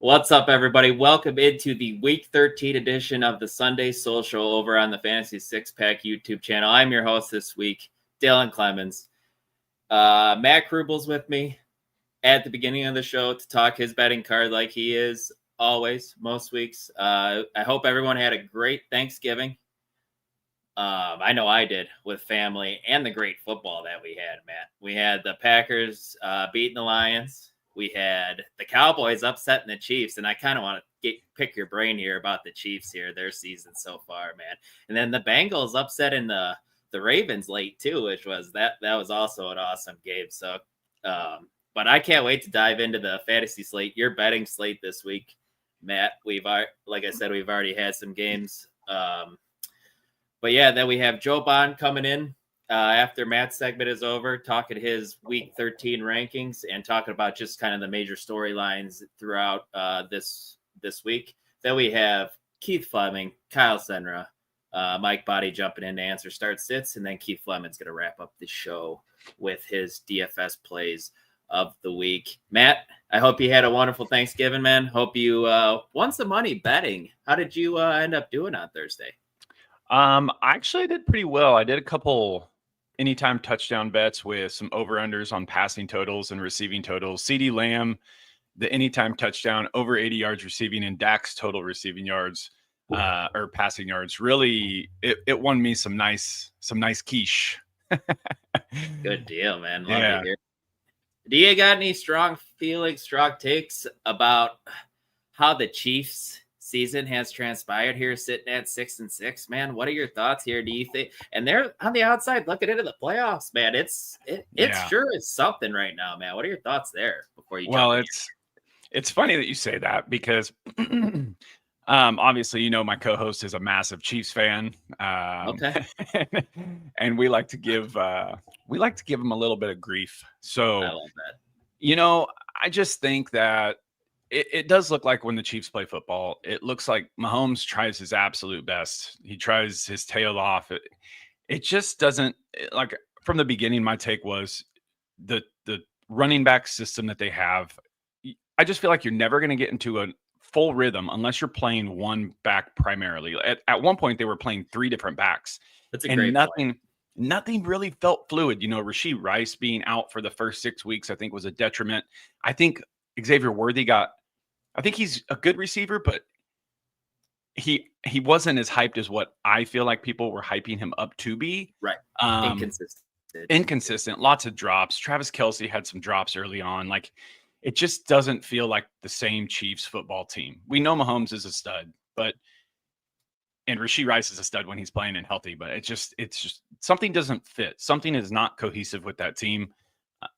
What's up, everybody? Welcome into the Week 13 edition of the Sunday Social over on the Fantasy Six Pack YouTube channel. I'm your host this week, Dylan Clemons. Matt Crubel's with me at the beginning of the show to talk his betting card like he is always, most weeks. I hope everyone had a great Thanksgiving. I know I did with family and the great football that we had, Matt. We had the Packers beating the Lions. We had the Cowboys upsetting the Chiefs, and I kind of want to pick your brain here about the Chiefs here, their season so far, man. And then the Bengals upsetting the Ravens late too, which was that was also an awesome game. So, but I can't wait to dive into the fantasy slate, your betting slate this week, Matt. Like I said, we've already had some games. But yeah, then we have Joe Bond coming in after Matt's segment is over, talking his Week 13 rankings and talking about just kind of the major storylines throughout this week. Then we have Keith Flemming, Kyle Senra, Ike Bonni jumping in to answer start sits, and then Keith Flemming's going to wrap up the show with his DFS plays of the week. Matt, I hope you had a wonderful Thanksgiving, man. Hope you won some money betting. How did you end up doing on Thursday? I actually did pretty well. I did a couple anytime touchdown bets with some over-unders on passing totals and receiving totals. CeeDee Lamb, the anytime touchdown, over 80 yards receiving, and Dak's total receiving yards or passing yards. Really, it won me some nice quiche. Good deal, man. Love to hear. Do you got any strong feelings, strong takes about how the Chiefs season has transpired here, sitting at 6-6, man? What are your thoughts here? Do you think, and they're on the outside looking into the playoffs, man? It's sure is something right now, man. What are your thoughts there before you jump in? It's funny that you say that because obviously, my co-host is a massive Chiefs fan. Okay. And we like to give him a little bit of grief. So I love that. I just think that it does look like when the Chiefs play football, it looks like Mahomes tries his absolute best. He tries his tail off. It just doesn't, like, from the beginning, my take was the running back system that they have. I just feel like you're never going to get into a full rhythm unless you're playing one back primarily. At one point, they were playing three different backs. That's a great point. Nothing really felt fluid. Rashee Rice being out for the first 6 weeks, I think, was a detriment. I think Xavier Worthy I think he's a good receiver, but he wasn't as hyped as what I feel like people were hyping him up to be. Right. Inconsistent. Lots of drops. Travis Kelce had some drops early on. Like, it just doesn't feel like the same Chiefs football team. We know Mahomes is a stud, and Rashee Rice is a stud when he's playing and healthy, but it's just something doesn't fit. Something is not cohesive with that team,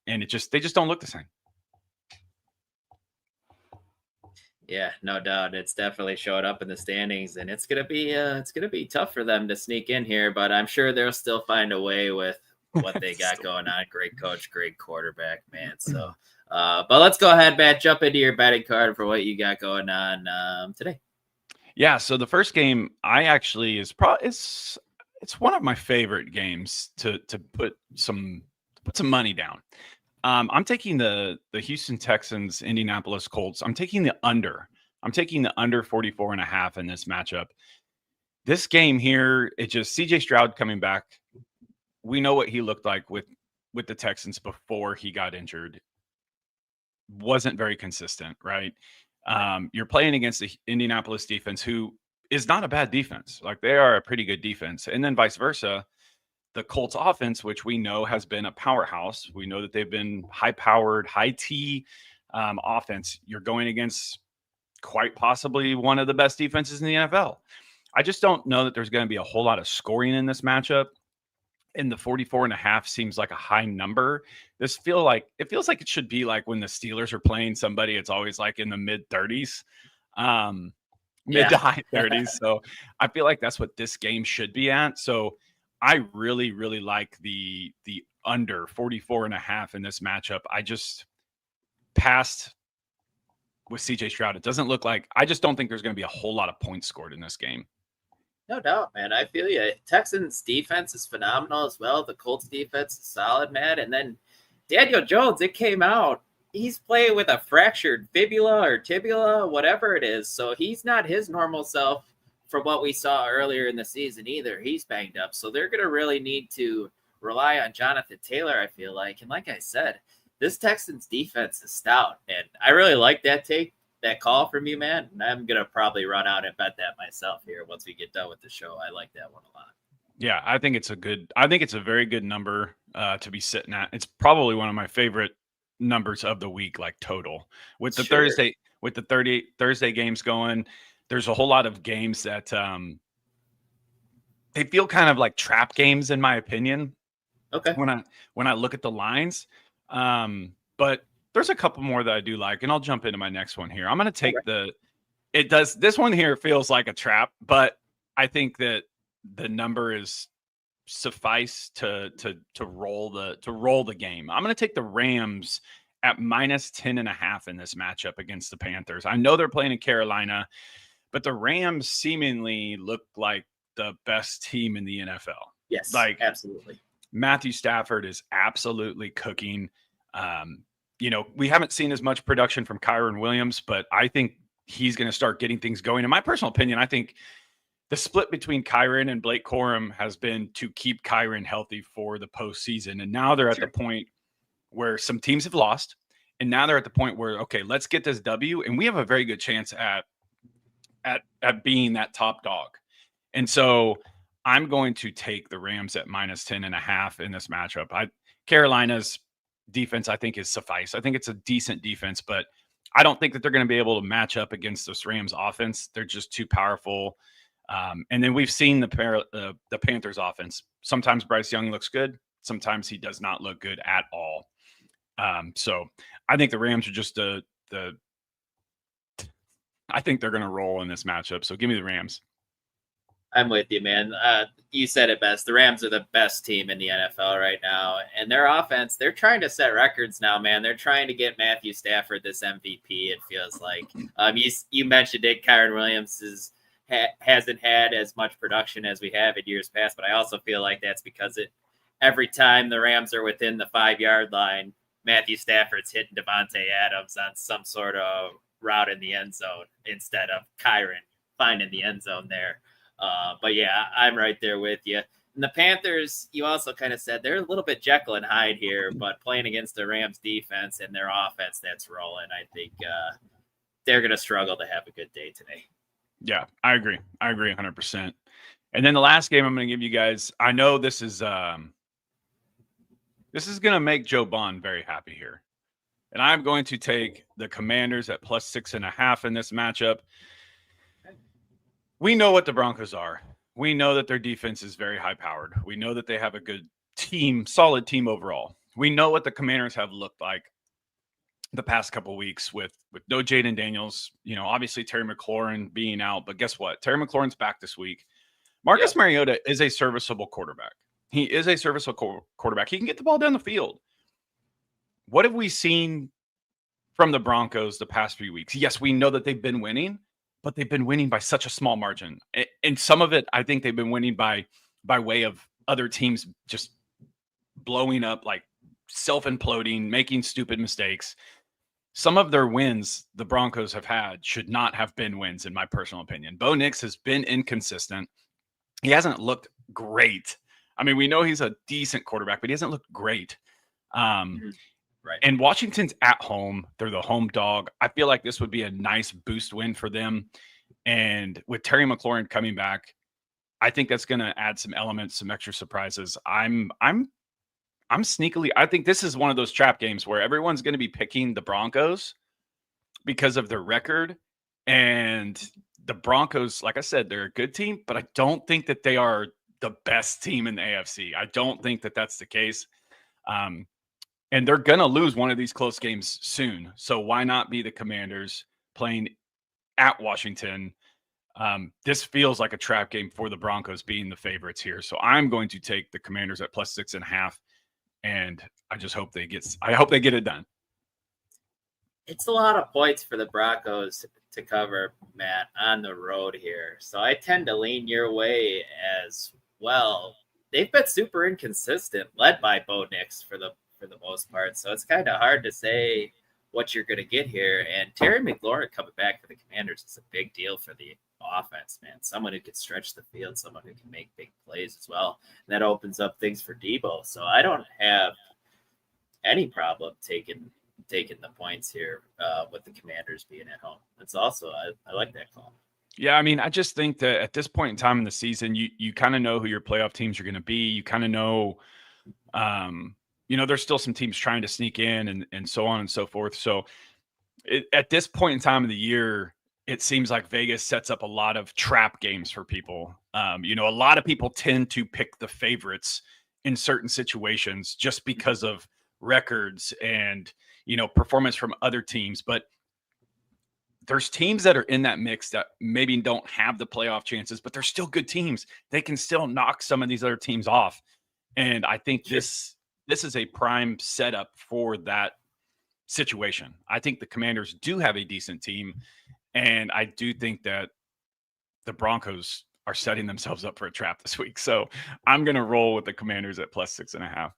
and they just don't look the same. Yeah, no doubt. It's definitely showed up in the standings, and it's gonna be tough for them to sneak in here, but I'm sure they'll still find a way with what they got going on. Great coach, great quarterback, man. So, but let's go ahead, Matt. Jump into your betting card for what you got going on today. Yeah. So the first game I actually it's one of my favorite games to put some money down. I'm taking the Houston Texans, Indianapolis Colts. I'm taking the under. I'm taking the under 44.5 in this matchup. This game here, it's just CJ Stroud coming back. We know what he looked like with the Texans before he got injured. Wasn't very consistent, right? You're playing against the Indianapolis defense, who is not a bad defense. Like, they are a pretty good defense. And then vice versa. The Colts offense, which we know has been a powerhouse. We know that they've been high-powered, high-T offense. You're going against quite possibly one of the best defenses in the NFL. I just don't know that there's going to be a whole lot of scoring in this matchup. And the 44.5 seems like a high number. It feels like it should be like when the Steelers are playing somebody. It's always like in the mid-30s. Mid to high 30s. So I feel like that's what this game should be at. So I really, really like the under 44.5 in this matchup. I just passed with CJ Stroud. It doesn't look like, I just don't think there's going to be a whole lot of points scored in this game. No doubt, man. I feel you. Texans defense is phenomenal as well. The Colts defense is solid, man. And then Daniel Jones, it came out he's playing with a fractured fibula or tibula, whatever it is. So he's not his normal self from what we saw earlier in the season either. He's banged up. So they're going to really need to rely on Jonathan Taylor, I feel like. And like I said, this Texans defense is stout. And I really like that call from you, man. And I'm going to probably run out and bet that myself here once we get done with the show. I like that one a lot. Yeah, I think it's a very good number to be sitting at. It's probably one of my favorite numbers of the week, like total. With the Thursday games going, there's a whole lot of games that they feel kind of like trap games in my opinion. Okay. When I look at the lines. But there's a couple more that I do like, and I'll jump into my next one here. I'm going to take this one here feels like a trap, but I think that the number is suffice to roll the game. I'm going to take the Rams at -10.5 in this matchup against the Panthers. I know they're playing in Carolina, but the Rams seemingly look like the best team in the NFL. Yes, absolutely. Matthew Stafford is absolutely cooking. We haven't seen as much production from Kyren Williams, but I think he's going to start getting things going. In my personal opinion, I think the split between Kyren and Blake Corum has been to keep Kyren healthy for the postseason. And now they're at the point where some teams have lost. And now they're at the point where, okay, let's get this W. And we have a very good chance at being that top dog. And so I'm going to take the Rams at -10.5 in this matchup. Carolina's defense, I think, is suffice. I think it's a decent defense, but I don't think that they're going to be able to match up against this Rams offense. They're just too powerful. And then we've seen the Panthers offense. Sometimes Bryce Young looks good. Sometimes he does not look good at all. So I think the Rams are just I think they're going to roll in this matchup. So give me the Rams. I'm with you, man. You said it best. The Rams are the best team in the NFL right now. And their offense, they're trying to set records now, man. They're trying to get Matthew Stafford this MVP, it feels like. You mentioned it. Kyren Williams hasn't had as much production as we have in years past, but I also feel like that's because every time the Rams are within the 5-yard line, Matthew Stafford's hitting Devontae Adams on some sort of route in the end zone instead of Kyren finding the end zone there. But yeah, I'm right there with you. And the Panthers, you also kind of said they're a little bit Jekyll and Hyde here, but playing against the Rams defense and their offense that's rolling, I think they're going to struggle to have a good day today. Yeah, I agree 100%. And then the last game I'm going to give you guys, I know this is going to make Joe Bond very happy here. And I'm going to take the Commanders at +6.5 in this matchup. We know what the Broncos are. We know that their defense is very high-powered. We know that they have a good team, solid team overall. We know what the Commanders have looked like the past couple of weeks with no Jaden Daniels. Obviously Terry McLaurin being out, but guess what? Terry McLaurin's back this week. Marcus Mariota is a serviceable quarterback. He is a serviceable quarterback. He can get the ball down the field. What have we seen from the Broncos the past few weeks? Yes, we know that they've been winning, but they've been winning by such a small margin. And some of it, I think they've been winning by way of other teams just blowing up, like self-imploding, making stupid mistakes. Some of their wins the Broncos have had should not have been wins, in my personal opinion. Bo Nix has been inconsistent. He hasn't looked great. I mean, we know he's a decent quarterback, but he hasn't looked great. Right. And Washington's at home. They're the home dog. I feel like this would be a nice boost win for them. And with Terry McLaurin coming back, I think that's going to add some elements, some extra surprises. I'm sneakily, I think this is one of those trap games where everyone's going to be picking the Broncos because of their record. And the Broncos, like I said, they're a good team, but I don't think that they are the best team in the AFC. I don't think that that's the case. And they're going to lose one of these close games soon. So why not be the Commanders playing at Washington? This feels like a trap game for the Broncos being the favorites here. So I'm going to take the Commanders at +6.5. And I just hope they get it done. It's a lot of points for the Broncos to cover, Matt, on the road here. So I tend to lean your way as well. They've been super inconsistent, led by Bo Nix for the most part. So it's kind of hard to say what you're going to get here. And Terry McLaurin coming back for the Commanders is a big deal for the offense, man. Someone who can stretch the field, someone who can make big plays as well. And that opens up things for Debo. So I don't have any problem taking the points here with the Commanders being at home. That's also, I like that call. Yeah, I mean, I just think that at this point in time in the season, you kind of know who your playoff teams are going to be. You kind of know, there's still some teams trying to sneak in and so on and so forth. So at this point in time of the year, it seems like Vegas sets up a lot of trap games for people. A lot of people tend to pick the favorites in certain situations just because of records and, performance from other teams. But there's teams that are in that mix that maybe don't have the playoff chances, but they're still good teams. They can still knock some of these other teams off. And I think this is a prime setup for that situation. I think the Commanders do have a decent team. And I do think that the Broncos are setting themselves up for a trap this week. So I'm going to roll with the Commanders at +6.5.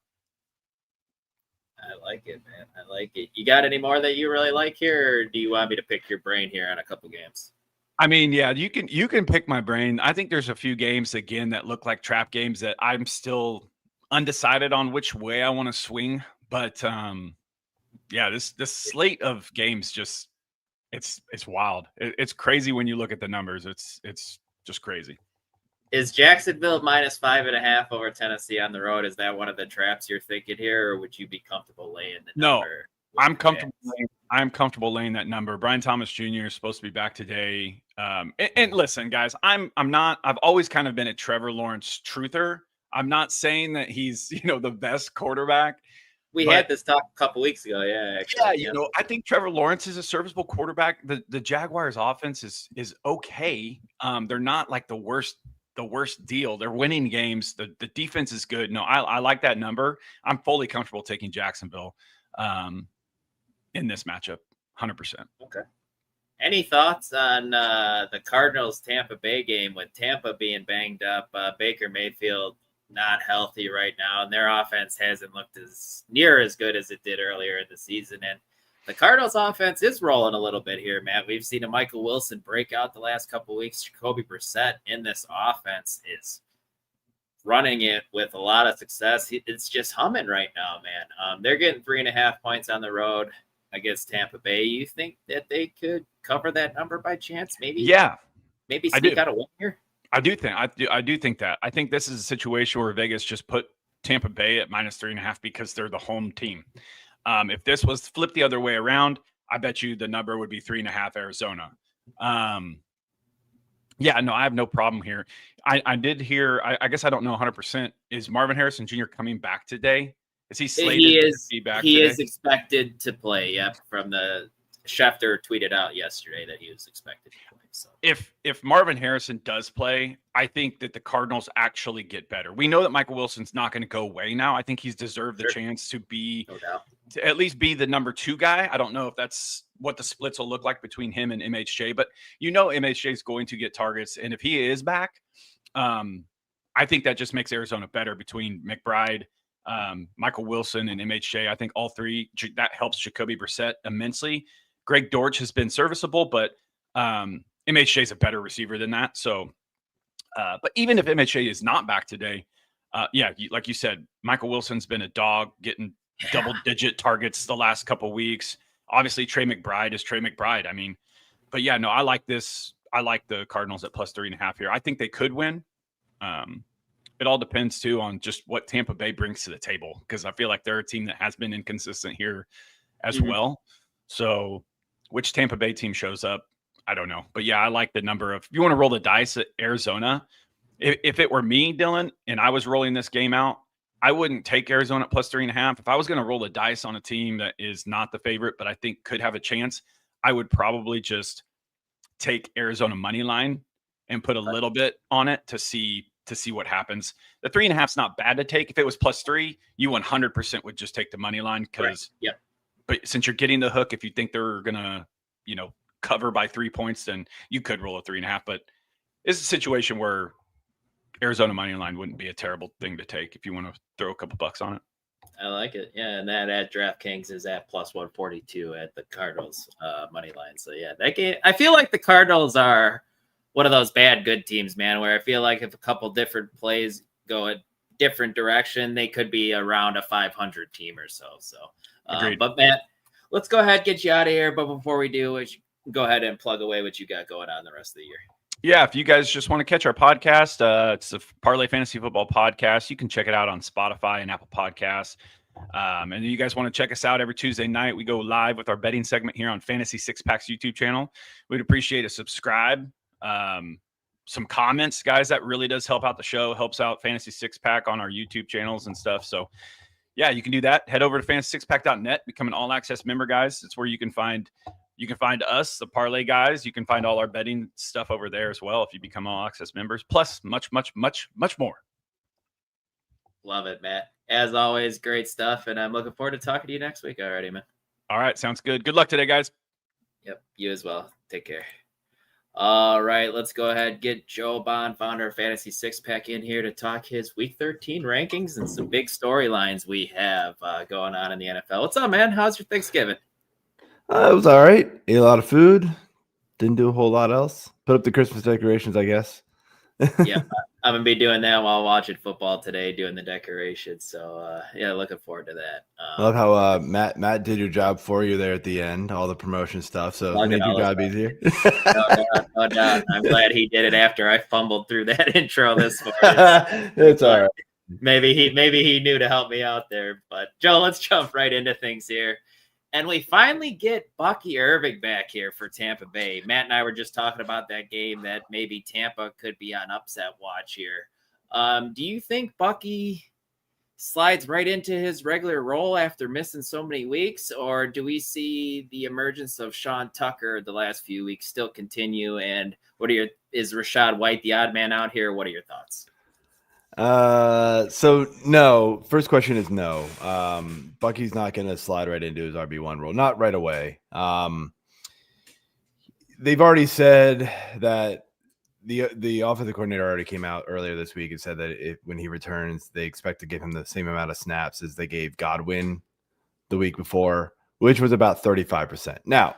I like it, man. I like it. You got any more that you really like here, or do you want me to pick your brain here on a couple games? I mean, yeah, you can pick my brain. I think there's a few games again that look like trap games that I'm still undecided on which way I want to swing. But this slate of games just it's wild. It's crazy when you look at the numbers. It's just crazy. Is Jacksonville -5.5 over Tennessee on the road? Is that one of the traps you're thinking here, or would you be comfortable laying the number? No, I'm comfortable laying that number. Brian Thomas Jr. is supposed to be back today. And listen, guys, I've always kind of been a Trevor Lawrence truther. I'm not saying that he's, the best quarterback. We had this talk a couple weeks ago. Yeah. Actually, I think Trevor Lawrence is a serviceable quarterback. The Jaguars offense is okay. They're not like the worst deal. They're winning games. The defense is good. No, I like that number. I'm fully comfortable taking Jacksonville in this matchup, 100%. Okay. Any thoughts on the Cardinals Tampa Bay game with Tampa being banged up? Baker Mayfield not healthy right now, and their offense hasn't looked near as good as it did earlier in the season. And the Cardinals offense is rolling a little bit here, Matt. We've seen a Michael Wilson break out the last couple of weeks. Jacoby Brissett in this offense is running it with a lot of success. It's just humming right now, man. They're getting 3.5 points on the road against Tampa Bay. You think that they could cover that number by chance? Maybe. Yeah. Maybe sneak out a win here. I do think that. I think this is a situation where Vegas just put Tampa Bay at -3.5 because they're the home team. If this was flipped the other way around, I bet you the number would be 3.5 Arizona. I have no problem here. I did hear, I guess I don't know 100%. Is Marvin Harrison Jr. coming back today? Is he slated to be back today? He is expected to play, yep. From the Schefter tweeted out yesterday that he was expected to play. So if Marvin Harrison does play, I think that the Cardinals actually get better. We know that Michael Wilson's not going to go away now. I think he's deserved the chance to be, to at least be the number 2 guy. I don't know if that's what the splits will look like between him and MHJ, but MHJ is going to get targets. And if he is back, I think that just makes Arizona better between McBride, Michael Wilson, and MHJ. I think all three, that helps Jacoby Brissett immensely. Greg Dortch has been serviceable, but MHJ is a better receiver than that. So, but even if MHJ is not back today, like you said, Michael Wilson's been a dog, getting double-digit targets the last couple weeks. Obviously, Trey McBride is Trey McBride. I mean, but yeah, no, I like this. I like the Cardinals at +3.5 here. I think they could win. It all depends too on just what Tampa Bay brings to the table, because I feel like they're a team that has been inconsistent here as well. So which Tampa Bay team shows up, I don't know. But yeah, I like the number of, if you want to roll the dice at Arizona, if it were me, Dylan, and I was rolling this game out, I wouldn't take Arizona at +3.5. If I was going to roll the dice on a team that is not the favorite, but I think could have a chance, I would probably just take Arizona money line and put a little bit on it to see what happens. The 3.5 is not bad to take. If it was +3, you 100% would just take the money line because, But since you're getting the hook, if you think they're gonna, cover by 3 points, then you could roll a 3.5. But it's a situation where Arizona money line wouldn't be a terrible thing to take if you want to throw a couple bucks on it. I like it. Yeah, and that at DraftKings is at plus 142 at the Cardinals money line. So yeah, that game. I feel like the Cardinals are one of those bad good teams, man. Where I feel like if a couple different plays go a different direction, they could be around a 500 team or so. So, but Matt, let's go ahead and get you out of here. But before we do, we should go ahead and plug away what you got going on the rest of the year. Yeah, if you guys just want to catch our podcast, it's a Parlay Fantasy Football podcast. You can check it out on Spotify and Apple Podcasts. And you guys want to check us out every Tuesday night. We go live with our betting segment here on Fantasy Six Packs YouTube channel. We'd appreciate a subscribe, some comments, guys. That really does help out the show, helps out Fantasy Six Pack on our YouTube channels and stuff. So, yeah, you can do that. Head over to fantasysixpack.net, become an all-access member, guys. It's where you can find us, the parlay guys. You can find all our betting stuff over there as well if you become all access members, plus much, much, much, much more. Love it, Matt. As always, great stuff. And I'm looking forward to talking to you next week already, man. All right. Sounds good. Good luck today, guys. Yep. You as well. Take care. All right. Let's go ahead and get Joe Bond, founder of Fantasy Six Pack, in here to talk his Week 13 rankings and some big storylines we have going on in the NFL. What's up, man? How's your Thanksgiving? It was all right. Ate a lot of food. Didn't do a whole lot else. Put up the Christmas decorations, I guess. Yeah, I'm going to be doing that while watching football today, doing the decorations. So, yeah, looking forward to that. I love how Matt did your job for you there at the end, all the promotion stuff. So it made your job easier. No doubt. I'm glad he did it after I fumbled through that intro this morning. It's all right. Maybe he knew to help me out there. But, Joe, let's jump right into things here. And we finally get Bucky Irving back here for Tampa Bay. Matt and I were just talking about that game that maybe Tampa could be on upset watch here. Do you think Bucky slides right into his regular role after missing so many weeks? Or do we see the emergence of Sean Tucker the last few weeks still continue? And is Rachaad White the odd man out here? What are your thoughts? So no, first question is no. Bucky's not going to slide right into his RB1 role, not right away. They've already said that the offensive coordinator already came out earlier this week and said that when he returns, they expect to give him the same amount of snaps as they gave Godwin the week before, which was about 35%. Now,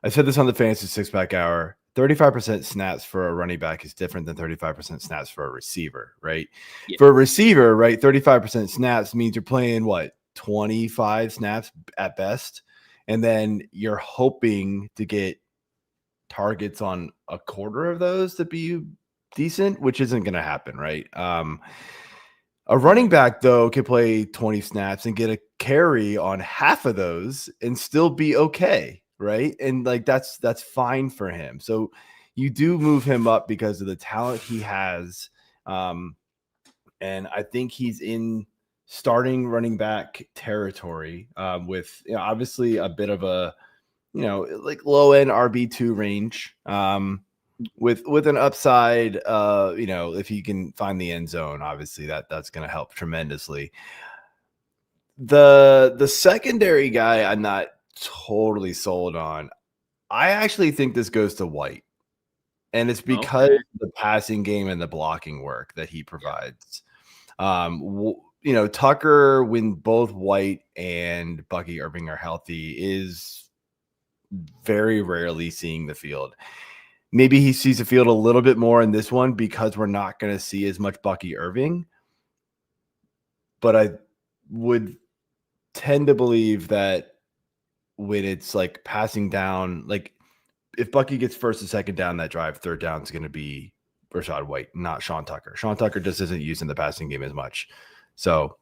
I said this on the Fantasy Six Pack Hour. 35% snaps for a running back is different than 35% snaps for a receiver, right? Yeah. For a receiver, right, 35% snaps means you're playing, 25 snaps at best, and then you're hoping to get targets on a quarter of those to be decent, which isn't going to happen, right? A running back, though, can play 20 snaps and get a carry on half of those and still be okay. Right. And that's fine for him. So you do move him up because of the talent he has. And I think he's in starting running back territory with obviously a bit of a, low end RB2 range with an upside, if he can find the end zone, obviously that's going to help tremendously. The secondary guy, I'm not totally sold on. I actually think this goes to White, and it's because of the passing game and the blocking work that he provides. Tucker, when both White and Bucky Irving are healthy, is very rarely seeing the field. Maybe he sees the field a little bit more in this one because we're not going to see as much Bucky Irving, but I would tend to believe that when it's like passing down, like if Bucky gets first and second down that drive, third down is going to be Rachaad White, not Sean Tucker. Sean Tucker just isn't used in the passing game as much. So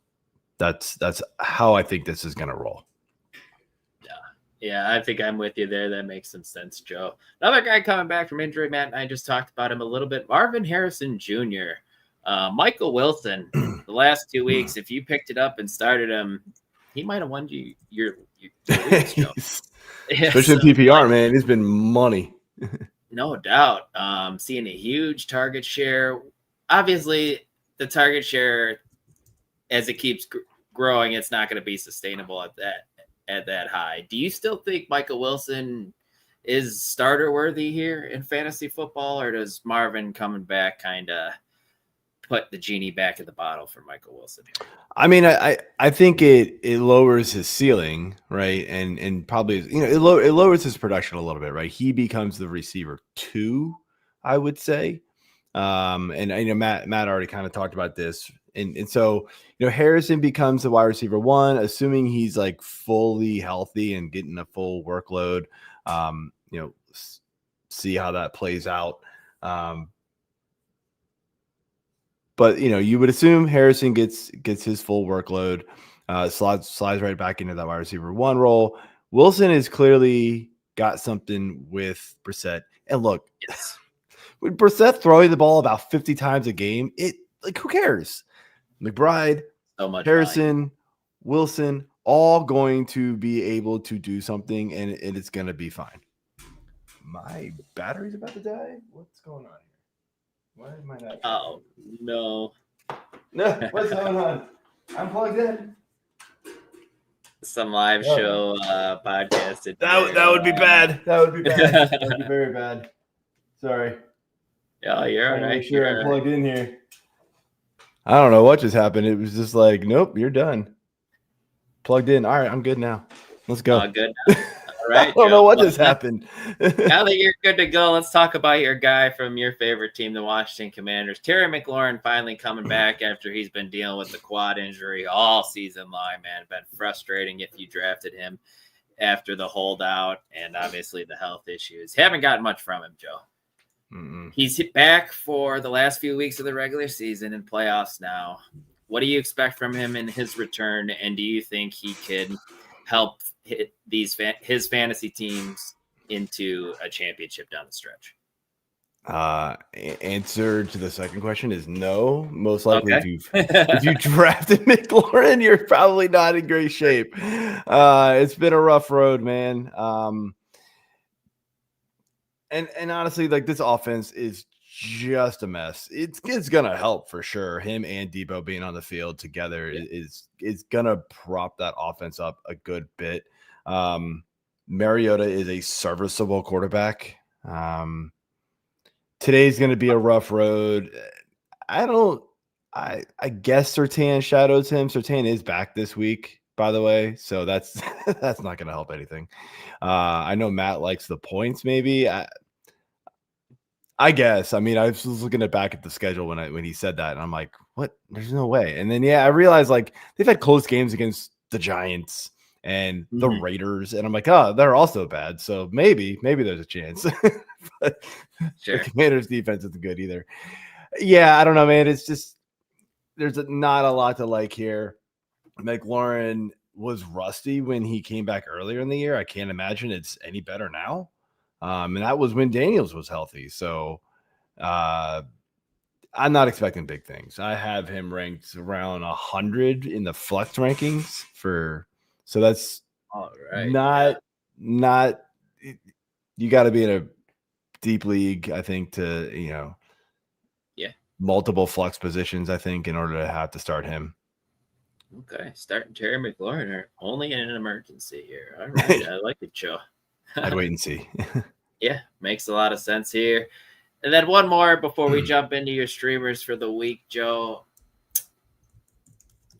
that's how I think this is going to roll. Yeah, I think I'm with you there. That makes some sense, Joe. Another guy coming back from injury, Matt and I just talked about him a little bit. Marvin Harrison Jr. Michael Wilson, the last 2 weeks, if you picked it up and started him, he might have won you your weeks, Joe. Especially in PPR, man. He's been money. No doubt. Seeing a huge target share. Obviously, the target share, as it keeps growing, it's not going to be sustainable at that high. Do you still think Michael Wilson is starter worthy here in fantasy football, or does Marvin coming back kind of put the genie back in the bottle for Michael Wilson here? I mean, I think it lowers his ceiling, right? And probably, it lowers his production a little bit, right? He becomes the receiver 2, I would say. And Matt already kind of talked about this. And so, Harrison becomes the wide receiver 1, assuming he's like fully healthy and getting a full workload. See how that plays out. But you would assume Harrison gets his full workload, slides right back into that wide receiver 1 role. Wilson has clearly got something with Brissett. And look, when Brissett throwing the ball about 50 times a game, who cares? McBride, So much Harrison, volume. Wilson, all going to be able to do something, and it's going to be fine. My battery's about to die. What's going on here? Why am I not? Oh, no. No, what's going on? I'm plugged in. Some live show podcast. That would be bad. That would be bad. That would be very bad. Sorry. Yeah, you're all right. Make sure I'm plugged in here. I don't know what just happened. It was just like, nope, you're done. Plugged in. All right, I'm good now. Let's go. Oh, good now. All right. I don't know what just happened. Now that you're good to go, let's talk about your guy from your favorite team, the Washington Commanders. Terry McLaurin finally coming back after he's been dealing with the quad injury all season long, man. Been frustrating if you drafted him after the holdout and obviously the health issues. Haven't gotten much from him, Joe. Mm-mm. He's hit back for the last few weeks of the regular season and playoffs now. What do you expect from him in his return, and do you think he can help hit his fantasy teams into a championship down the stretch? Answer to the second question is no. Most likely, Okay. if you drafted McLaurin, you're probably not in great shape. It's been a rough road, man. And honestly, like, this offense is just a mess. It's gonna help for sure. Him and Debo being on the field together is gonna prop that offense up a good bit. Mariota is a serviceable quarterback. Today's gonna be a rough road. I guess Surtain shadows him. Surtain is back this week, by the way, so that's that's not gonna help anything. I know Matt likes the points, maybe. I guess. I mean, I was looking back at the schedule when he said that, and I'm like, what? There's no way. And then I realized, like, they've had close games against the Giants and the Raiders, and I'm like, oh, they're also bad. So maybe there's a chance. But Sure. The Commanders' defense isn't good either. Yeah, I don't know, man. It's just there's not a lot to like here. McLaurin was rusty when he came back earlier in the year. I can't imagine it's any better now. And that was when Daniels was healthy. So I'm not expecting big things. I have him ranked around 100 in the flex rankings so that's All right. not you got to be in a deep league, I think, to multiple flex positions, I think, in order to have to start him. Okay, starting Terry McLaurin only in an emergency here. All right, I like it, Joe. I'd wait and see. Yeah, makes a lot of sense here. And then one more before we jump into your streamers for the week, Joe.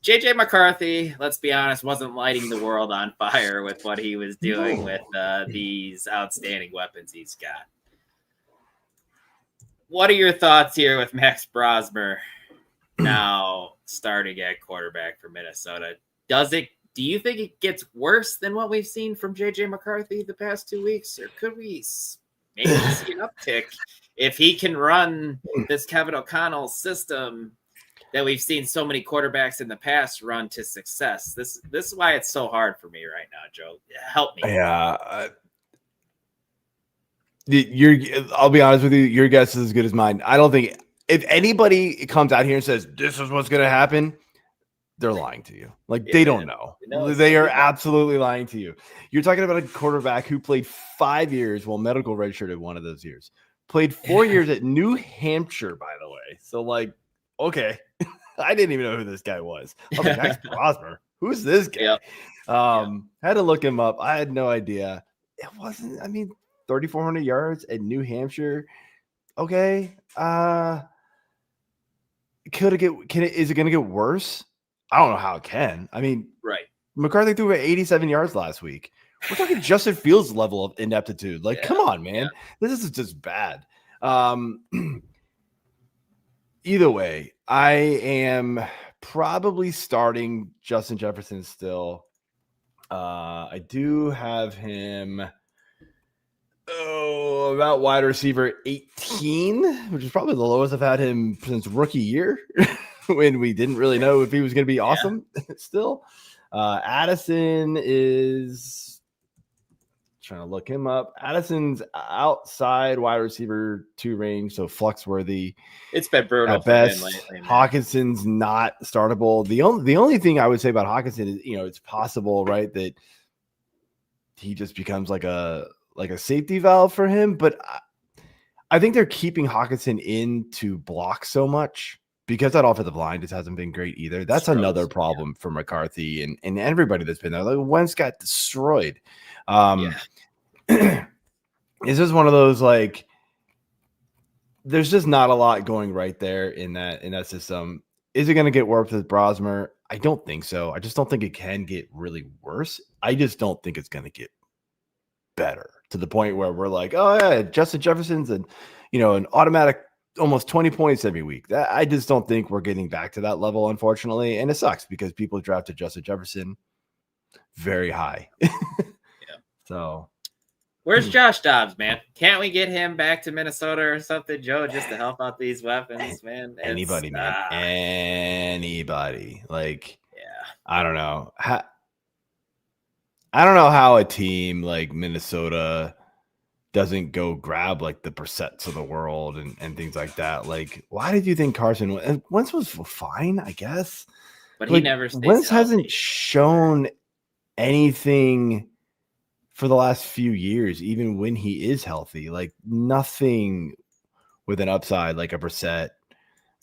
JJ McCarthy, let's be honest, wasn't lighting the world on fire with what he was doing with these outstanding weapons he's got. What are your thoughts here with Max Brosmer now starting at quarterback for Minnesota? Do you think it gets worse than what we've seen from JJ McCarthy the past 2 weeks? Or could we maybe see an uptick if he can run this Kevin O'Connell system that we've seen so many quarterbacks in the past run to success? This is why it's so hard for me right now, Joe. Help me. Yeah. I'll be honest with you, your guess is as good as mine. I don't think if anybody comes out here and says this is what's going to happen, they're lying to you. Like, they don't know. They are absolutely lying to you. You're talking about a quarterback who played 5 years, medical redshirted one of those years. Played 4 years at New Hampshire, by the way. So, like, okay. I didn't even know who this guy was. I was like, Max Brosmer. Who's this guy? Had to look him up. I had no idea. It wasn't, 3,400 yards at New Hampshire. Okay. Is it going to get worse? I don't know how it can. I mean, Right. McCarthy threw at 87 yards last week. We're talking Justin Fields level of ineptitude. Like, come on, man. This is just bad. Either way, I am probably starting Justin Jefferson still. I do have him about wide receiver 18, which is probably the lowest I've had him since rookie year when we didn't really know if he was going to be awesome still. Addison is trying to look him up. Addison's outside wide receiver 2 range, so flex worthy. It's been brutal at best. Lately, Hawkinson's not startable. The only thing I would say about Hawkinson is, it's possible, right, that he just becomes like a safety valve for him. But I think they're keeping Hawkinson in to block so much because that offensive line just hasn't been great either. That's another problem for McCarthy and everybody that's been there. Like Wentz got destroyed. Is this one of those, like, there's just not a lot going right there in that system. Is it going to get worse with Brosmer? I don't think so. I just don't think it can get really worse. I just don't think it's going to get better to the point where we're like, oh yeah, Justin Jefferson's an automatic almost 20 points every week. I just don't think we're getting back to that level, unfortunately. And it sucks because people drafted Justin Jefferson very high. So where's Josh Dobbs, man? Can't we get him back to Minnesota or something, Joe, just to help out these weapons, man? Anybody. Like, I don't know. I don't know how a team like Minnesota doesn't go grab like the Brissetts of the world and things like that. Like, why did you think Carson Wentz was fine, I guess? But he never stays Wentz healthy. hasn't shown anything for the last few years, even when he is healthy. Like, nothing with an upside like a Brissett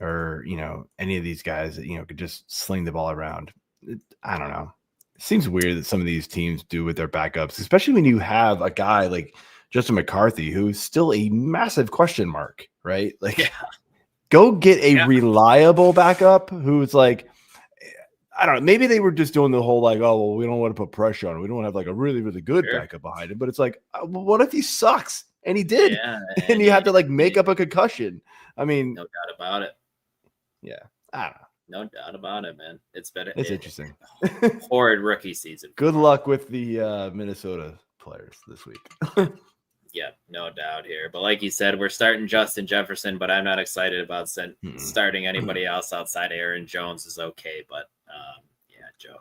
or, any of these guys that, could just sling the ball around. I don't know. It seems weird that some of these teams do with their backups, especially when you have a guy like Justin McCarthy, who's still a massive question mark, right? Like, go get a reliable backup who's like, I don't know. Maybe they were just doing the whole like, oh, well, we don't want to put pressure on him. We don't want to have like a really, really good backup behind him. But it's like, what if he sucks? And he did. And you have to like make up a concussion. I mean, no doubt about it. Yeah. I don't know. No doubt about it, man. It's interesting. Horrid rookie season. Good luck with the Minnesota players this week. Yeah, no doubt here. But like you said, we're starting Justin Jefferson, but I'm not excited about starting anybody else outside Aaron Jones is okay. But Joe.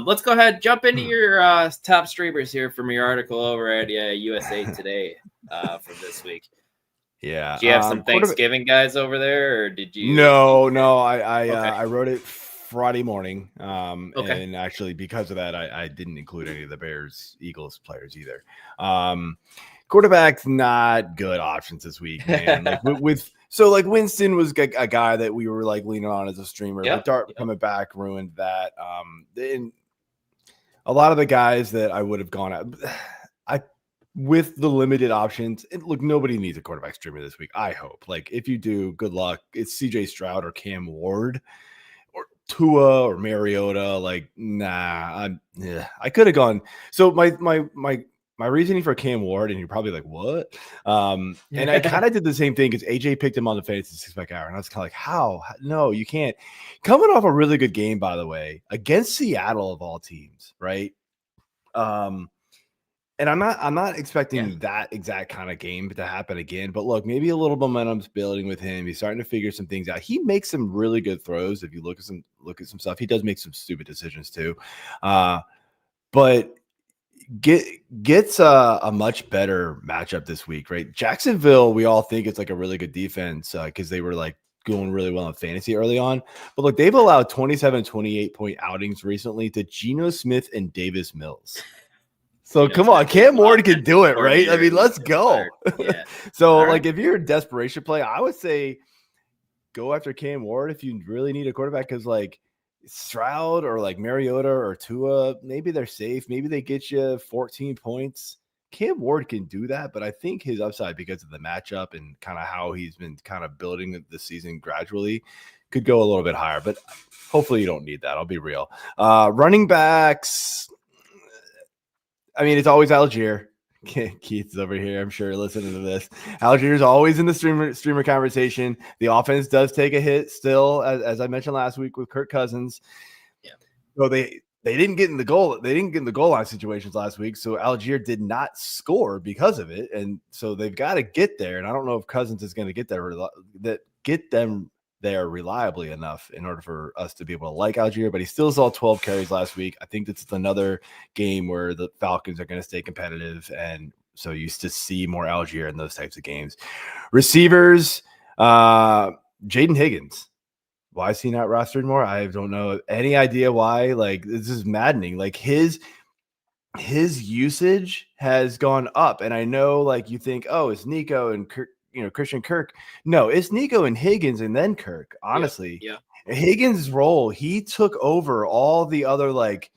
Let's go ahead, jump into your top streamers here from your article over at USA Today for this week. Yeah. Do you have some Thanksgiving guys over there, or did you? No. I wrote it Friday morning. And actually because of that, I didn't include any of the Bears Eagles players either. Quarterback's not good options this week, man. Like so like Winston was a guy that we were like leaning on as a streamer. But Dart coming back ruined that. Then a lot of the guys that I would have gone at, with the limited options, look, nobody needs a quarterback streamer this week. I hope. Like, if you do, good luck. It's CJ Stroud or Cam Ward or Tua or Mariota. Like, nah, I could have gone. So my reasoning for Cam Ward, and you're probably like, what? And I kind of did the same thing because AJ picked him on the fantasy 6-pack hour, and I was kind of like, how? No, you can't. Coming off a really good game, by the way, against Seattle of all teams, right? And I'm not expecting that exact kind of game to happen again. But look, maybe a little momentum's building with him. He's starting to figure some things out. He makes some really good throws. If you look at some stuff, he does make some stupid decisions too. But gets a much better matchup this week, right? Jacksonville, we all think it's like a really good defense because they were like going really well in fantasy early on. But look, they've allowed 27, 28 point outings recently to Geno Smith and Davis Mills. So come on, Cam Ward can do it, right? I mean, let's go. Yeah. So like if you're a desperation play, I would say go after Cam Ward if you really need a quarterback because like Stroud or like Mariota or Tua, maybe they're safe. Maybe they get you 14 points. Cam Ward can do that, but I think his upside because of the matchup and kind of how he's been kind of building the season gradually could go a little bit higher, but hopefully you don't need that. I'll be real. Running backs. I mean, it's always Algier. Keith's over here, I'm sure, listening to this. Algier's always in the streamer conversation. The offense does take a hit still, as I mentioned last week with Kirk Cousins. Yeah. So they didn't get in the goal. They didn't get in the goal line situations last week. So Algier did not score because of it, and so they've got to get there. And I don't know if Cousins is going to get them there reliably enough in order for us to be able to like Algier, but he still saw 12 carries last week. I think that's another game where the Falcons are going to stay competitive, and so you used to see more Algier in those types of games. Receivers, Jaden Higgins. Why is he not rostered more? I don't know any idea why. Like, this is maddening. Like, his usage has gone up, and I know, like, you think, oh, it's Nico and Kirk, Christian Kirk. No, it's Nico and Higgins and then Kirk. Honestly, yeah. Higgins' role, he took over all the other, like,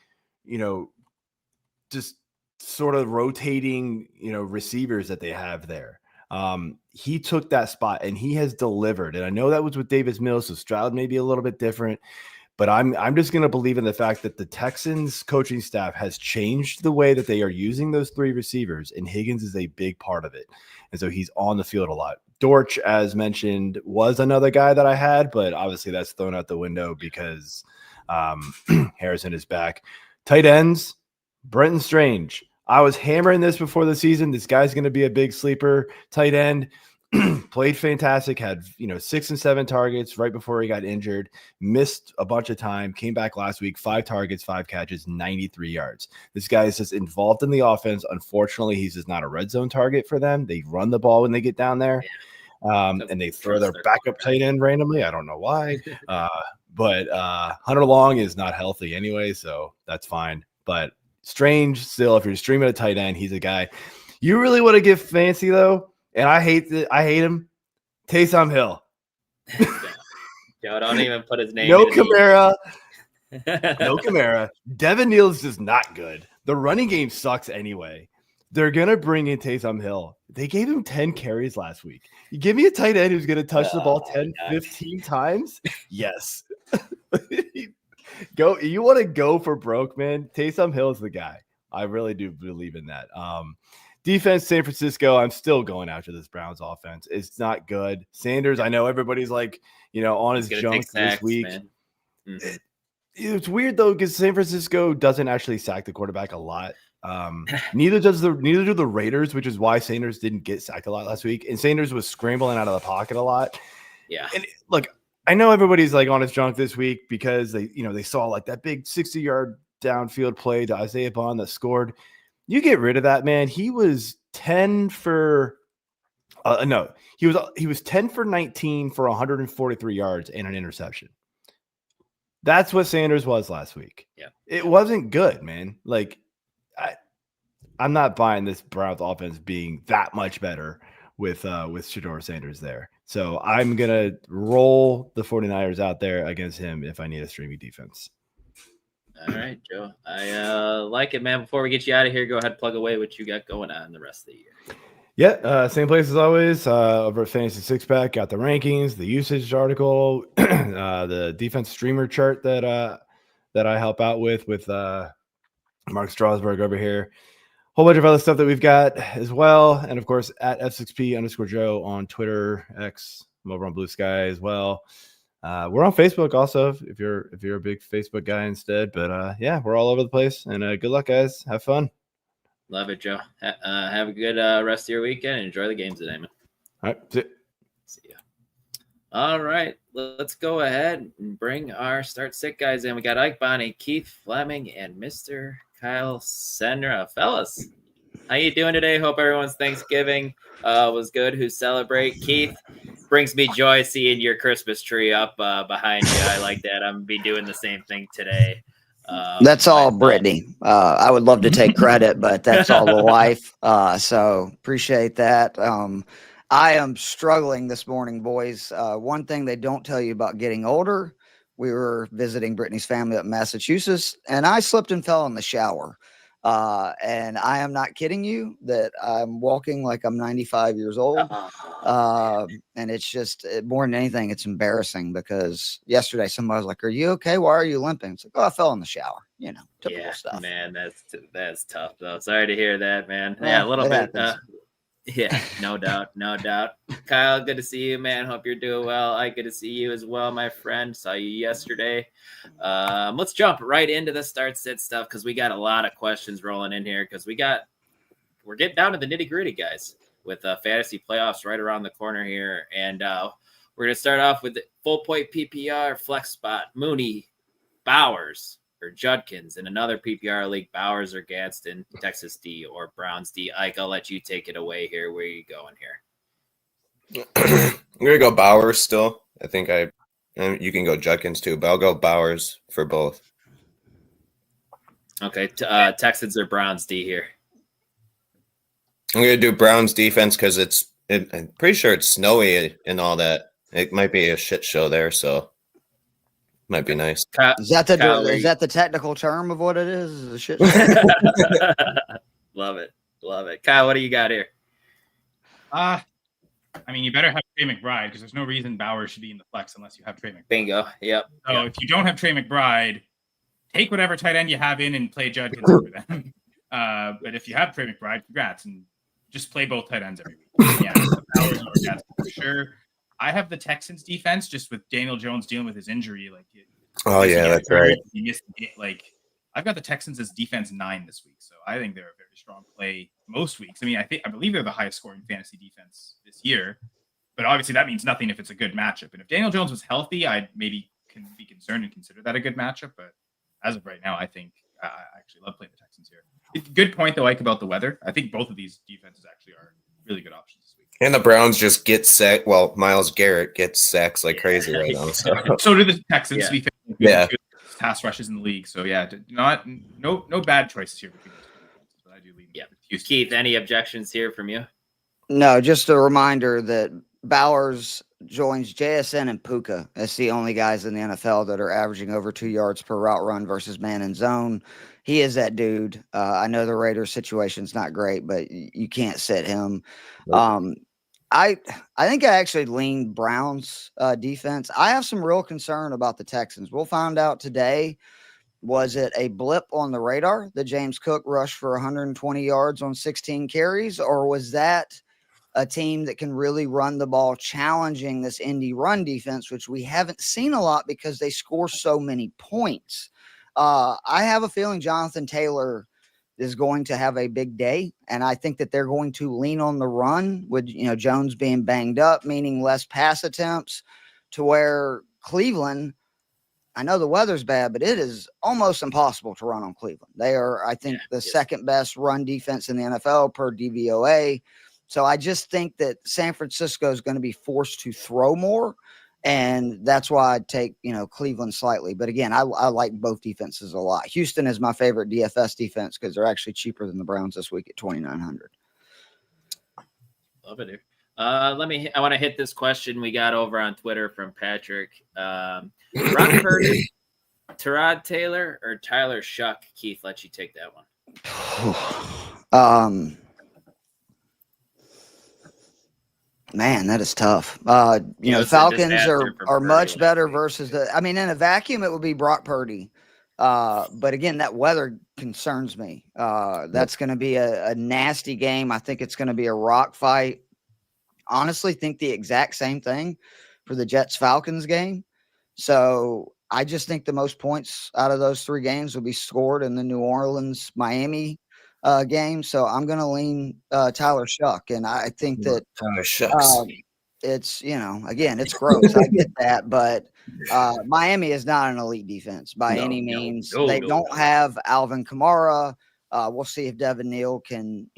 just sort of rotating, receivers that they have there. He took that spot and he has delivered. And I know that was with Davis Mills, so Stroud may be a little bit different, but I'm just going to believe in the fact that the Texans coaching staff has changed the way that they are using those three receivers, and Higgins is a big part of it. And so he's on the field a lot. Dortch, as mentioned, was another guy that I had, but obviously that's thrown out the window because Harrison is back. Tight ends, Brenton Strange. I was hammering this before the season. This guy's going to be a big sleeper tight end. Played fantastic, had 6 and 7 targets right before he got injured, missed a bunch of time, came back last week, 5 targets, 5 catches, 93 yards. This guy is just involved in the offense. Unfortunately, he's just not a red zone target for them. They run the ball when they get down there, and they throw their backup tight end randomly. I don't know why, but Hunter Long is not healthy anyway, so that's fine. But Strange, still, if you're streaming a tight end, he's a guy you really want to get fancy though. And I hate him. Taysom Hill. Joe, don't even put his name. No Kamara. No Kamara. Devin Neal is just not good. The running game sucks anyway. They're going to bring in Taysom Hill. They gave him 10 carries last week. You give me a tight end who's going to touch the ball 10, 15 times? Yes. You want to go for broke, man? Taysom Hill is the guy. I really do believe in that. Defense, San Francisco, I'm still going after this Browns offense. It's not good. Sanders, I know everybody's like, on his junk this week. Mm-hmm. It's weird though, because San Francisco doesn't actually sack the quarterback a lot. Neither do the Raiders, which is why Sanders didn't get sacked a lot last week. And Sanders was scrambling out of the pocket a lot. Yeah. And look, I know everybody's like on his junk this week because they saw like that big 60-yard downfield play to Isaiah Bond that scored. You get rid of that, man. He was 10 for he was 10 for 19 for 143 yards and an interception. That's what Sanders was last week. Yeah. It wasn't good, man. Like I'm not buying this Browns offense being that much better with Shedeur Sanders there. So I'm going to roll the 49ers out there against him if I need a streaming defense. All right, Joe. I like it, man. Before we get you out of here, go ahead and plug away what you got going on the rest of the year. Yeah, same place as always. Over at Fantasy Six Pack, got the rankings, the usage article, the defense streamer chart that I help out with Mark Strasburg over here. Whole bunch of other stuff that we've got as well, and of course at F6P_Joe on Twitter, X. I'm over on Blue Sky as well. We're on Facebook also if you're a big Facebook guy instead. But yeah, we're all over the place. And good luck, guys. Have fun. Love it, Joe. Have a good rest of your weekend and enjoy the games today, man. All right. See ya. All right. Let's go ahead and bring our start sit guys in. We got Ike Bonni, Keith Flemming, and Mr. Kyle Senra. Fellas, how you doing today? Hope everyone's Thanksgiving was good. Who celebrate? Keith, brings me joy seeing your Christmas tree up behind you. I like that. I'm going to be doing the same thing today. That's all Brittany. I would love to take credit, but that's all the wife. So appreciate that. I am struggling this morning, boys. One thing they don't tell you about getting older, we were visiting Brittany's family up in Massachusetts, and I slipped and fell in the shower. And I am not kidding you that I'm walking like I'm 95 years old. And it's just more than anything, it's embarrassing because yesterday somebody was like, "Are you okay? Why are you limping?" It's like, "Oh, I fell in the shower." Typical stuff. Man, that's tough though. Sorry to hear that, man. Yeah, a little bit. Yeah, no doubt. Kyle, good to see you, man. Hope you're doing well. I good to see you as well, my friend. Saw you yesterday. Let's jump right into the start sit stuff because we got a lot of questions rolling in here because we're getting down to the nitty gritty, guys, with fantasy playoffs right around the corner here, and we're gonna start off with the full point PPR flex spot. Mooney, Bowers, or Judkins. In another PPR league, Bowers or Gadsden, Texas D or Browns D. Ike, I'll let you take it away here. Where are you going here? I'm gonna go Bowers still. I think you can go Judkins too, but I'll go Bowers for both. Okay, Texans or Browns D here? I'm gonna do Browns defense because I'm pretty sure it's snowy and all that. It might be a shit show there, so might be nice. Is that the technical term of what it is? Is a shit? Love it. Kyle, what do you got here? I mean, you better have Trey McBride because there's no reason Bowers should be in the flex unless you have Trey McBride. Bingo. Yep. So if you don't have Trey McBride, take whatever tight end you have in and play Judkins over them. But if you have Trey McBride, congrats, and just play both tight ends every week. Yeah, Bowers or Gadsden for sure. I have the Texans defense just with Daniel Jones dealing with his injury. That's right. He missed it. I've got the Texans as defense 9 this week, so I think they're a very strong play most weeks. I mean, I believe they're the highest scoring fantasy defense this year, but obviously that means nothing if it's a good matchup. And if Daniel Jones was healthy, I'd maybe be concerned and consider that a good matchup. But as of right now, I think I actually love playing the Texans here. Good point though, Ike, about the weather. I think both of these defenses actually are really good options this week. And the Browns just get sacked. Well, Myles Garrett gets sacks like crazy right now. So do the Texans. Yeah. To be fair, pass rushes in the league. So yeah, no bad choices here between those two. But I do lean. Yeah. Keith, any objections here from you? No, just a reminder that Bowers joins JSN and Puka as the only guys in the NFL that are averaging over 2 yards per route run versus man and zone. He is that dude. I know the Raiders situation's not great, but you can't sit him. Nope. I think I actually lean Browns defense. I have some real concern about the Texans. We'll find out today. Was it a blip on the radar that James Cook rushed for 120 yards on 16 carries, or was that a team that can really run the ball, challenging this Indy run defense, which we haven't seen a lot because they score so many points? I have a feeling Jonathan Taylor is going to have a big day, and I think that they're going to lean on the run with, Jones being banged up, meaning less pass attempts, to where Cleveland, I know the weather's bad, but it is almost impossible to run on Cleveland. They are, I think, the second best run defense in the NFL per DVOA. So I just think that San Francisco is going to be forced to throw more, and that's why I'd take, Cleveland slightly. But again, I like both defenses a lot. Houston is my favorite DFS defense because they're actually cheaper than the Browns this week at $2,900. Love it. I want to hit this question we got over on Twitter from Patrick. Ron Purdy, Tyrod Taylor, or Tyler Shuck? Keith, let you take that one. Man, that is tough. The Falcons are much better versus in a vacuum, it would be Brock Purdy. But again, that weather concerns me. That's going to be a nasty game. I think it's going to be a rock fight. Honestly, think the exact same thing for the Jets-Falcons game. So I just think the most points out of those 3 games will be scored in the New Orleans-Miami game. So I'm going to lean Tyler Shuck. And I think that Tyler Shucks. It's, again, it's gross. I get that. But Miami is not an elite defense by any means. They don't have Alvin Kamara. We'll see if Devin Neal can,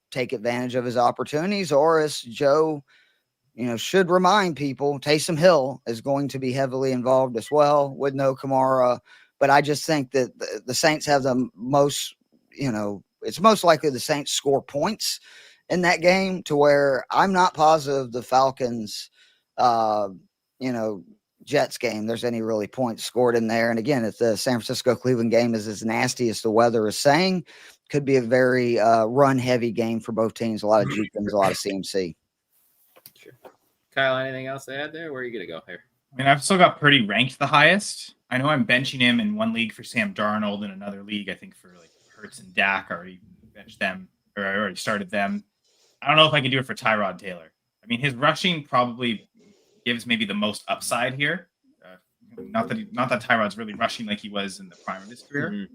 take advantage of his opportunities, or as Joe, should remind people, Taysom Hill is going to be heavily involved as well with no Kamara. But I just think that the Saints have the most, it's most likely the Saints score points in that game, to where I'm not positive the Falcons, Jets game, there's any really points scored in there. And again, if the San Francisco Cleveland game is as nasty as the weather is saying, could be a very run-heavy game for both teams. A lot of juke and a lot of CMC. Sure. Kyle, anything else to add there? Where are you going to go here? I mean, I've still got Purdy ranked the highest. I know I'm benching him in one league for Sam Darnold, in another league, I think for like Hurts and Dak. I already benched them, or I already started them. I don't know if I can do it for Tyrod Taylor. I mean, his rushing probably gives maybe the most upside here. Not that Tyrod's really rushing like he was in the prime of his career.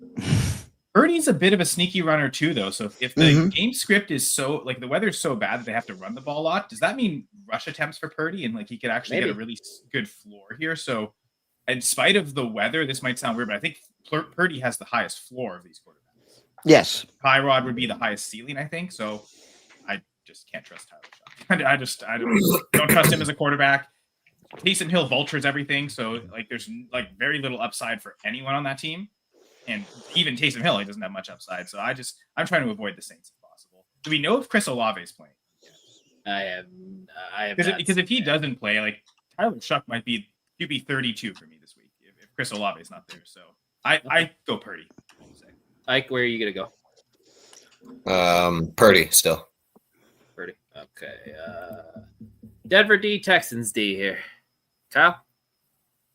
Purdy's a bit of a sneaky runner too, though. So if the game script is so like the weather's so bad that they have to run the ball a lot, does that mean rush attempts for Purdy and like he could actually get a really good floor here? So in spite of the weather, this might sound weird, but I think Purdy has the highest floor of these quarterbacks. Yes, Tyrod would be the highest ceiling, I think. So I just can't trust Tyler. I don't trust him as a quarterback. Taysom Hill vultures everything, so like there's like very little upside for anyone on that team. And even Taysom Hill, he doesn't have much upside. So I'm trying to avoid the Saints if possible. Do we know if Chris Olave is playing? I have because if he doesn't play, like Tyler Shuck might be QB 32 for me this week if Chris Olave is not there. So I go Purdy. Ike, where are you gonna go? Purdy still. Purdy. Okay. Denver D, Texans D here. Kyle?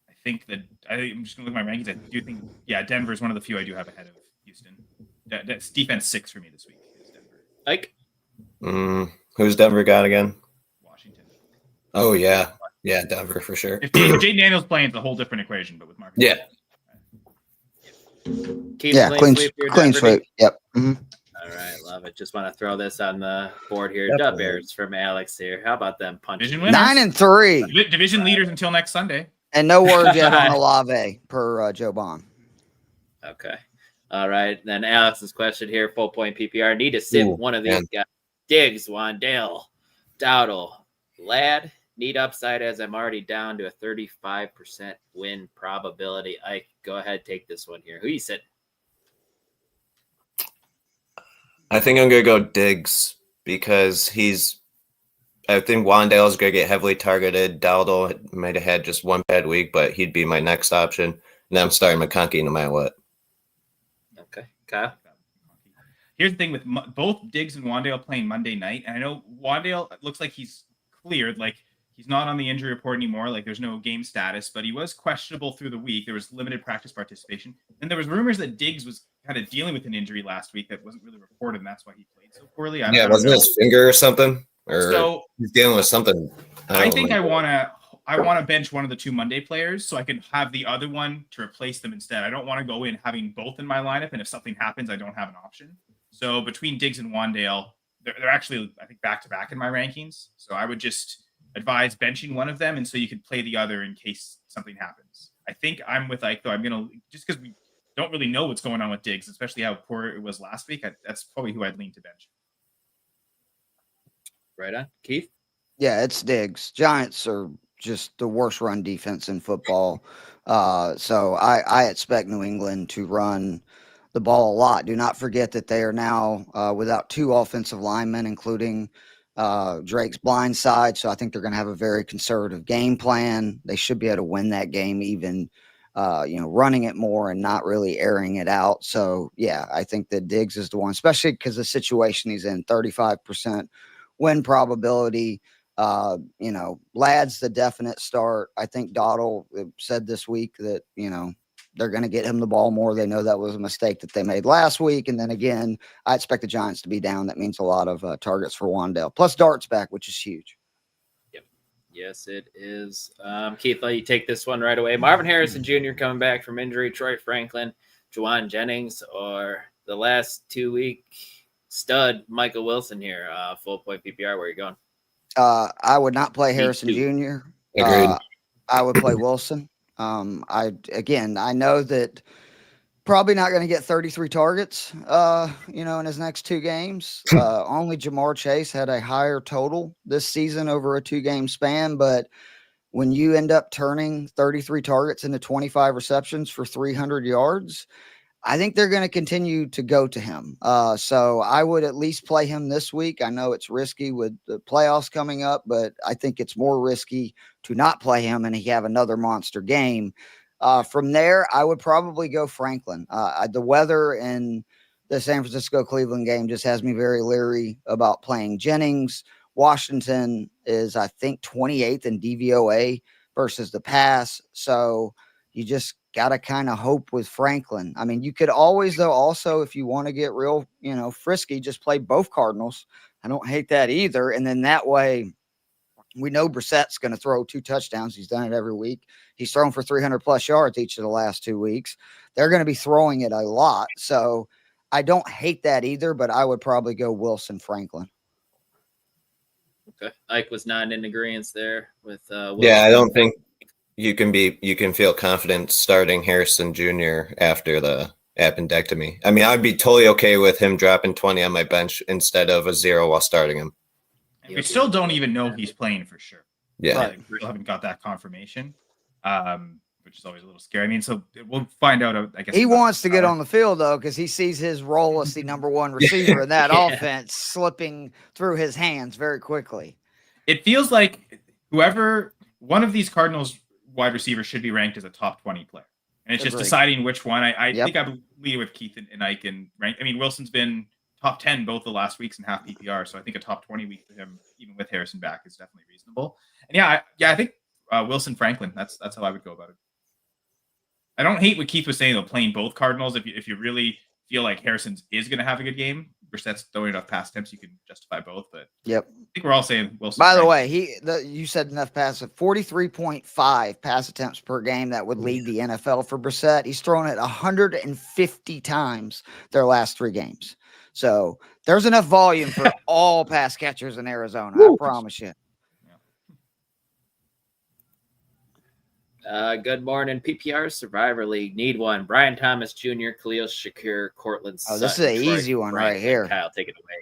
I think that I'm just gonna look at my rankings. I do think, Denver is one of the few I do have ahead of Houston. That's defense 6 for me this week. Is Denver. Ike? Who's Denver got again? Washington. Oh yeah, Denver for sure. If Jaden Daniels playing, it's a whole different equation. But with Marcus, clean sweep. Yep. All right, love it. Just want to throw this on the board here. Dub Bears from Alex here. How about them punches? 9-3. Division leaders until next Sunday. And no word yet on Olave per Joe Bond. Okay. All right. Then Alex's question here, full point PPR. Need to sit one of these guys. Diggs, Wandale, Dowdle, Ladd. Need upside as I'm already down to a 35% win probability. Ike, go ahead, take this one here. Who you sitting? I think I'm going to go Diggs because I think Wandale's going to get heavily targeted. Dowdle might have had just one bad week, but he'd be my next option. And then I'm starting McConkey no matter what. Okay. Kyle? Here's the thing with both Diggs and Wandale playing Monday night. And I know Wandale looks like he's cleared. Like he's not on the injury report anymore. Like there's no game status, but he was questionable through the week. There was limited practice participation. And there was rumors that Diggs was kind of dealing with an injury last week that wasn't really reported, and that's why he played so poorly. Wasn't his finger or something? Or so he's dealing with something. I think I want to bench one of the two Monday players so I can have the other one to replace them instead. I don't want to go in having both in my lineup, and if something happens, I don't have an option. So between Diggs and Wandale, they're actually, I think, back-to-back in my rankings. So I would just advise benching one of them, and so you can play the other in case something happens. I think I'm with Ike, though. I'm going to, just because we don't really know what's going on with Diggs, especially how poor it was last week, that's probably who I'd lean to bench. Right on. Keith? Yeah, it's Diggs. Giants are just the worst run defense in football. So I expect New England to run the ball a lot. Do not forget that they are now without 2 offensive linemen, including Drake's blind side. So I think they're going to have a very conservative game plan. They should be able to win that game, even running it more and not really airing it out. So yeah, I think that Diggs is the one, especially because the situation he's in. 35% win probability. Ladd's the definite start. I think Dowdle said this week that they're going to get him the ball more. They know that was a mistake that they made last week. And then again, I expect the Giants to be down. That means a lot of targets for Wandale. Plus Dart's back, which is huge. Yep. Yes, it is. Keith, you take this one right away. Marvin Harrison Jr. coming back from injury. Troy Franklin, Juwan Jennings, or the last 2-week stud Michael Wilson here. Full point PPR. Where are you going? I would not play Harrison Jr. Agreed. I would play Wilson. I know that probably not going to get 33 targets, in his next 2 games. Only Jamar Chase had a higher total this season over a 2-game span. But when you end up turning 33 targets into 25 receptions for 300 yards, I think they're going to continue to go to him. So I would at least play him this week. I know it's risky with the playoffs coming up, but I think it's more risky to not play him and he have another monster game. From there, I would probably go Franklin. The weather in the San Francisco-Cleveland game just has me very leery about playing Jennings. Washington is, I think, 28th in DVOA versus the pass. So you just got to kind of hope with Franklin. I mean, you could always, though, also, if you want to get real, frisky, just play both Cardinals. I don't hate that either. And then that way, we know Brissett's going to throw 2 touchdowns. He's done it every week. He's thrown for 300-plus yards each of the last 2 weeks. They're going to be throwing it a lot. So I don't hate that either, but I would probably go Wilson Franklin. Okay. Ike was not in agreement there with Wilson. Yeah, I don't think you can feel confident starting Harrison Jr. after the appendectomy. I mean, I'd be totally okay with him dropping 20 on my bench instead of a 0 while starting him. We still don't even know he's playing for sure. Yeah. Right. We still haven't got that confirmation, which is always a little scary. I mean, so we'll find out. I guess he wants to get on the field, though, because he sees his role as the number 1 receiver in that offense slipping through his hands very quickly. It feels like one of these Cardinals wide receivers should be ranked as a top 20 player. And it's just deciding which one. I think I lead with Keith and Ike and rank. I mean, Wilson's been top 10 both the last weeks and half PPR. So I think a top 20 week for him, even with Harrison back, is definitely reasonable. And I think Wilson Franklin, that's how I would go about it. I don't hate what Keith was saying, though, playing both Cardinals. If you really feel like Harrison's is going to have a good game, Brissett's throwing enough pass attempts, you can justify both. But yep, I think we're all saying Wilson. By the Franklin. way, you said enough pass, 43.5 pass attempts per game. That would lead the NFL for Brissett. He's thrown it 150 times their last 3 games. So there's enough volume for all pass catchers in Arizona. I promise you. Good morning, PPR Survivor League. Need one. Brian Thomas Jr., Khalil Shakir, Cortland Sutton. Oh, this is an easy one right here. Kyle, take it away.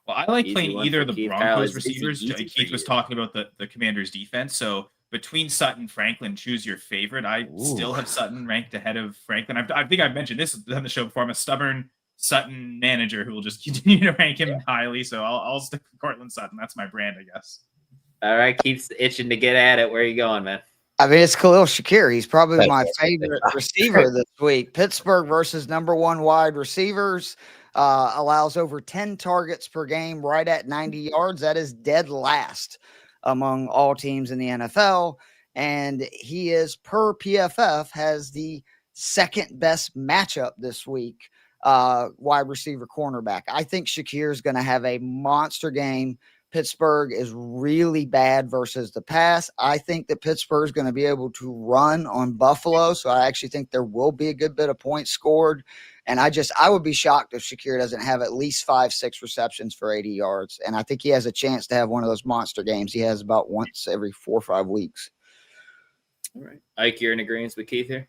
Well, I like playing either of the Keith. Broncos receivers. Keith was talking about the Commanders' defense. So between Sutton and Franklin, choose your favorite. I still have Sutton ranked ahead of Franklin. I think I've mentioned this on the show before. I'm a stubborn Sutton manager who will just continue to rank him highly. So I'll stick with Cortland Sutton. That's my brand, I guess. All right, Keith's itching to get at it. Where are you going, man? I mean, it's Khalil Shakir. He's probably my favorite receiver this week. Pittsburgh versus number 1 wide receivers allows over 10 targets per game, right at 90 yards. That is dead last among all teams in the NFL. And he is, per PFF, has the second best matchup this week, wide receiver cornerback. I think Shakir is going to have a monster game. Pittsburgh is really bad versus the pass. I think that Pittsburgh is going to be able to run on Buffalo. So I actually think there will be a good bit of points scored. And I would be shocked if Shakir doesn't have at least 5-6 receptions for 80 yards. And I think he has a chance to have one of those monster games he has about once every 4 or 5 weeks. All right. Ike, you're in agreement with Keith here?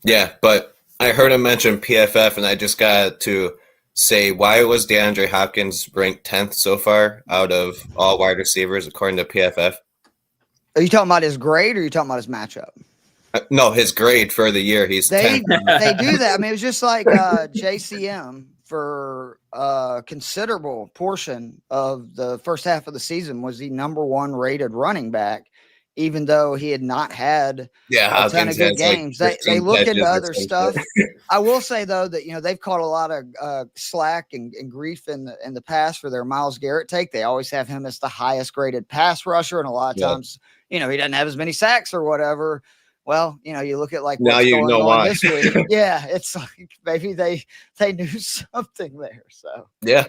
Yeah, but I heard him mention PFF, and I just got to say, why was DeAndre Hopkins ranked 10th so far out of all wide receivers according to PFF? Are you talking about his grade or are you talking about his matchup? No, his grade for the year. He's 10th. They do that. I mean, it was just like JCM for a considerable portion of the first half of the season was the number 1 rated running back, even though he had not had a ton of good games. They look into other stuff. I will say, though, that they've caught a lot of slack and grief in the past for their Myles Garrett take. They always have him as the highest graded pass rusher, and a lot of times, he doesn't have as many sacks or whatever. Well, you look at like now what's you going know on why. this week. Yeah, it's like maybe they knew something there. So yeah,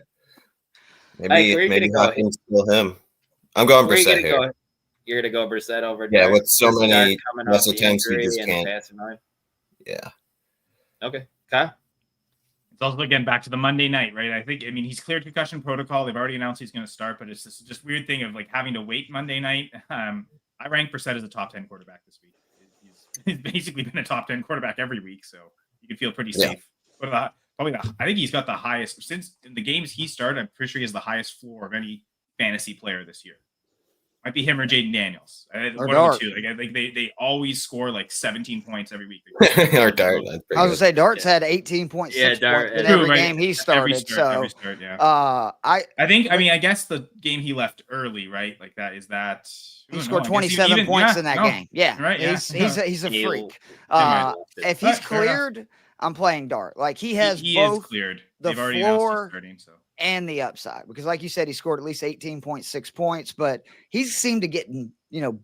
maybe Hopkins still him. I'm going Brissett here. You're going to go Brissett over. Yeah, with so many less attempts, he just can't. Yeah. Okay. Kyle? It's also, again, back to the Monday night, right? I mean, he's cleared concussion protocol. They've already announced he's going to start, but it's just weird thing of like having to wait Monday night. I rank Brissett as a top 10 quarterback this week. He's basically been a top 10 quarterback every week, so you can feel pretty safe. But I think he's got the highest, since in the games he started, I'm pretty sure he has the highest floor of any fantasy player this year. Might be him or Jaden Daniels. Or Dart. Like they always score like 17 points every week. Or Dart. I was going to say, Dart's had 18.6 points in every game he started. I guess the game he left early, right? Like that is that. He scored 27 points in that game. Yeah, right. He's a freak. If he's cleared, I'm playing Dart. Like he has he both is cleared. the They've already announced he's floor starting, so. and the upside, because like you said, he scored at least 18.6 points, but he's seemed to get,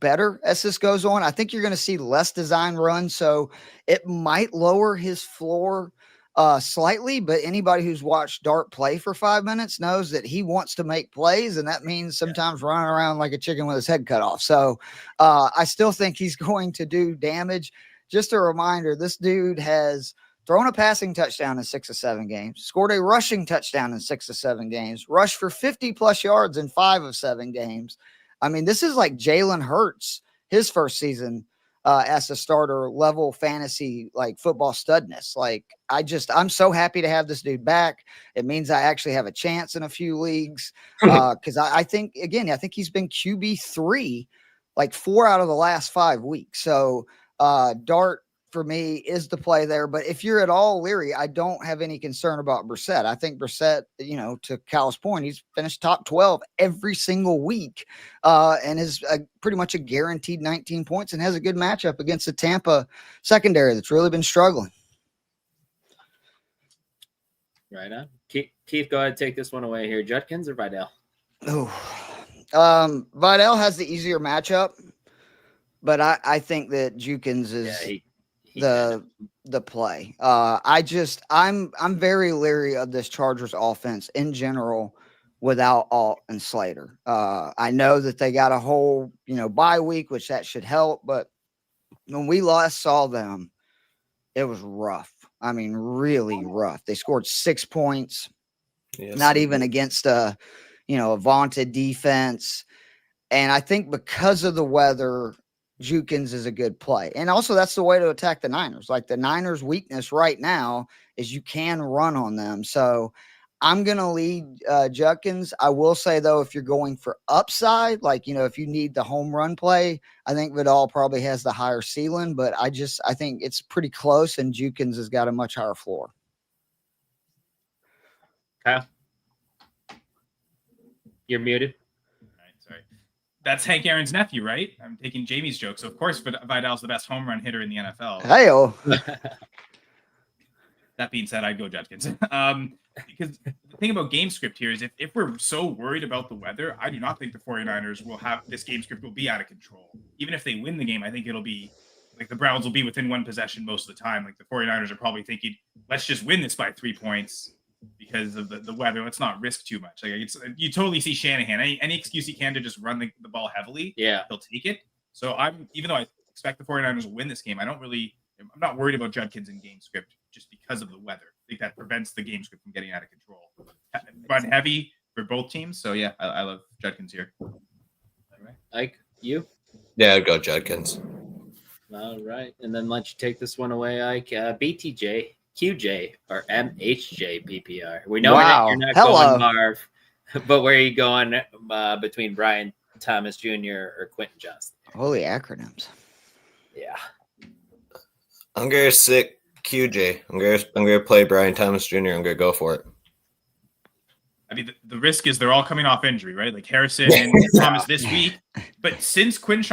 better as this goes on. I think you're going to see less design runs, so it might lower his floor slightly, but anybody who's watched Dart play for 5 minutes knows that he wants to make plays, and that means sometimes running around like a chicken with his head cut off. So I still think he's going to do damage. Just a reminder, this dude has thrown a passing touchdown in 6 of 7 games, scored a rushing touchdown in 6 of 7 games, rushed for 50+ yards in 5 of 7 games. I mean, this is like Jalen Hurts, his first season as a starter level fantasy, like football studness. Like I'm so happy to have this dude back. It means I actually have a chance in a few leagues. Cause I think he's been QB3, like 4 out of the last 5 weeks. So Dart for me is the play there. But if you're at all leery, I don't have any concern about Brissett. I think Brissett, to Cal's point, he's finished top 12 every single week and is pretty much a guaranteed 19 points and has a good matchup against the Tampa secondary that's really been struggling. Right on. Keith, go ahead and take this one away here. Judkins or Vidal? Vidal has the easier matchup, but I think that Jukins is the play. I'm very leery of this Chargers offense in general without Alt and Slater. I know that they got a whole, bye week, which that should help, but when we last saw them, it was rough. I mean, really rough. They scored 6 points, not even against a vaunted defense. And I think because of the weather, Jukins is a good play. And also that's the way to attack the Niners. Like the Niners' weakness right now is you can run on them. So I'm going to lead Judkins. I will say though, if you're going for upside, like, if you need the home run play, I think Vidal probably has the higher ceiling, but I think it's pretty close and Jukins has got a much higher floor. Kyle, you're muted. That's Hank Aaron's nephew, right? I'm taking Jamie's joke. So, of course, Vidal's the best home run hitter in the NFL. Hey-o. That being said, I'd go Judkins. Because the thing about game script here is if we're so worried about the weather, I do not think the 49ers will have this game script will be out of control. Even if they win the game, I think it'll be like the Browns will be within one possession most of the time. Like the 49ers are probably thinking, let's just win this by 3 points. Because of the weather, let's not risk too much. Like you totally see Shanahan. Any excuse he can to just run the ball heavily, he'll take it. So even though I expect the 49ers will win this game, I'm not worried about Judkins in game script just because of the weather. I think that prevents the game script from getting out of control. Run heavy for both teams. So yeah, I love Judkins here. All right. Ike, you? Yeah, I'd go Judkins. All right. And then let you take this one away, Ike. BTJ. QJ or MHJ PPR. We know you're not going Marv, but where are you going between Brian Thomas Jr. or Quentin Johnston? Holy acronyms. Yeah. I'm going to sit QJ. I'm going to play Brian Thomas Jr. I'm going to go for it. I mean, the risk is they're all coming off injury, right? Like Harrison and Thomas this week. But since Quentin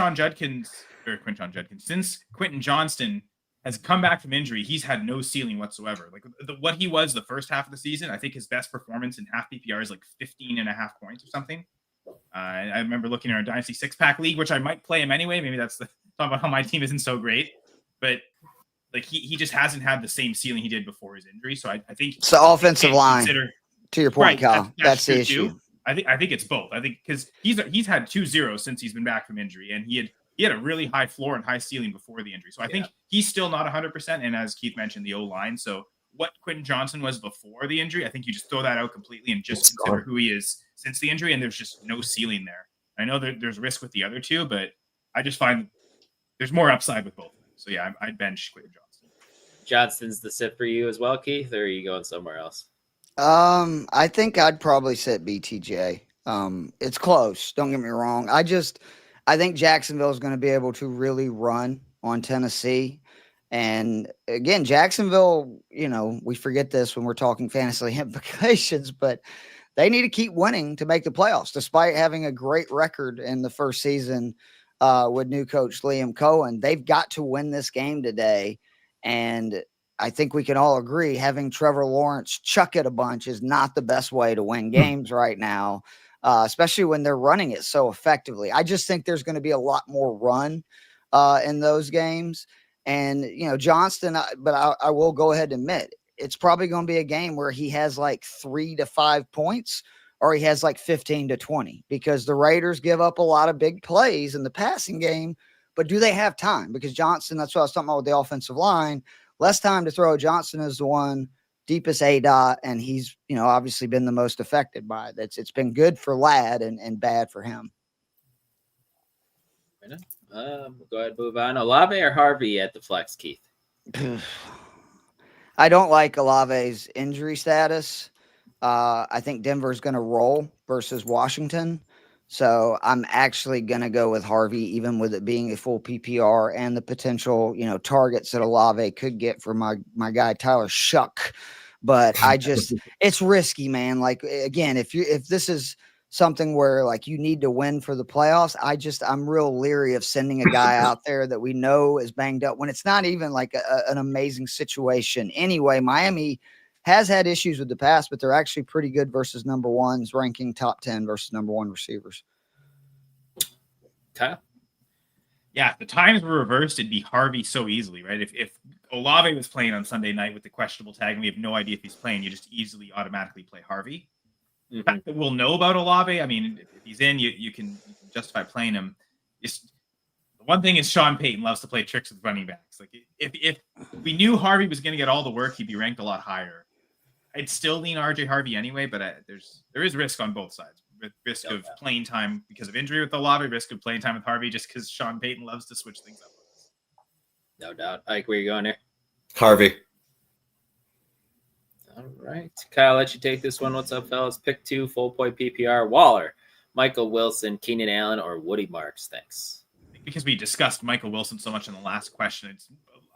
Johnston has come back from injury, he's had no ceiling whatsoever. Like what he was the first half of the season, I think his best performance in half PPR is like 15.5 points or something. I remember looking at our Dynasty 6-pack league, which I might play him anyway. Maybe that's talk about how my team isn't so great. But like he just hasn't had the same ceiling he did before his injury. So I think it's the offensive line. To your point, right, Kyle, that's the issue. Too. I think it's both. I think because he's had 2 zeros since he's been back from injury, and he had a really high floor and high ceiling before the injury. So I think he's still not 100%. And as Keith mentioned, the O-line. So what Quentin Johnston was before the injury, I think you just throw that out completely and just consider who he is since the injury. And there's just no ceiling there. I know there's risk with the other two, but I just find there's more upside with both of them. So yeah, I'd bench Quentin Johnston. Johnston's the sit for you as well, Keith, or are you going somewhere else? I think I'd probably sit BTJ. It's close. Don't get me wrong. I think Jacksonville is going to be able to really run on Tennessee. And again, Jacksonville, we forget this when we're talking fantasy implications, but they need to keep winning to make the playoffs, despite having a great record in the first season with new coach Liam Cohen. They've got to win this game today. And I think we can all agree having Trevor Lawrence chuck it a bunch is not the best way to win games right now, especially when they're running it so effectively. I just think there's going to be a lot more run in those games. And, Johnston, but I will go ahead and admit, it's probably going to be a game where he has like 3 to 5 points or he has like 15 to 20 because the Raiders give up a lot of big plays in the passing game. But do they have time? Because Johnston, that's what I was talking about with the offensive line. Less time to throw. Johnston is the one deepest ADOT, and he's, obviously been the most affected by it. It's been good for Ladd and bad for him. We'll go ahead and move on. Olave or Harvey at the flex, Keith? I don't like Olave's injury status. I think Denver's going to roll versus Washington. So I'm actually going to go with Harvey, even with it being a full PPR and the potential, targets that Olave could get for my guy, Tyler Shuck. But it's risky, man. Like, again, if this is something where like you need to win for the playoffs, I'm real leery of sending a guy out there that we know is banged up when it's not even like an amazing situation. Anyway, Miami has had issues with the pass, but they're actually pretty good versus number ones, ranking top 10 versus number one receivers. Kyle? Yeah, if the times were reversed, it'd be Harvey so easily, right? If Olave was playing on Sunday night with the questionable tag and we have no idea if he's playing, you just easily automatically play Harvey. The fact that we'll know about Olave, I mean, if he's in, you can justify playing him. The one thing is Sean Payton loves to play tricks with running backs. Like if we knew Harvey was going to get all the work, he'd be ranked a lot higher. I'd still lean RJ Harvey anyway, but there is risk on both sides. Risk of playing time because of injury with Olave, risk of playing time with Harvey just because Sean Payton loves to switch things up. No doubt. Ike, where you going here? Harvey. All right. Kyle, I'll let you take this one. What's up, fellas? Pick 2, full point PPR. Waller, Michael Wilson, Keenan Allen, or Woody Marks? Thanks. Because we discussed Michael Wilson so much in the last question,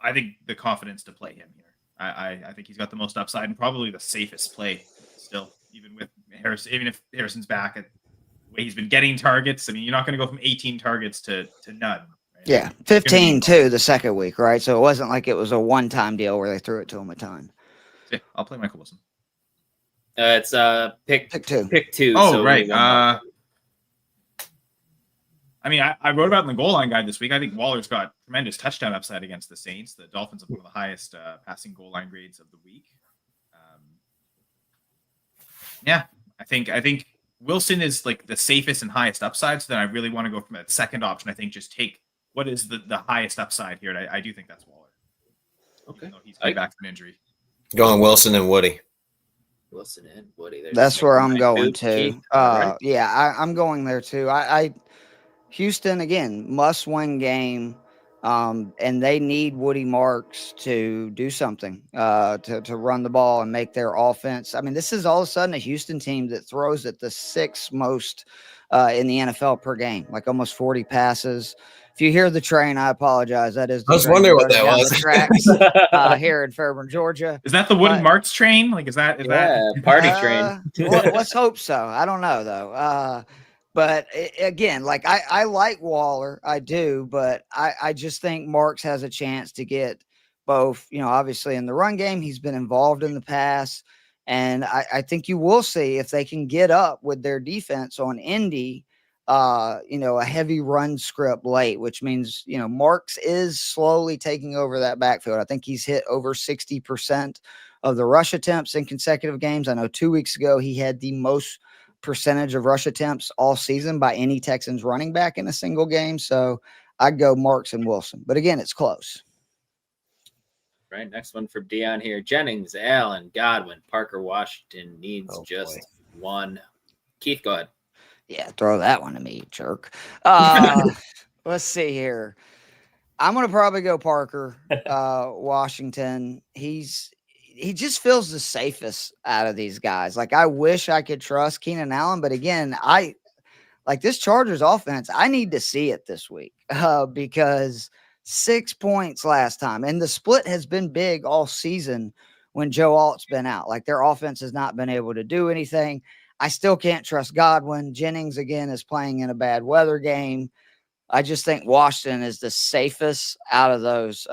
I think the confidence to play him here. I think he's got the most upside and probably the safest play still, even with Harrison. Even if Harrison's back at the way he's been getting targets, I mean, you're not going to go from 18 targets to none. Right? Yeah, 15 too the second week, right? So it wasn't like it was a one-time deal where they threw it to him a ton. Yeah, I'll play Michael Wilson. It's pick 2. Pick 2. Oh, so right. I mean, I wrote about it in the goal line guide this week. I think Waller's got tremendous touchdown upside against the Saints. The Dolphins have one of the highest passing goal line grades of the week. Yeah, I think Wilson is like the safest and highest upside. So then I really want to go from that second option. I think just take what is the highest upside here. And I do think that's Waller. Okay. Even though he's coming back from injury. Going Wilson and Woody. Wilson and Woody. That's where I'm going to. Right. Yeah, I'm going there too. Houston, again, must-win game, and they need Woody Marks to do something, to run the ball and make their offense. I mean, this is all of a sudden a Houston team that throws at the 6th most in the NFL per game, like almost 40 passes. If you hear the train, I apologize. That is the I was wondering what that was. The tracks, here in Fairburn, Georgia. Is that the Woody Marks train? Like, is that party train? Let's hope so. I don't know though. But again, like I like Waller, I do, but I just think Marks has a chance to get both, obviously in the run game, he's been involved in the pass. And I think you will see if they can get up with their defense on Indy, a heavy run script late, which means, Marks is slowly taking over that backfield. I think he's hit over 60% of the rush attempts in consecutive games. I know 2 weeks ago, he had the most percentage of rush attempts all season by any Texans running back in a single game. So I'd go Marks and Wilson, but again, it's close. Right. Next one from Dion here. Jennings, Allen, Godwin, Parker, Washington needs one. Keith, go ahead. Yeah. Throw that one to me, jerk. Let's see here. I'm going to probably go Parker, Washington. He just feels the safest out of these guys. Like, I wish I could trust Keenan Allen, but again, I like this Chargers offense. I need to see it this week because 6 points last time, and the split has been big all season when Joe Alt's been out. Like, their offense has not been able to do anything. I still can't trust Godwin. Jennings, again, is playing in a bad weather game. I just think Washington is the safest out of those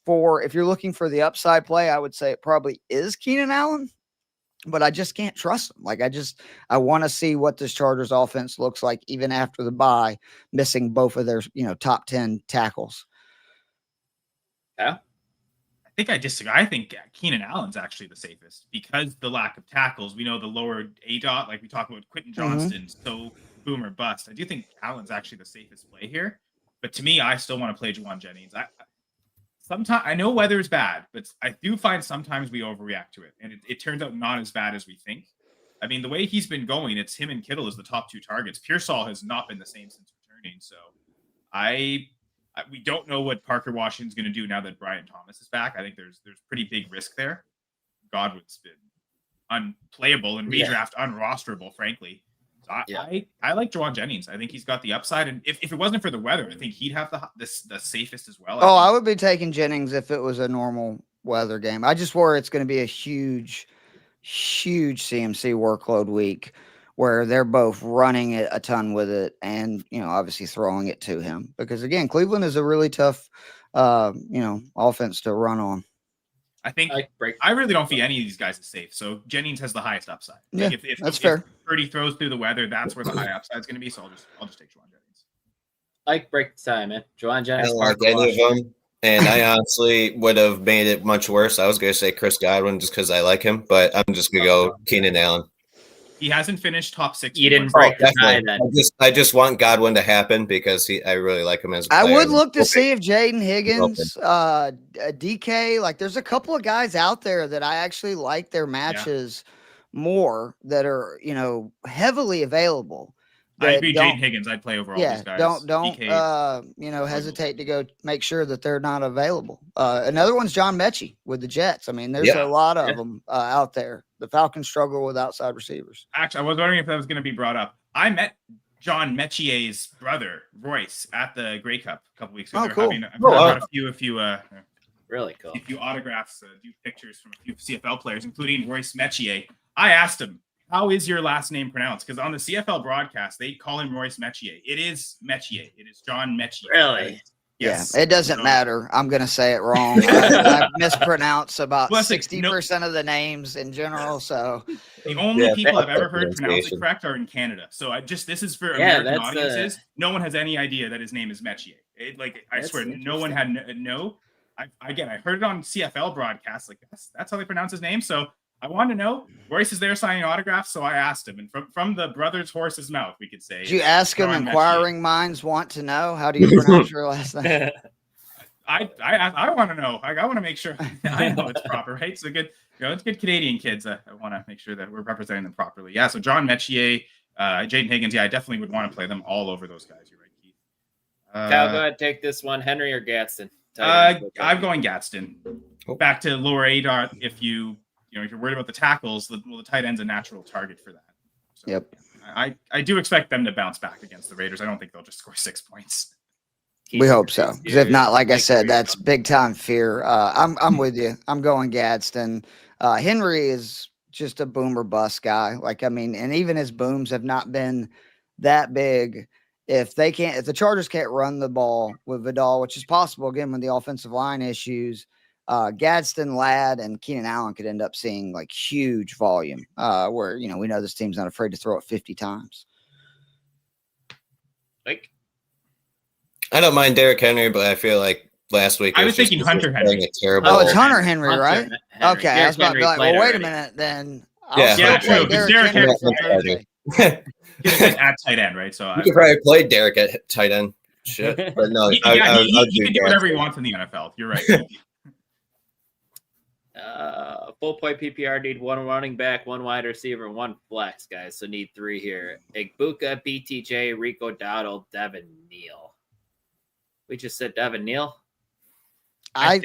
if you're looking for the upside play, I would say it probably is Keenan Allen, but I just can't trust him. Like I want to see what this Chargers offense looks like even after the bye, missing both of their, top 10 tackles. Yeah. I think I disagree. I think Keenan Allen's actually the safest because the lack of tackles. We know the lower ADOT, like we talk about Quentin Johnston, so boom or bust. I do think Allen's actually the safest play here. But to me, I still want to play Juwan Jennings. Sometimes I know weather's bad, but I do find sometimes we overreact to it, and it turns out not as bad as we think. I mean, the way he's been going, it's him and Kittle as the top 2 targets. Pearsall has not been the same since returning, so we don't know what Parker Washington's going to do now that Brian Thomas is back. I think there's pretty big risk there. Godwin's been unplayable and redraft unrosterable, frankly. So I like Juwan Jennings. I think he's got the upside, and if it wasn't for the weather, I think he'd have the safest as well. I would be taking Jennings if it was a normal weather game. I just worry it's going to be a huge CMC workload week where they're both running it a ton with it and, obviously throwing it to him because again, Cleveland is a really tough, offense to run on. I think I really don't feel any of these guys is safe. So Jennings has the highest upside. Yeah, if that's fair. Purdy throws through the weather, that's where the high upside is going to be. So I'll just take Juwan Jennings. Break the time, man. Juwan Jennings. I don't like any of them. And I honestly would have made it much worse. I was going to say Chris Godwin just because I like him, but I'm just going to go Keenan Allen. He hasn't finished top 6. You didn't break the tie then. I just want Godwin to happen because I really like him as a player. I would look to see if Jaden Higgins, DK, like there's a couple of guys out there that I actually like their matches more that are, heavily available. I agree, Jaden Higgins. I'd play over all these guys. Don't hesitate to go make sure that they're not available. Another one's John Mechie with the Jets. I mean, there's a lot of them out there. The Falcons struggle with outside receivers. Actually, I was wondering if that was going to be brought up. I met John Mechier's brother, Royce, at the Grey Cup a couple weeks ago. Oh, cool. I've got a few really cool. A few autographs, do pictures from a few CFL players, including Royce Metier. I asked him, how is your last name pronounced? Because on the CFL broadcast, they call him Royce Metier. It is Metier. It is John Metier. Really? Yes. Yeah, it doesn't matter. I'm going to say it wrong. I mispronounce about 60% of the names in general. So the only people I've ever heard pronounce it correct are in Canada. So this is for American audiences. No one has any idea that his name is Metier. I swear, no one had no. I heard it on CFL broadcasts. Like that's how they pronounce his name. So I wanted to know. Royce is there signing autographs, so I asked him, and from the brother's horse's mouth, we could say. Did you ask him? Inquiring minds want to know. How do you pronounce your last name? I want to know. I want to make sure I know it's proper, right? So good, it's good Canadian kids. I want to make sure that we're representing them properly. Yeah. So John Metier, Jaden Higgins. Yeah, I definitely would want to play them all over those guys. You're right, Keith. Cal, go ahead, take this one. Henry or Gadsden? I'm going Gadsden. Back to lower ADOT. If you're worried about the tackles, the tight end's a natural target for that. So yep. I do expect them to bounce back against the Raiders. I don't think they'll just score 6 points. We hope so. Because if not, like I said, that's big time fear. I'm with you. I'm going Gadsden. Henry is just a boomer bust guy. And even his booms have not been that big. If the Chargers can't run the ball with Vidal, which is possible again with the offensive line issues, Gadsden, Ladd, and Keenan Allen could end up seeing huge volume where, we know this team's not afraid to throw it 50 times. I don't mind Derrick Henry, but I feel like last week I was thinking Hunter Henry. Oh, it's Hunter Henry, right? Okay, I was about to be like, well, wait a minute, then. True. Derrick Henry at tight end, right? So you could probably play Derrick at tight end. Shit, but no, he can do whatever he wants in the NFL. You're right. Full point PPR need one running back, one wide receiver, one flex, guys. So need 3 here. Igbuka, BTJ, Rico Dowdle, Devin Neal. We just said Devin Neal. I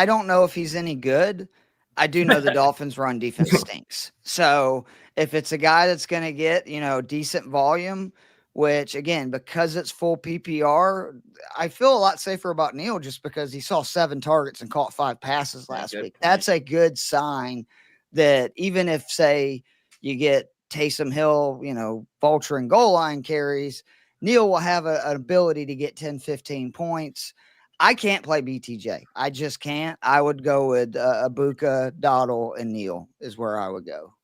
don't know if he's any good. I do know the Dolphins' run defense stinks. So if it's a guy that's going to get, decent volume, which again, because it's full PPR, I feel a lot safer about Neal just because he saw 7 targets and caught 5 passes last week. That's a good sign that even if, say, you get Taysom Hill, vulturing goal line carries, Neal will have an ability to get 10, 15 points. I can't play BTJ. I just can't. I would go with Ibuka, Dottle, and Neal is where I would go.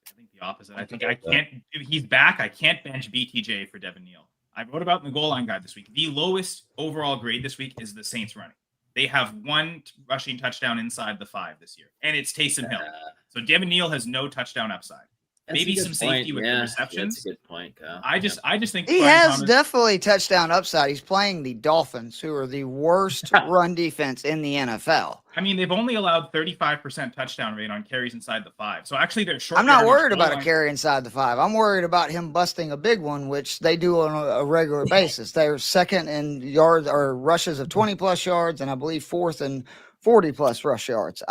I think the opposite. I think I can't. If he's back, I can't bench BTJ for Devin Neal. I wrote about in the goal line guide this week. The lowest overall grade this week is the Saints running. They have one rushing touchdown inside the 5 this year, and it's Taysom Hill. So Devin Neal has no touchdown upside. Maybe some safety with the receptions. That's a good point, Kyle. I just think he has definitely touchdown upside. He's playing the Dolphins, who are the worst run defense in the NFL. I mean, they've only allowed 35% touchdown rate on carries inside the 5. So actually, they're short. I'm not worried about a carry inside the 5. I'm worried about him busting a big one, which they do on a regular basis. They're second in yards or rushes of 20+ yards, and I believe fourth in 40+ rush yards.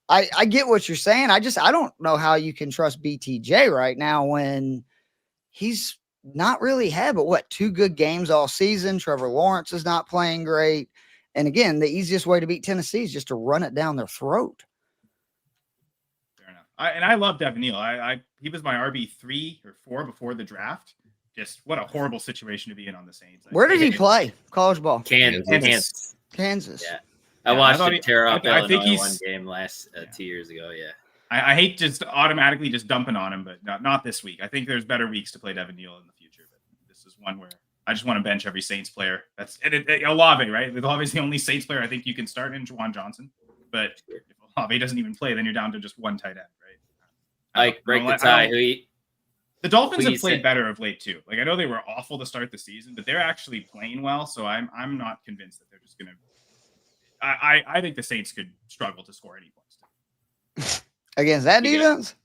I get what you're saying. I don't know how you can trust BTJ right now when he's not really had but 2 good games all season. Trevor Lawrence is not playing great. And again, the easiest way to beat Tennessee is just to run it down their throat. Fair enough. I love Devin Neal. He was my RB3 or 4 before the draft. Just what a horrible situation to be in on the Saints. Where did he play? College ball? Kansas. Yeah. I watched him tear up I think Illinois one game 2 years ago. Yeah. I hate just automatically just dumping on him, but not this week. I think there's better weeks to play Devin Neal in the future. But this is one where I just want to bench every Saints player. That's Olave, right? Olave is the only Saints player I think you can start in Juwan Johnson. But if Olave doesn't even play, then you're down to just one tight end, right? Ike, break the tie. The Dolphins have played better of late too. Like I know they were awful to start the season, but they're actually playing well. So I'm not convinced that they're just going to. I think the Saints could struggle to score any points against that defense.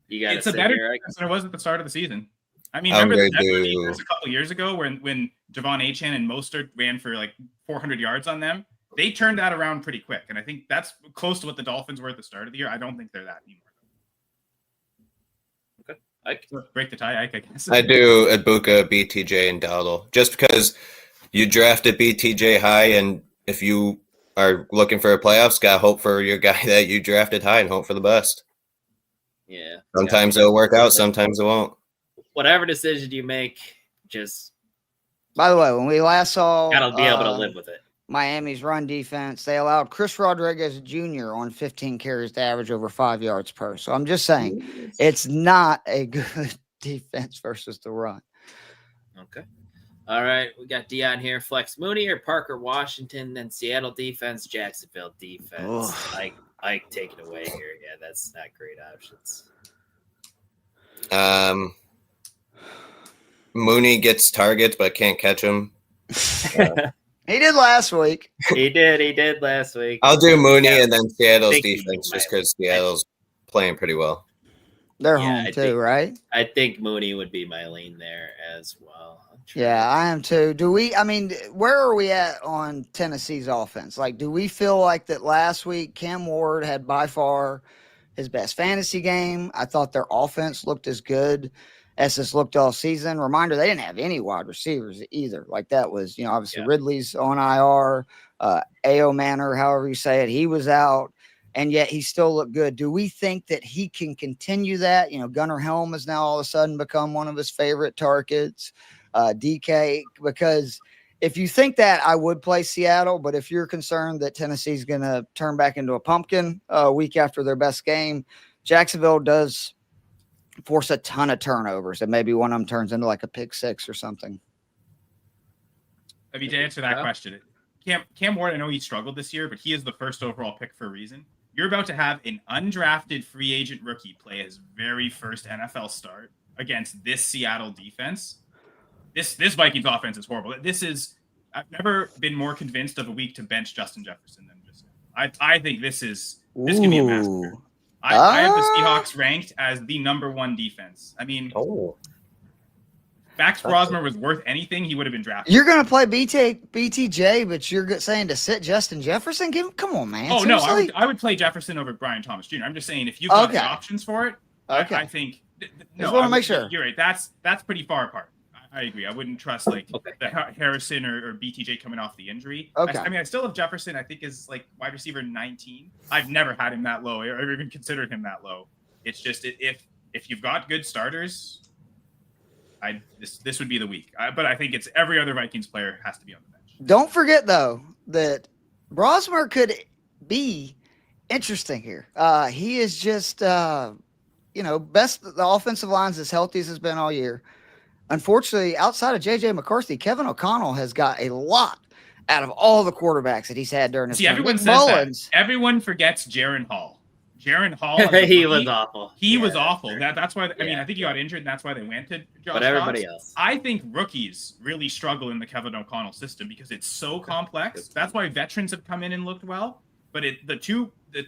It's a better defense than it was at the start of the season. I mean, remember the defense a couple of years ago when Javon Achane and Mostert ran for like 400 yards on them? They turned that around pretty quick, and I think that's close to what the Dolphins were at the start of the year. I don't think they're that anymore. Okay, Ike. Break the tie, Ike, I guess. I do Ibuka, BTJ, and Dowdle just because you drafted BTJ high, and if you are looking for a playoffs, got hope for your guy that you drafted high and hope for the best. Yeah. Sometimes it'll work out, sometimes it won't. Whatever decision you make, just. By the way, when we last saw, gotta be able to live with it. Miami's run defense, they allowed Chris Rodriguez Jr. on 15 carries to average over 5 yards per. So I'm just saying, it's not a good defense versus the run. Okay. All right, we got Dion here. Flex Mooney or Parker Washington, then Seattle defense, Jacksonville defense. Ike take it away here. Yeah, that's not great options. Mooney gets targets but can't catch them. He did last week. He did last week. I'll do Mooney and then Seattle's defense just because Seattle's playing pretty well. They're home too, right? I think Mooney would be my lean there as well. Yeah, I am too. Where are we at on Tennessee's offense? Like, do we feel like that last week Cam Ward had by far his best fantasy game? I thought their offense looked as good as it's looked all season. Reminder, they didn't have any wide receivers either. Like that was, obviously Ridley's on IR, A.O. Manor, however you say it, he was out, and yet he still looked good. Do we think that he can continue that? Gunnar Helm has now all of a sudden become one of his favorite targets. DK, because if you think that, I would play Seattle, but if you're concerned that Tennessee's going to turn back into a pumpkin a week after their best game, Jacksonville does force a ton of turnovers, and maybe one of them turns into like a pick six or something. I mean, to answer that question, Cam Ward, I know he struggled this year, but he is the first overall pick for a reason. You're about to have an undrafted free agent rookie play his very first NFL start against this Seattle defense. This Vikings offense is horrible. I've never been more convinced of a week to bench Justin Jefferson than just now. I think this can be a massacre. I have the Seahawks ranked as the #1 defense. I mean, Max Brosmer was worth anything, he would have been drafted. You're going to play BTJ, but you're saying to sit Justin Jefferson? Come on, man. Oh, seriously? no, I would play Jefferson over Brian Thomas Jr. I'm just saying if you've got the options for it, I think. Just want to make sure. You're right. That's pretty far apart. I agree. I wouldn't trust the Harrison or BTJ coming off the injury. Okay. I still have Jefferson. I think is like wide receiver 19. I've never had him that low or even considered him that low. It's just if you've got good starters, this would be the week. But I think it's every other Vikings player has to be on the bench. Don't forget, though, that Brosmer could be interesting here. He is just, the offensive line's as healthy as it's been all year. Unfortunately, outside of J.J. McCarthy, Kevin O'Connell has got a lot out of all the quarterbacks that he's had during his time. Everyone says that. Everyone forgets Jaron Hall. Jaron Hall, he was awful. He was awful. That's why. I mean, I think he got injured, and that's why they went to Josh. But everybody else, I think rookies really struggle in the Kevin O'Connell system because it's so complex. That's why veterans have come in and looked well. But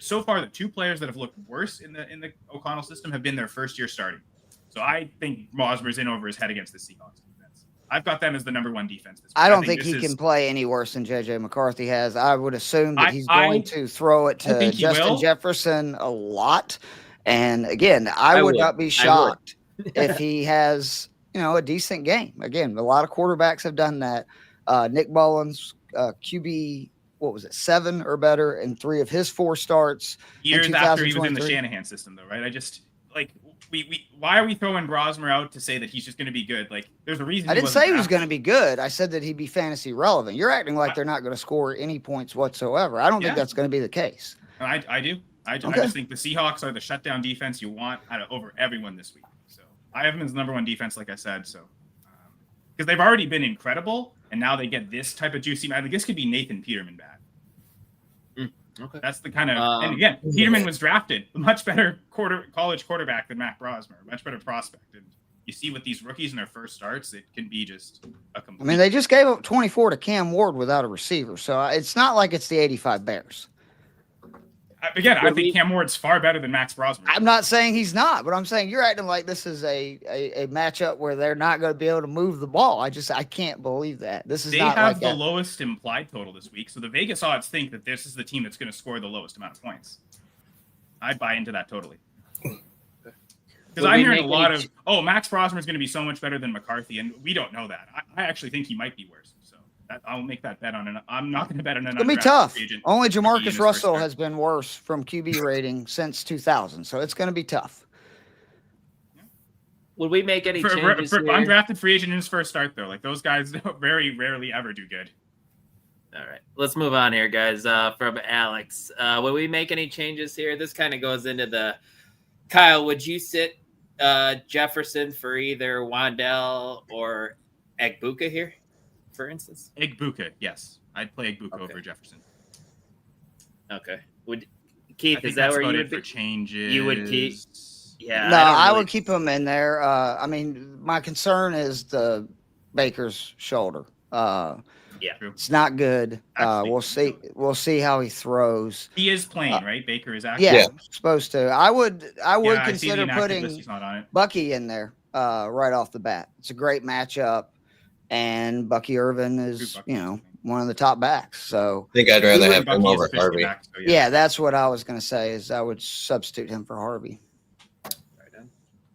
so far the two players that have looked worse in the O'Connell system have been their first year starting. So I think Brosmer's in over his head against the Seahawks defense. I've got them as the number 1 defense this week. I don't think he can play any worse than J.J. McCarthy has. I would assume that he's going to throw it to Justin Jefferson a lot. And again, I would not be shocked if he has, a decent game. Again, a lot of quarterbacks have done that. Nick Mullins, QB, 7 or better in 3 of his 4 starts. Years after he was in the Shanahan system, though, right? I just why are we throwing Brosmer out to say that he's just going to be good? Like, there's a reason. I didn't say he was going to be good. I said that he'd be fantasy relevant. You're acting like they're not going to score any points whatsoever. I don't think that's going to be the case. I do. I just think the Seahawks are the shutdown defense you want over everyone this week. So I have them as the number 1 defense, like I said. So because they've already been incredible, and now they get this type of juicy. I think this could be Nathan Peterman bad. Okay. That's the kind of, and again, Peterman was drafted a much better college quarterback than Max Brosmer, much better prospect. And you see with these rookies in their first starts, it can be just a complete. I mean, they just gave up 24 to Cam Ward without a receiver, so it's not like it's the 85 Bears. Again, I think Cam Ward's far better than Max Brosmer. I'm not saying he's not, but I'm saying you're acting like this is a matchup where they're not going to be able to move the ball. I can't believe that. They have the lowest implied total this week, so the Vegas odds think that this is the team that's going to score the lowest amount of points. I buy into that totally. Because I'm hearing a lot of, Max Brosmer is going to be so much better than McCarthy, and we don't know that. I actually think he might be worse. I'll make that bet on I'm not going to bet on an. It'll be tough. Only Jamarcus Russell has been worse from QB rating since 2000, so it's going to be tough. Would we make any changes for undrafted free agent in his first start, though? Like, those guys very rarely ever do good. All right, let's move on here, guys. From Alex, would we make any changes here? This kind of goes into the Kyle. Would you sit Jefferson for either Wandell or Egbuka here? For instance, Egbuka, yes, I'd play Egbuka over Jefferson. Okay, Keith? Is that where you would for changes? You would keep? Yeah, no, I would keep him in there. I mean, my concern is the Baker's shoulder. It's not good. We'll see. We'll see how he throws. He is playing, right? Baker is actually supposed to. I would consider putting Bucky in there right off the bat. It's a great matchup. And Bucky Irving is, one of the top backs. So I think I'd rather have him over Harvey. Yeah, that's what I was going to say is I would substitute him for Harvey.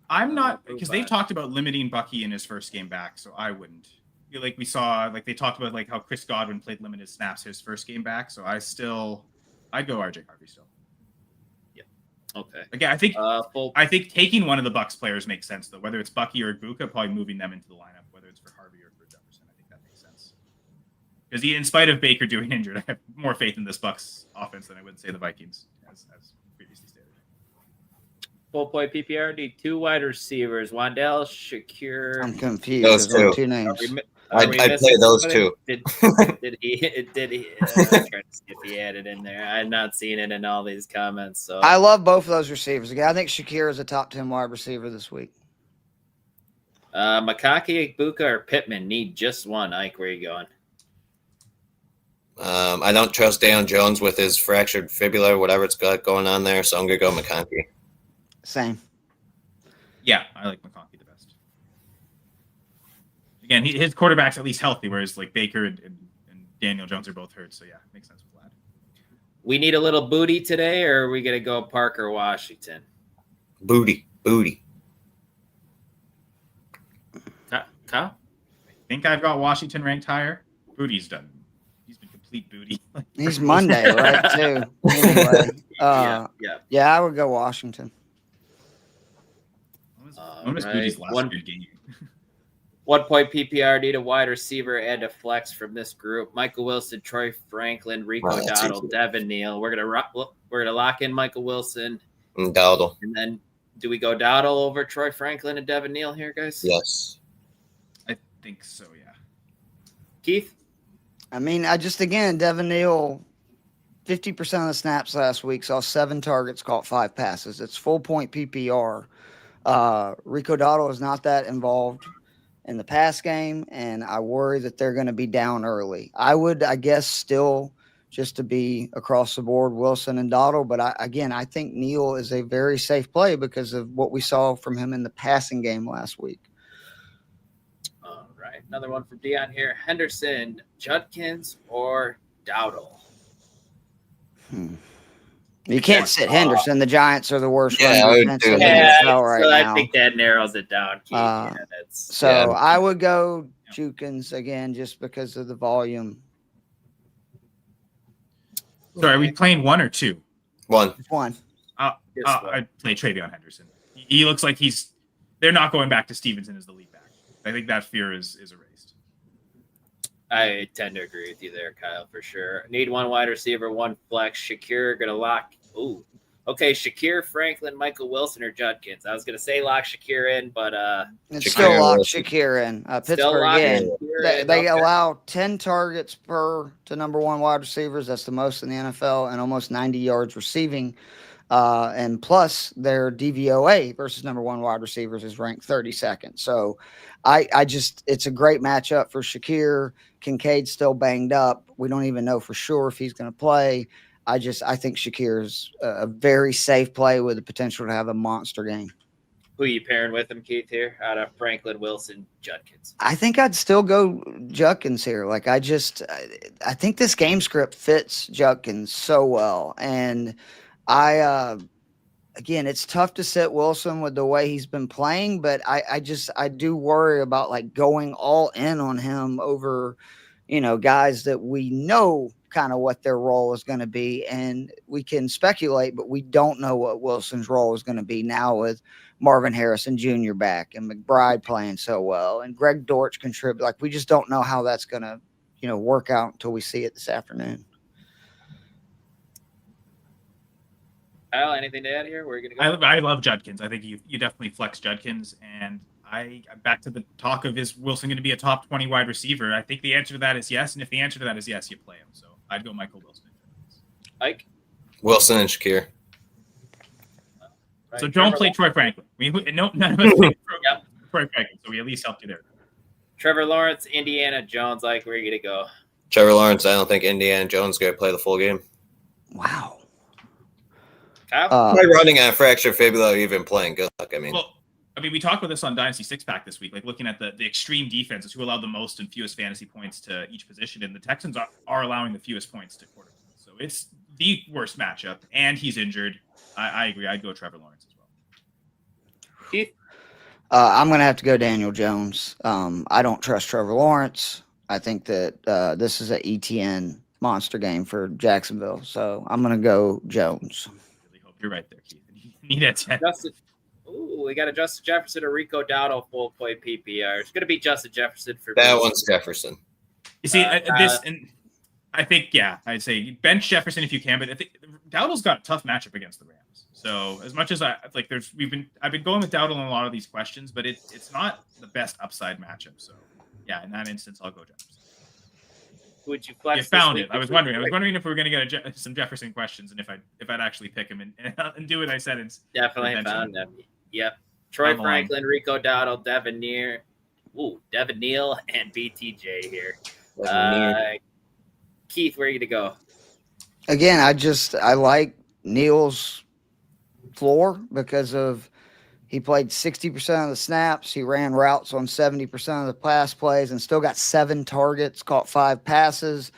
I'm not, because they've talked about limiting Bucky in his first game back, so I wouldn't. Like we saw, like they talked about like how Chris Godwin played limited snaps his first game back, so I'd go RJ Harvey still. Yeah. Okay. Again, I think taking one of the Bucs players makes sense though, whether it's Bucky or Egbuka, probably moving them into the lineup. For Harvey or for Jefferson, I think that makes sense. Because in spite of Baker doing injured, I have more faith in this Bucs offense than I would say the Vikings, as previously stated. Full point PPR, need 2 wide receivers, Wandell, Shakir. I'm confused. Those 2 names. I'd play those 2. Did he? I'm trying to see if he had it in there. I'm not seeing it in all these comments. So I love both of those receivers. Again, I think Shakir is a top 10 wide receiver this week. Makaki, Egbuka, or Pittman need just one. Ike, where are you going? I don't trust Daniel Jones with his fractured fibula, whatever it's got going on there, so I'm going to go McConkey. Same. Yeah, I like McConkey the best. Again, his quarterback's at least healthy, whereas like Baker and Daniel Jones are both hurt, so yeah, it makes sense with Vlad. We need a little booty today, or are we going to go Parker, Washington? Booty. Kyle? I think I've got Washington ranked higher. Booty's done. He's been complete booty. He's Monday, right, too. Anyway, yeah, I would go Washington. When was Booty's last good game? 1 point PPR, need a wide receiver and a flex from this group. Michael Wilson, Troy Franklin, Rico Dowdle, Devin Neal. We're gonna lock in Michael Wilson and Dowdle. And then do we go Dowdle over Troy Franklin and Devin Neal here, guys? Yes. I think so, yeah. Keith? I mean, Devin Neal, 50% of the snaps last week, saw 7 targets, caught 5 passes. It's full point PPR. Rico Dowdle is not that involved in the pass game, and I worry that they're going to be down early. I would, I guess, still just to be across the board, Wilson and Dowdle. But I think Neal is a very safe play because of what we saw from him in the passing game last week. All right. Another one from Dion here. Henderson, Judkins, or Dowdle? You can't sit Henderson. The Giants are the worst Yeah, run defense in the Yeah, NFL right so now. I think that narrows it down, Keith. I would go Judkins again just because of the volume. Sorry, are we playing 1 or 2? 1. One. I'd play Travion Henderson. He looks like they're not going back to Stevenson as the lead back. I think that fear is erased. I tend to agree with you there, Kyle, for sure. Need 1 wide receiver, 1 flex. Shakir gonna lock. Ooh. Okay, Shakir, Franklin, Michael Wilson, or Judkins. I was gonna say lock Shakir in, but It's Shakir still locked Wilson. Shakir in. Still Pittsburgh locked in. Shakir in, They okay. allow 10 targets to number 1 wide receivers. That's the most in the NFL, and almost 90 yards receiving. And plus their DVOA versus number 1 wide receivers is ranked 32nd. So it's a great matchup for Shakir. Kincaid's still banged up. We don't even know for sure if he's going to play. I think Shakir's a very safe play with the potential to have a monster game. Who are you pairing with him, Keith, here? Out of Franklin, Wilson, Judkins. I think I'd still go Judkins here. Like I think this game script fits Judkins so well. And again, it's tough to sit Wilson with the way he's been playing, but I do worry about like going all in on him over, guys that we know kind of what their role is going to be. And we can speculate, but we don't know what Wilson's role is going to be now with Marvin Harrison Jr. back and McBride playing so well and Greg Dortch contribute. Like we just don't know how that's going to, work out until we see it this afternoon. Kyle, anything to add here? Where are you going to go? I love Judkins. I think you definitely flex Judkins. And back to the talk of is Wilson going to be a top 20 wide receiver? I think the answer to that is yes. And if the answer to that is yes, you play him. So I'd go Michael Wilson. Ike? Wilson and Shakir. So don't play Troy Franklin. None of us play Troy Franklin. So we at least helped you there. Trevor Lawrence, Indiana Jones. Ike, where are you going to go? Trevor Lawrence, I don't think Indiana Jones is going to play the full game. Wow. Kyle? By running on fracture fibula or even playing, good luck. We talked about this on Dynasty 6-Pack this week, like looking at the extreme defenses who allowed the most and fewest fantasy points to each position, and the Texans are allowing the fewest points to quarterbacks. So it's the worst matchup, and he's injured. I agree. I'd go Trevor Lawrence as well. Keith? I'm going to have to go Daniel Jones. I don't trust Trevor Lawrence. I think that this is an ETN monster game for Jacksonville, so I'm going to go Jones. Really hope you're right there, Keith. You need a 10. We got a Justin Jefferson or Rico Dowdle full play PPR. It's going to be Justin Jefferson for that me. one's Jefferson. You see, I think, I'd say bench Jefferson if you can, but I think Dowdle's got a tough matchup against the Rams. So as much as I've been going with Dowdle in a lot of these questions, but it's not the best upside matchup. So yeah, in that instance, I'll go Jefferson. Would you flex? You found it. I was wondering if we were going to get some Jefferson questions and if I'd actually pick him and do what I said. Definitely found him. Yep. Troy Franklin, Rico Dowdle, Devin Neal, and BTJ here. Keith, where are you to go? Again, I like Neal's floor because of he played 60% of the snaps. He ran routes on 70% of the pass plays and still got 7 targets, caught 5 passes.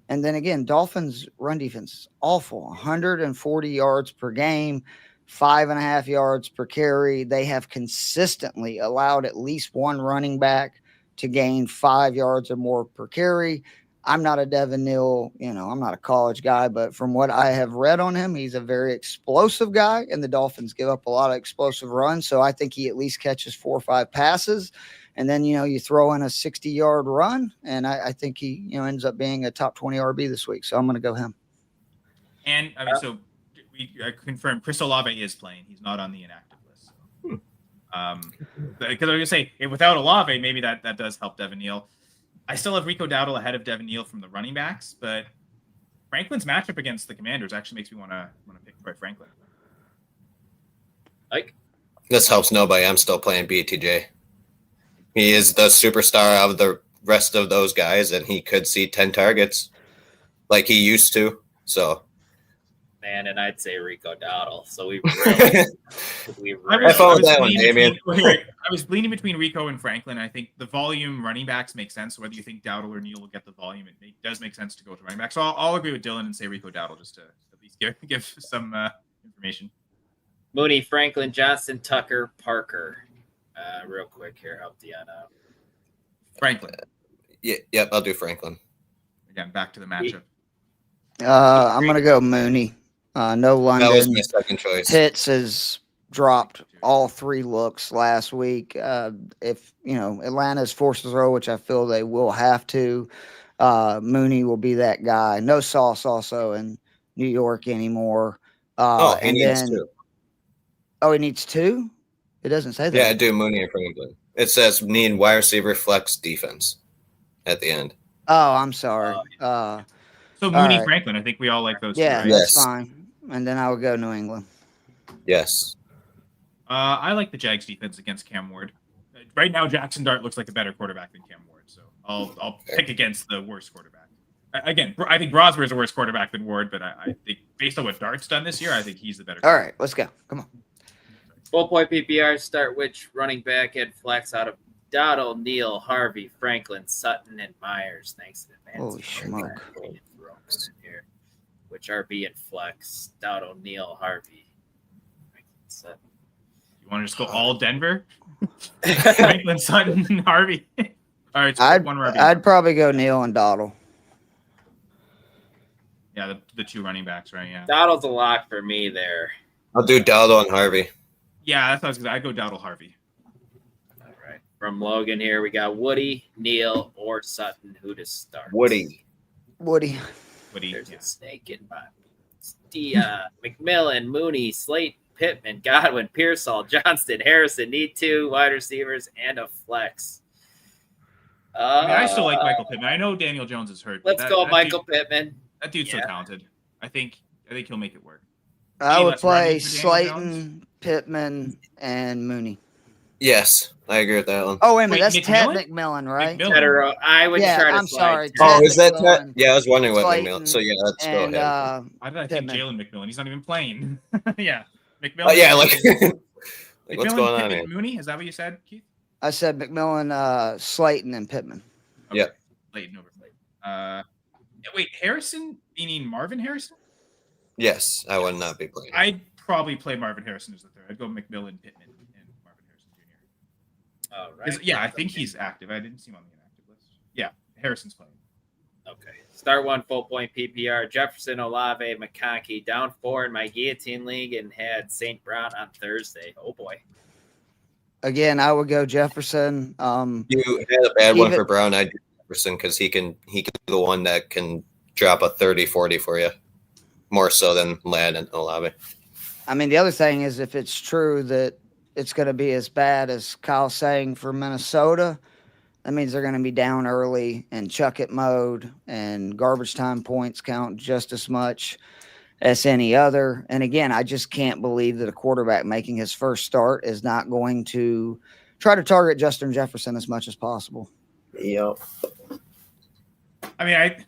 And then again, Dolphins' run defense is awful. 140 yards per game, 5.5 yards per carry. They have consistently allowed at least one running back to gain 5 yards or more per carry. I'm not a Devin Neal, I'm not a college guy, but from what I have read on him, he's a very explosive guy, and the Dolphins give up a lot of explosive runs. So I think he at least catches 4 or 5 passes. And then, you throw in a 60-yard run, and I think he, ends up being a top 20 RB this week. So I'm going to go him. And I mean, so we confirmed Chris Olave is playing. He's not on the inactive list. So. Because I was going to say, without Olave, maybe that does help Devin Neal. I still have Rico Dowdle ahead of Devin Neal from the running backs, but Franklin's matchup against the Commanders actually makes me want to pick Troy Franklin. Like, this helps nobody. I'm still playing BTJ. He is the superstar of the rest of those guys, and he could see 10 targets like he used to. So, man, and I'd say Rico Dowdle. So we I followed that one, Damien. I was bleeding between Rico and Franklin. I think the volume running backs make sense. So whether you think Dowdle or Neal will get the volume, it does make sense to go to running back. So I'll agree with Dylan and say Rico Dowdle just to at least give some information. Mooney, Franklin, Johnson, Tucker, Parker. Real quick here, help Dion out. Franklin. Yep, I'll do Franklin. Again, back to the matchup. I'm going to go Mooney. No London. That was my second choice. Pitts has dropped all 3 looks last week. If Atlanta's forced to throw, which I feel they will have to, Mooney will be that guy. No Sauce also in New York anymore. He needs 2. Oh, he needs 2? It doesn't say that. Yeah, I do Mooney and Franklin. It says need wide receiver flex defense at the end. Oh, I'm sorry. So Mooney, right. Franklin, I think we all like those two, Yeah, right? that's Yes. fine. And then I would go New England. Yes. I like the Jags defense against Cam Ward. Right now, Jackson Dart looks like a better quarterback than Cam Ward, so I'll pick against the worst quarterback. Again, I think Brosmer is a worse quarterback than Ward, but I think based on what Dart's done this year, I think he's the better. All right, let's go. Come on. Full point PPR start which running back and flex out of Dowdle, Neal, Harvey, Franklin, Sutton, and Myers. Thanks in advance. Holy smoke. Here. Which RB and flex? Dowdle, Neal, Harvey, Franklin, Sutton. You want to just go all Denver? Franklin, Sutton, Harvey. All right, so I'd probably go Neal and Dowdle. Yeah, the 2 running backs, right? Yeah. Dowdle's a lock for me there. I'll do Dowdle and Harvey. Yeah, that's what I was going to say. I'd go Dowdle, Harvey. All right. From Logan here, we got Woody, Neal, or Sutton. Who to start? Woody. Woody. There's a snake in my McMillan, Mooney, Slate, Pittman, Godwin, Pearsall, Johnston, Harrison. Need 2 wide receivers and a flex. I still like Michael Pittman. I know Daniel Jones is hurt. Let's go, Michael Pittman. That dude's so talented. I think he'll make it work. I would play Slayton, Pittman, and Mooney. Yes, I agree with that one. Oh, wait a minute. That's McMillan? Ted McMillan, right? McMillan. I would try to I'm sorry. Oh, is that McMillan, Yeah, I was wondering what Slayton, McMillan. So yeah, let's go and, ahead. Why did I think Pittman. Jalen McMillan? He's not even playing. Yeah. McMillan. Oh yeah, like McMillan, what's going on Pittman, here? Mooney? Is that what you said, Keith? I said McMillan, Slayton, and Pittman. Okay. Yep. Slayton over Slayton. Wait, Harrison? Meaning Marvin Harrison? Yes, I would not be playing. I'd probably play Marvin Harrison as the third. I'd go McMillan, Pittman, and Marvin Harrison Jr. All right. Yeah, I think he's active. I didn't see him on the inactive list. Yeah, Harrison's playing. Okay. Start 1 full point PPR. Jefferson, Olave, McConkey down 4 in my guillotine league and had St. Brown on Thursday. Oh boy. Again, I would go Jefferson. You had a bad one for Brown. I do Jefferson because he can be the one that can drop a 30-40 for you, more so than Ladd and Olave. I mean, the other thing is if it's true that it's going to be as bad as Kyle's saying for Minnesota, that means they're going to be down early and chuck it mode, and garbage time points count just as much as any other. And again, I just can't believe that a quarterback making his first start is not going to try to target Justin Jefferson as much as possible. Yep. I mean,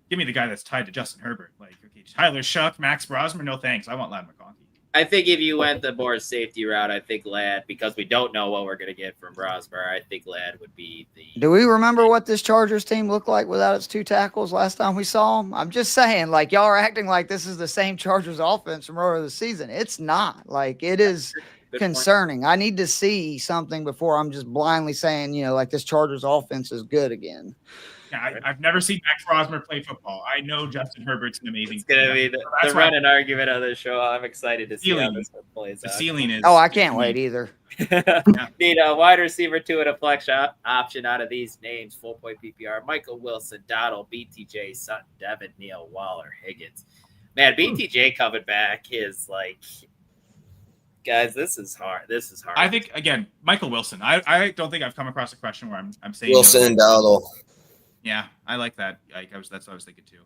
give me the guy that's tied to Justin Herbert. Like, okay, Tyler Shuck, Max Brosmer, no thanks. I want Ladd McConkey. I think if you went the more safety route, I think Ladd, because we don't know what we're going to get from Brosmer, I think Ladd would be the... Do we remember what this Chargers team looked like without its 2 tackles last time we saw them? I'm just saying, like, y'all are acting like this is the same Chargers offense from earlier this season. It's not. Like, it is Good point. concerning. I need to see something before I'm just blindly saying, like this Chargers offense is good again. Yeah, I've never seen Max Brosmer play football. I know Justin Herbert's an amazing. It's gonna be the running argument of the show. I'm excited to see how this one plays out. The ceiling is. Oh, I can't wait either. Need a wide receiver 2 and a flex option out of these names. Full point PPR: Michael Wilson, Donald, BTJ, Sutton, Devin, Neal, Waller, Higgins. Man, BTJ coming back is like, guys, this is hard. I think again, Michael Wilson. I don't think I've come across a question where I'm saying Wilson and Donald. Yeah, I like that. That's what I was thinking too.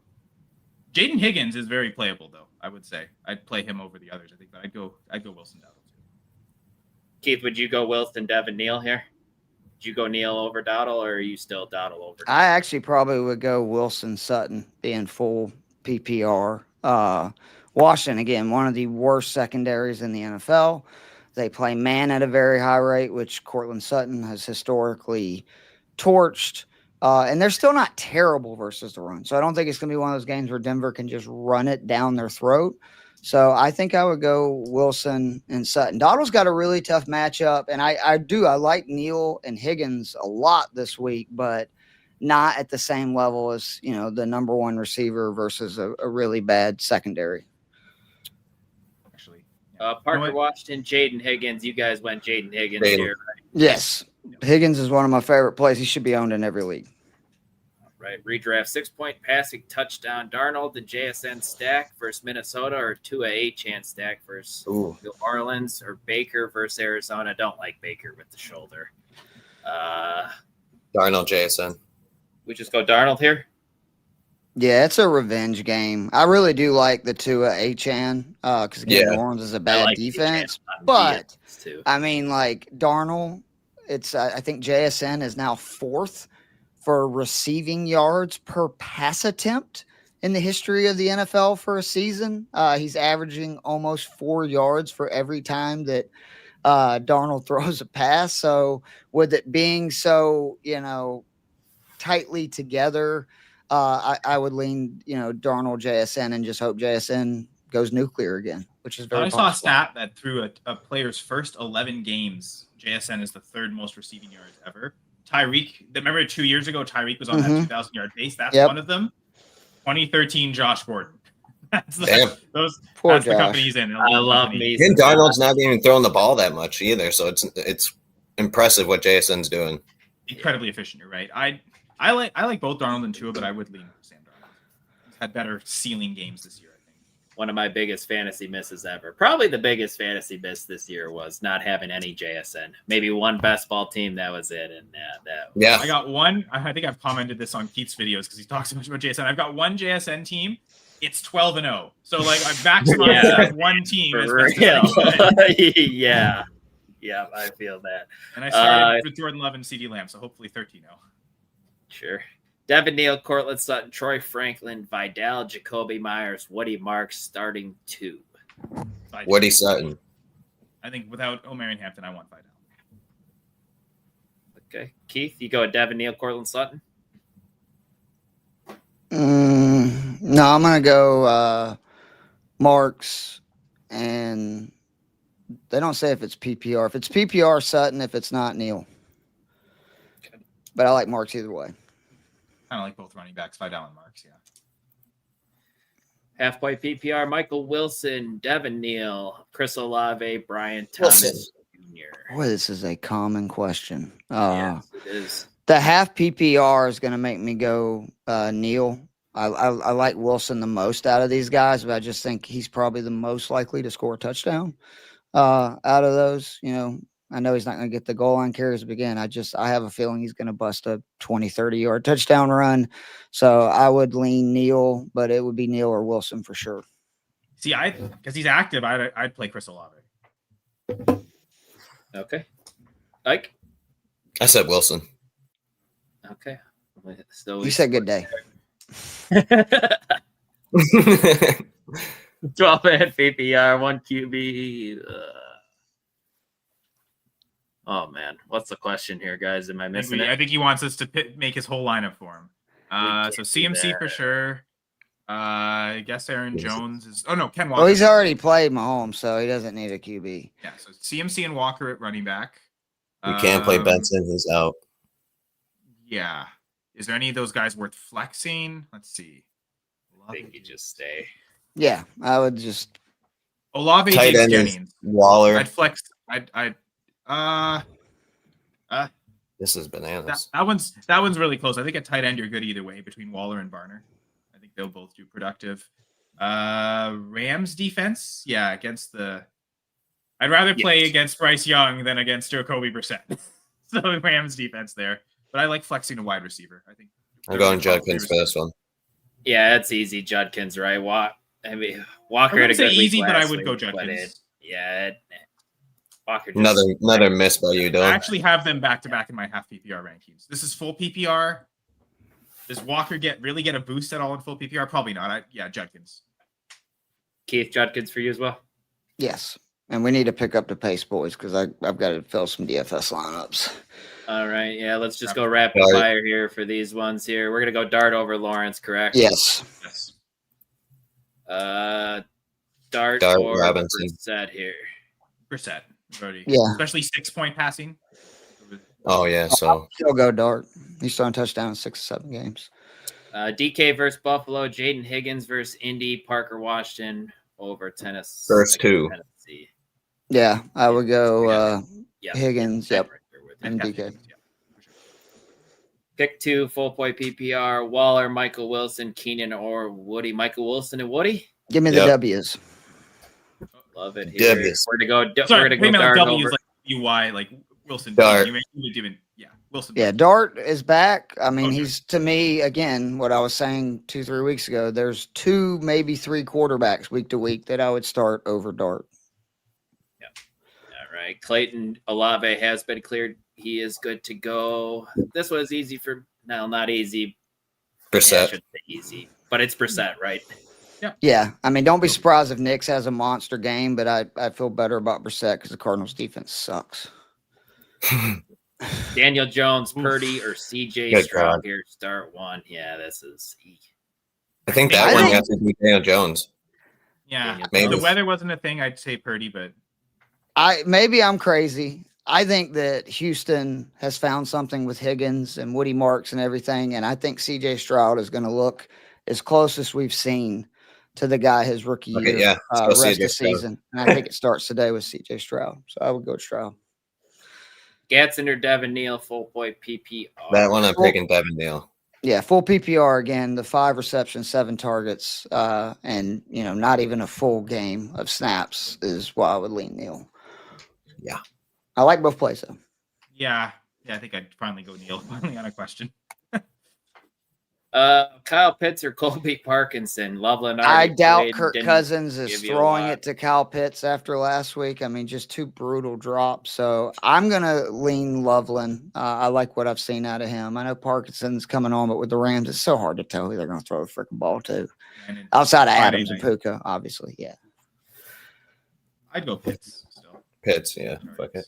Jaden Higgins is very playable, though. I would say I'd play him over the others. I think, but I'd go Wilson Dowdle too. Keith, would you go Wilson, Devin, Neal here? Would you go Neal over Dowdle, or are you still Dowdle over? I actually probably would go Wilson Sutton being full PPR. Washington, again, one of the worst secondaries in the NFL. They play man at a very high rate, which Cortland Sutton has historically torched. And they're still not terrible versus the run. So I don't think it's going to be one of those games where Denver can just run it down their throat. So I think I would go Wilson and Sutton. Dowdle's got a really tough matchup. And I like Neal and Higgins a lot this week, but not at the same level as, the number one receiver versus a really bad secondary. Actually, Parker Washington, Jaden Higgins. You guys went Jaden Higgins here, right? Yes. Higgins is one of my favorite plays. He should be owned in every league. Right, redraft 6-point passing touchdown. Darnold, the JSN stack versus Minnesota, or Tua Achane stack versus New Orleans, or Baker versus Arizona. Don't like Baker with the shoulder. Darnold, JSN. We just go Darnold here. Yeah, it's a revenge game. I really do like the Tua Achane because New Orleans is a bad defense. But I mean, like Darnold, I think JSN is now 4th for receiving yards per pass attempt in the history of the NFL for a season. He's averaging almost 4 yards for every time that Darnold throws a pass. So with it being so, tightly together, I would lean, Darnold, JSN, and just hope JSN goes nuclear again, which is very possible. I saw a stat that through a player's first 11 games, JSN is the 3rd most receiving yards ever. Tyreek, remember 2 years ago, Tyreek was on that 2,000-yard pace. That's one of them. 2013, Josh Gordon. That's the company he's in. I love me. And Darnold's not even throwing the ball that much either, so it's impressive what JSN's doing. Incredibly efficient, you're right. I like both Darnold and Tua, but I would lean Sam Darnold. He's had better ceiling games this year, I think. One of my biggest fantasy misses ever. Probably the biggest fantasy miss this year was not having any JSN. Maybe one best ball team, that was it. And yeah, I got one. I think I've commented this on Keith's videos because he talks so much about JSN. I've got one JSN team. It's 12-0. So like I've maximized one team. For real. Yeah, I feel that. And I started with Jordan Love and CD Lamb, so hopefully 13-0. Sure. Devin Neal, Cortland Sutton, Troy Franklin, Vidal, Jacoby Myers, Woody Marks starting 2. Woody Sutton. I think without Omarion Hampton, I want Vidal. Okay. Keith, you go with Devin Neal, Cortland Sutton? No, I'm going to go Marks, and they don't say if it's PPR. If it's PPR, Sutton. If it's not, Neal. Okay. But I like Marks either way. Kind of like both running backs, Vidal and Marks, yeah. Half-point PPR, Michael Wilson, Devin Neal, Chris Olave, Brian Thomas Jr. Boy, this is a common question. Yes, it is. The half PPR is going to make me go Neal. I like Wilson the most out of these guys, but I just think he's probably the most likely to score a touchdown out of those. I know he's not going to get the goal line carries, but again, I have a feeling he's going to bust a 20, 30-yard touchdown run. So I would lean Neal, but it would be Neal or Wilson for sure. See, because he's active, I'd play Chris Olave. Okay. Ike? I said Wilson. Okay. So you said good day. 12-man PPR, 1 QB. Oh, man. What's the question here, guys? Am I missing it? I think he wants us to make his whole lineup for him. So CMC for sure. I guess Aaron Jones is. Oh no, Ken Walker. Well, he's already played Mahomes, so he doesn't need a QB. Yeah, so CMC and Walker at running back. You can't play Benson. He's out. Yeah. Is there any of those guys worth flexing? Let's see. I think you just stay. Yeah, I would just. Olave, Tight Diggs, end is Jennings. Waller. I'd flex. This is bananas. That one's really close. I think at tight end you're good either way between Waller and Barner. I think they'll both do productive. Rams defense, yeah, against the. I'd rather play against Bryce Young than against Jacoby Brissett. So Rams defense there, but I like flexing a wide receiver. I think I'm going Judkins for this one. Yeah, it's easy. Judkins, right? Walker I had a good week easy, but I last would go week, Judkins. Walker. Another miss by you, Dylan. I actually have them back to back in my half PPR rankings. This is full PPR. Does Walker really get a boost at all in full PPR? Probably not. Judkins. Keith, Judkins for you as well. Yes, and we need to pick up the pace, boys, because I've got to fill some DFS lineups. All right, yeah, let's just go rapid fire here for these ones here. We're gonna go Dart over Lawrence, correct? Yes. Dart or Robinson. Brissett here. Brissett, yeah, especially 6-point passing. Oh yeah, so he'll go Dart. He's throwing touchdown in 6 or 7 games. DK versus Buffalo, Jaden Higgins versus Indy, Parker Washington over Tennessee. First two. Tennessee. Yeah, I would go Higgins. Yep, and DK. Yeah, Pick 2, full point PPR. Waller, Michael Wilson, Keenan or Woody. Michael Wilson and Woody. Give me the W's. Love it here. W's. We're gonna go. Sorry, we're gonna go like Dart W's over. like UI, like Wilson. Dart. Wilson. Yeah, Dart is back. I mean, he's, to me, again, what I was saying 2-3 weeks ago, there's 2, maybe 3 quarterbacks week to week that I would start over Dart. Yeah. All right. Clayton Olave has been cleared. He is good to go. This was easy not easy. Brissett. Yeah, I shouldn't say easy, but it's Brissett, right? Yeah, I mean, don't be surprised if Knicks has a monster game, but I feel better about Brissett because the Cardinals' defense sucks. Daniel Jones, Purdy, or CJ Stroud here. Start one. Yeah, this is. I think that one has to be Daniel Jones. Yeah, Maybe. if the weather wasn't a thing, I'd say Purdy, but maybe I'm crazy. I think that Houston has found something with Higgins and Woody Marks and everything, and I think CJ Stroud is going to look as close as we've seen to the guy his rookie year, rest of the season. And I think it starts today with CJ Stroud. So I would go Stroud. Gatson or Devin Neal, full point PPR. That one I'm picking Devin Neal. Yeah, full PPR again, the 5 receptions, 7 targets, and not even a full game of snaps is why I would lean Neal. Yeah. I like both plays though. Yeah, I think I'd finally go Neal. Finally on a question. Kyle Pitts or Colby Parkinson. Loveland. I doubt Kirk Cousins is throwing it to Kyle Pitts after last week. I mean, just 2 brutal drops. So I'm going to lean Loveland. I like what I've seen out of him. I know Parkinson's coming on, but with the Rams, it's so hard to tell who they're going to throw the freaking ball to. Outside of Adams and Puka, obviously. Yeah. I'd go Pitts still. Pitts, yeah. Fuck it.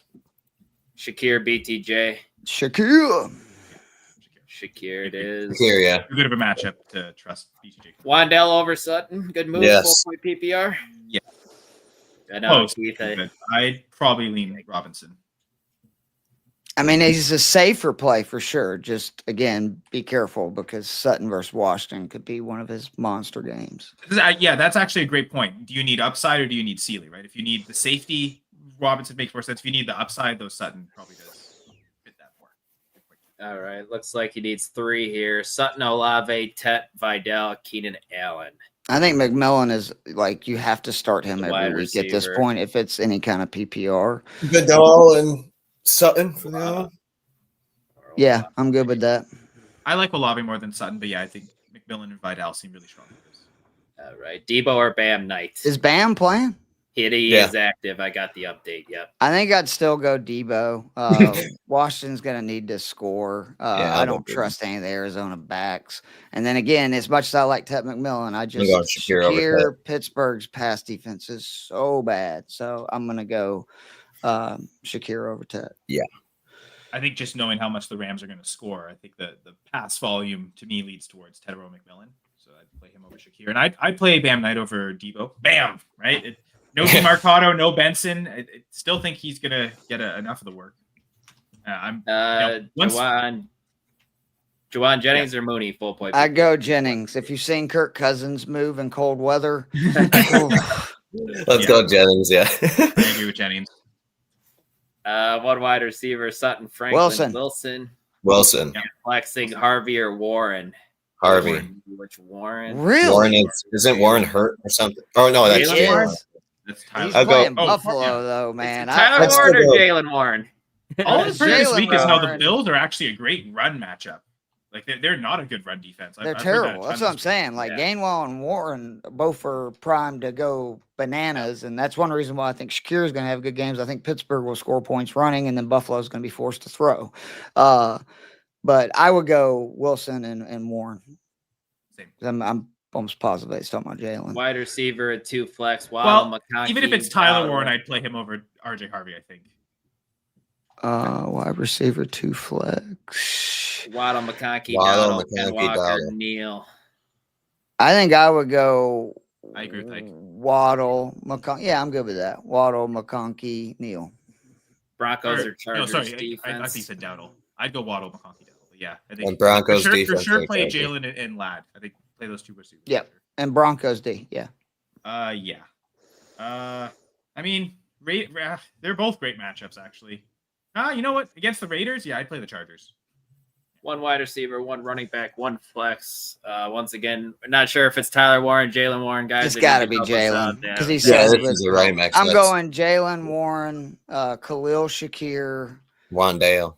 Shakir, BTJ. Shakir it is. Here, yeah. A bit of a matchup to trust BTJ. Wandell over Sutton. Good move. Yes. Full point PPR. Yeah. I know. Keith, I'd probably lean Robinson. I mean, he's a safer play for sure. Just, again, be careful because Sutton versus Washington could be one of his monster games. Yeah, that's actually a great point. Do you need upside or do you need Sealy, right? If you need the safety, Robinson makes more sense. If you need the upside, though, Sutton probably does fit that more. All right. Looks like he needs 3 here. Sutton, Olave, Tet, Vidal, Keenan Allen. I think McMillan is like, you have to start him every week at this point if it's any kind of PPR. Vidal and Sutton for the other. Yeah, I'm good with that. I like Olave more than Sutton, but yeah, I think McMillan and Vidal seem really strong with this. All right. Debo or Bam Knight? Is Bam playing? He is active. I got the update. Yep. I think I'd still go Debo. Washington's going to need to score. I don't trust any of the Arizona backs. And then again, as much as I like Ted McMillan, Shakir, Pittsburgh's pass defense is so bad. So I'm going to go Shakir over Ted. Yeah. I think just knowing how much the Rams are going to score, I think the pass volume to me leads towards Ted or McMillan. So I'd play him over Shakir. And I'd play Bam Knight over Debo. Bam! Right? No DeMarcado, no Benson. I still think he's going to get enough of the work. Juwan Jennings or Mooney, full point? I go Jennings. If you've seen Kirk Cousins move in cold weather. Let's go Jennings, yeah. I agree with Jennings. One wide receiver, Sutton Franklin. Wilson. Yeah. Flexing Harvey or Warren. Harvey. Which Warren? Really? Warren isn't Warren hurt or something? Oh no, that's Jalen Warren. That's He's Tyler. playing Buffalo though, man. Tyler Let's Warren or go. Jalen Warren? All I've heard this Jalen week is how the Warren. Bills are actually a great run matchup. Like they're not a good run defense. They're I've heard terrible. that That's a what ton I'm this saying. Like Gainwell and Warren both are primed to go bananas, and that's one reason why I think Shakir is going to have good games. I think Pittsburgh will score points running, and then Buffalo is going to be forced to throw. But I would go Wilson and Warren. Same. I'm almost positive it's talking about Jalen. Wide receiver at 2 flex. Well, McConkey, even if it's Tyler Warren, I'd play him over RJ Harvey, I think. Wide receiver 2 flex. Waddle, McConkey, Waddle, Dowdle, Ken McConkey, Walker, Dowdle. Neal. I think I would go. I agree with Ike. Waddle, McConkey. Yeah, I'm good with that. Waddle, McConkey, Neal. Broncos or Chargers I defense. think you said Dowdle. I'd go Waddle, McConkey, Dowdle. But yeah, I think And Broncos for defense. sure play exactly. Jalen and Ladd. I think play those two receivers. Yep. And Broncos D. Yeah. Yeah. I mean, they're both great matchups, actually. You know what? Against the Raiders, yeah, I'd play the Chargers. One wide receiver, one running back, one flex. Once again, not sure if it's Tyler Warren, Jalen Warren, guys. It's got to be Jalen because he's Yeah, said this is the right mix. I'm going Jalen Warren, Khalil Shakir. Wandale.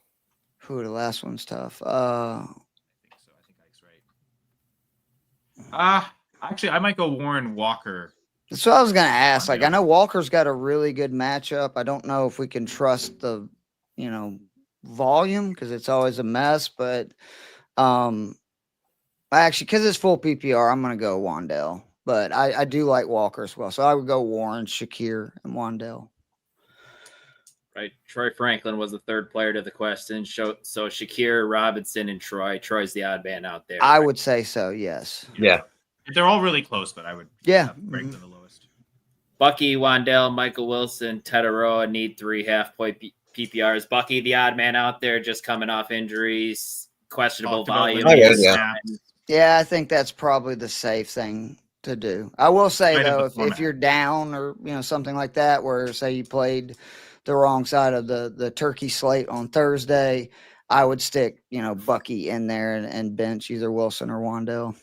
Who the last one's tough? I think so. I think Ike's right. Actually, I might go Warren Walker. That's what I was gonna ask. Like, I know Walker's got a really good matchup. I don't know if we can trust the, volume because it's always a mess. But actually, because it's full PPR, I'm gonna go Wandale. But I do like Walker as well, so I would go Warren, Shakir, and Wandale. Right, Troy Franklin was the third player to the question. So Shakir, Robinson, and Troy. Troy's the odd man out there. I would say so. Yes. Yeah. They're all really close, but I would rank them the lowest. Bucky, Wandale, Michael Wilson, Tetaroa need 3 half-point PPRs. Bucky, the odd man out there, just coming off injuries, questionable volume. Yeah, I think that's probably the safe thing to do. I will say, though, if you're down or, something like that, where, say, you played the wrong side of the turkey slate on Thursday, I would stick, Bucky in there and bench either Wilson or Wandale.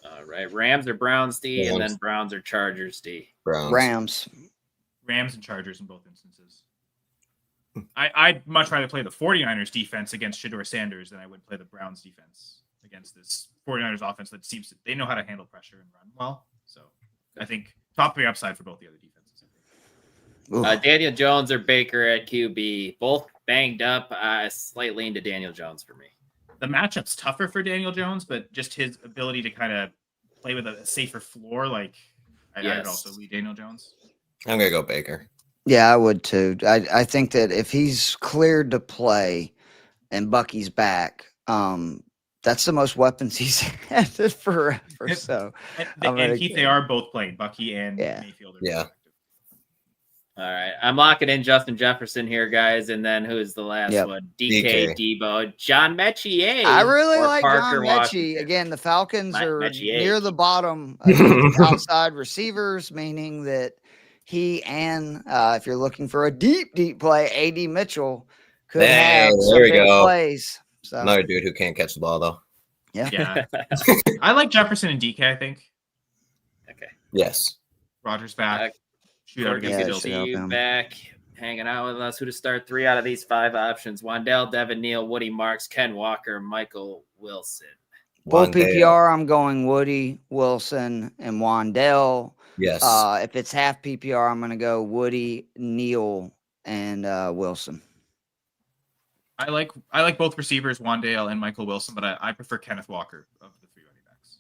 All right. Rams or Browns D, and then Browns or Chargers D. Rams and Chargers in both instances. I'd much rather play the 49ers defense against Shedeur Sanders than I would play the Browns defense against this 49ers offense that seems to, they know how to handle pressure and run well. So I think top 3 upside for both the other defenses. Daniel Jones or Baker at QB, both banged up. Slightly into Daniel Jones for me. The matchup's tougher for Daniel Jones, but just his ability to kind of play with a safer floor, I'd also lead Daniel Jones. I'm going to go Baker. Yeah, I would too. I think that if he's cleared to play and Bucky's back, that's the most weapons he's had forever. So, and Keith, they are both playing. Bucky and Mayfield. Yeah. All right. I'm locking in Justin Jefferson here, guys. And then who's the last one? DK, Debo, John Mechie. I really like Parker John Mechie. Washington. Again, the Falcons are Mechie. near the bottom outside receivers, meaning that he and if you're looking for a deep play, A.D. Mitchell could have some big plays. So. Another dude who can't catch the ball, though. Yeah. I like Jefferson and DK, I think. Okay. Yes. Rogers back. Shootout against the Bills. Back. Hanging out with us. Who to start? 3 out of these 5 options. Wandale, Devin Neal, Woody Marks, Ken Walker, Michael Wilson. Full PPR, I'm going Woody, Wilson, and Wandale. Yes. If it's half PPR, I'm going to go Woody, Neal, and Wilson. I like both receivers, Wandale and Michael Wilson, but I prefer Kenneth Walker of the 3 running backs.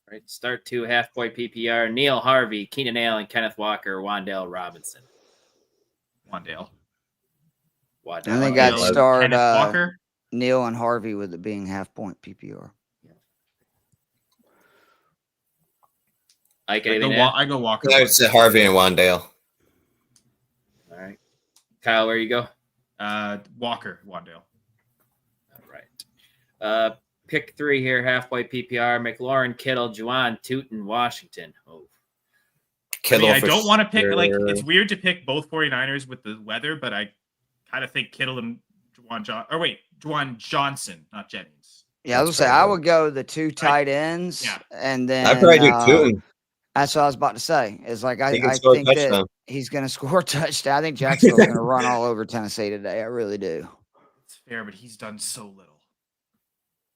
All right, start 2 half-point PPR. Neal Harvey, Keenan Allen, Kenneth Walker, Wandale Robinson. Wandale. I think I'd start Neal and Harvey with it being half-point PPR. Ike, I anything go, to add? I go Walker. I would say Harvey and Wandale. All right. Kyle, where you go? Walker, Wandale. All right. Pick 3 here, halfway PPR. McLaurin, Kittle, Juwan, Tootin, Washington. Oh. Kittle I don't want to pick, like, sure. it's weird to pick both 49ers with the weather, but I kind of think Kittle and Juwan Johnson, not Jennings. Yeah, I was gonna say I would go the 2 tight ends, Yeah. and then I'd probably do Tootin. that's what I was about to say. Is like He can I score a think that touchdown. he's going to score a touchdown. I think Jacksonville's going to run all over Tennessee today. I really do. It's fair, but he's done so little.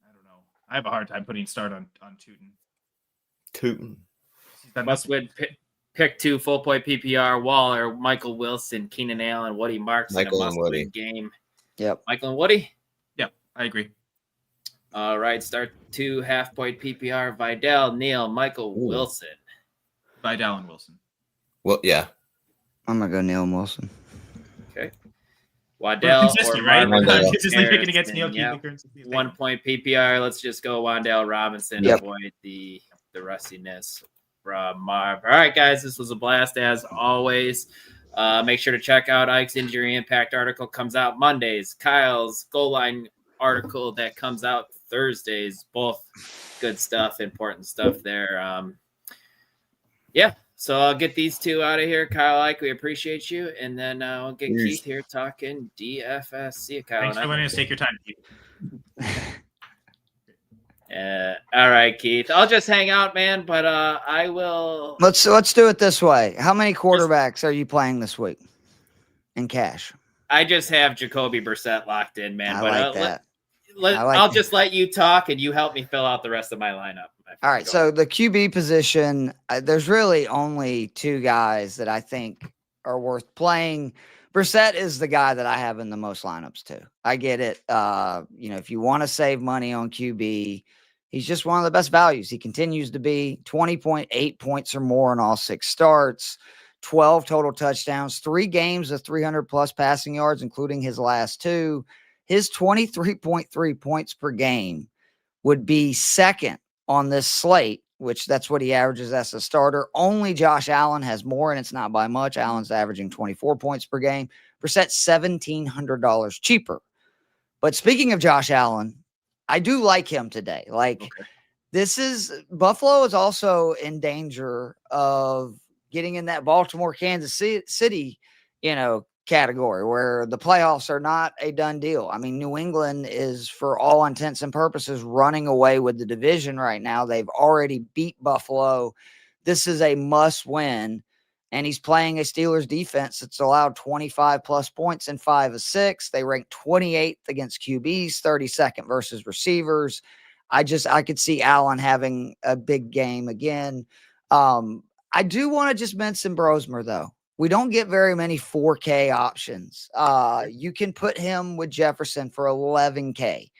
I don't know. I have a hard time putting start on Tootin. Tootin. He's done Must win. Pick 2, full point PPR. Waller, Michael Wilson, Keenan Allen, Woody Marks in a Michael and Woody. must-win game. Yep. Michael and Woody. Yep, I agree. All right, start 2, half point PPR. Vidal, Neal, Michael Wilson. Vidal and Wilson. Well, yeah. I'm going to go Neil Wilson. Okay. We're Waddell consistent, or right? Marvin Waddell. Harrison Consistently picking against Neil Jr. Keith. Yep. 1 point PPR. Let's just go Wandale Robinson. Yep. Avoid the rustiness from Marv. All right, guys, this was a blast as always. Make sure to check out Ike's Injury Impact article. Comes out Mondays. Kyle's Goal Line article that comes out Thursdays. Both good stuff, important stuff there. Yeah, so I'll get these 2 out of here. Kyle, Ike, we appreciate you. And then we'll get Keith here talking DFS. See you, Kyle. Thanks for letting us take your time, Keith. All right, Keith. I'll just hang out, man, but I will. Let's do it this way. How many quarterbacks are you playing this week in cash? I just have Jacoby Brissett locked in, man. I but like that. I'll just let you talk and you help me fill out the rest of my lineup. All right, so the QB position, there's really only 2 guys that I think are worth playing. Brissett is the guy that I have in the most lineups too. I get it. If you want to save money on QB, he's just one of the best values. He continues to be 20.8 points or more in all 6 starts, 12 total touchdowns, 3 games of 300 plus passing yards, including his last 2. His 23.3 points per game would be second on this slate, which that's what he averages as a starter. Only Josh Allen has more, and it's not by much. Allen's averaging 24 points per game. Brissett's $1,700 cheaper. But speaking of Josh Allen, I do like him today. Buffalo is also in danger of getting in that Baltimore, Kansas City, category where the playoffs are not a done deal. I mean, New England is, for all intents and purposes, running away with the division right now. They've already beat Buffalo. This is a must win. And he's playing a Steelers defense that's allowed 25 plus points in 5 of 6. They rank 28th against QBs, 32nd versus receivers. I could see Allen having a big game again. I do want to just mention Brosmer, though. We don't get very many 4K options. You can put him with Jefferson for $11K.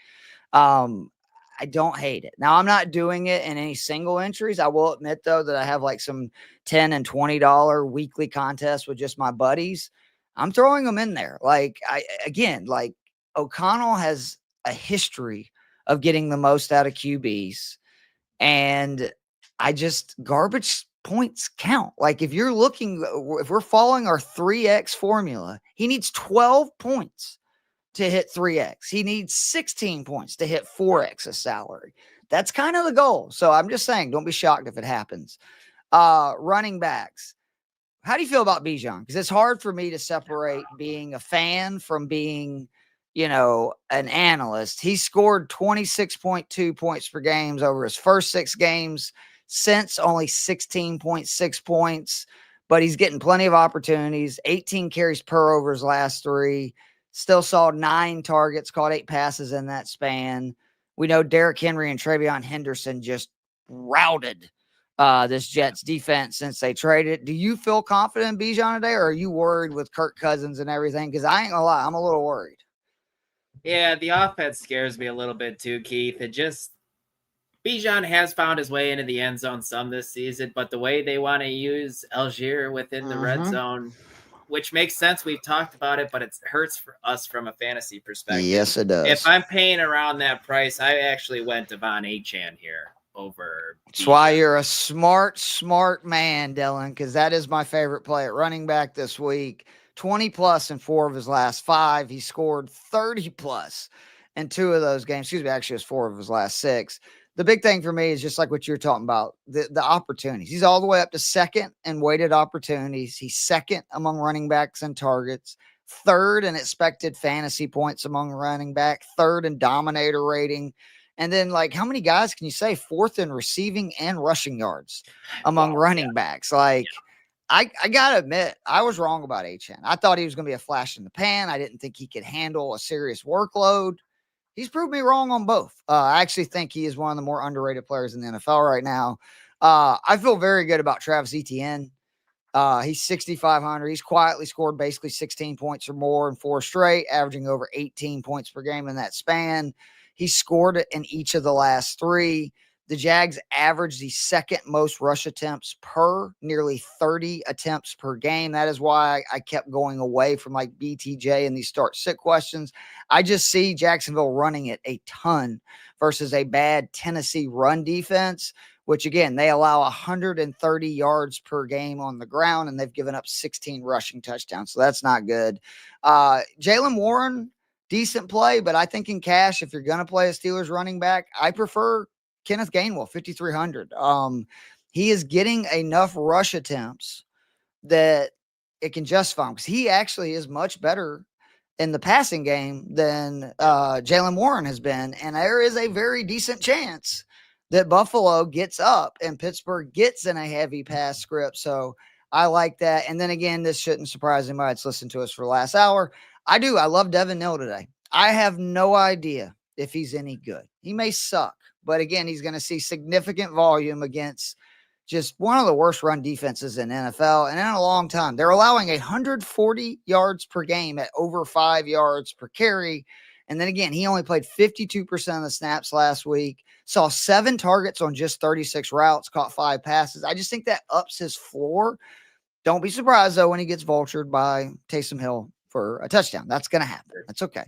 I don't hate it. Now, I'm not doing it in any single entries. I will admit, though, that I have like some $10 and $20 weekly contests with just my buddies. I'm throwing them in there. O'Connell has a history of getting the most out of QBs. And garbage points count. Like if we're following our 3X formula, he needs 12 points to hit 3X. He needs 16 points to hit 4X's salary. That's kind of the goal. So I'm just saying, don't be shocked if it happens. Running backs. How do you feel about Bijan? Because it's hard for me to separate being a fan from being, an analyst. He scored 26.2 points per game over his first 6 games. Since only 16.6 points, but he's getting plenty of opportunities. 18 carries per over his last 3. Still saw 9 targets, caught 8 passes in that span. We know Derrick Henry and Travion Henderson just routed this Jets defense since they traded. Do you feel confident in Bijan today, or are you worried with Kirk Cousins and everything? Because I ain't gonna lie, I'm a little worried. Yeah, the offense scares me a little bit too, Keith. Bijan has found his way into the end zone some this season, but the way they want to use Algier within the red zone, which makes sense. We've talked about it, but it hurts for us from a fantasy perspective. Yes, it does. If I'm paying around that price, I actually went Devon Achane here. over. That's why you're a smart man, Dylan, because that is my favorite play at running back this week. 20 plus in 4 of his last 5. He scored 30 plus in 2 of those games. Excuse me, actually, it's 4 of his last 6. The big thing for me is just like what you're talking about, the opportunities. He's all the way up to second in weighted opportunities. He's second among running backs and targets, third in expected fantasy points among running back, third in dominator rating. And then, like, how many guys can you say fourth in receiving and rushing yards among running backs? Like, I got to admit, I was wrong about HN. I thought he was going to be a flash in the pan. I didn't think he could handle a serious workload. He's proved me wrong on both. I actually think he is one of the more underrated players in the NFL right now. I feel very good about Travis Etienne. He's 6,500. He's quietly scored basically 16 points or more in 4 straight, averaging over 18 points per game in that span. He scored in each of the last 3. The Jags averaged the second most rush attempts per, nearly 30 attempts per game. That is why I kept going away from like BTJ and these start-sit questions. I just see Jacksonville running it a ton versus a bad Tennessee run defense, which, again, they allow 130 yards per game on the ground, and they've given up 16 rushing touchdowns. So that's not good. Jaylen Warren, decent play, but I think in cash, if you're going to play a Steelers running back, I prefer Kenneth Gainwell, 5,300. He is getting enough rush attempts that it can justify him because he actually is much better in the passing game than Jaylen Warren has been. And there is a very decent chance that Buffalo gets up and Pittsburgh gets in a heavy pass script. So I like that. And then again, this shouldn't surprise anybody that's listened to us for the last hour. I love Devin Neal today. I have no idea if he's any good. He may suck, but again, he's going to see significant volume against just one of the worst run defenses in NFL and in a long time. They're allowing 140 yards per game at over 5 yards per carry. And then again, he only played 52% of the snaps last week, saw 7 targets on just 36 routes, caught 5 passes. I just think that ups his floor. Don't be surprised, though, when he gets vultured by Taysom Hill for a touchdown. That's going to happen. That's okay.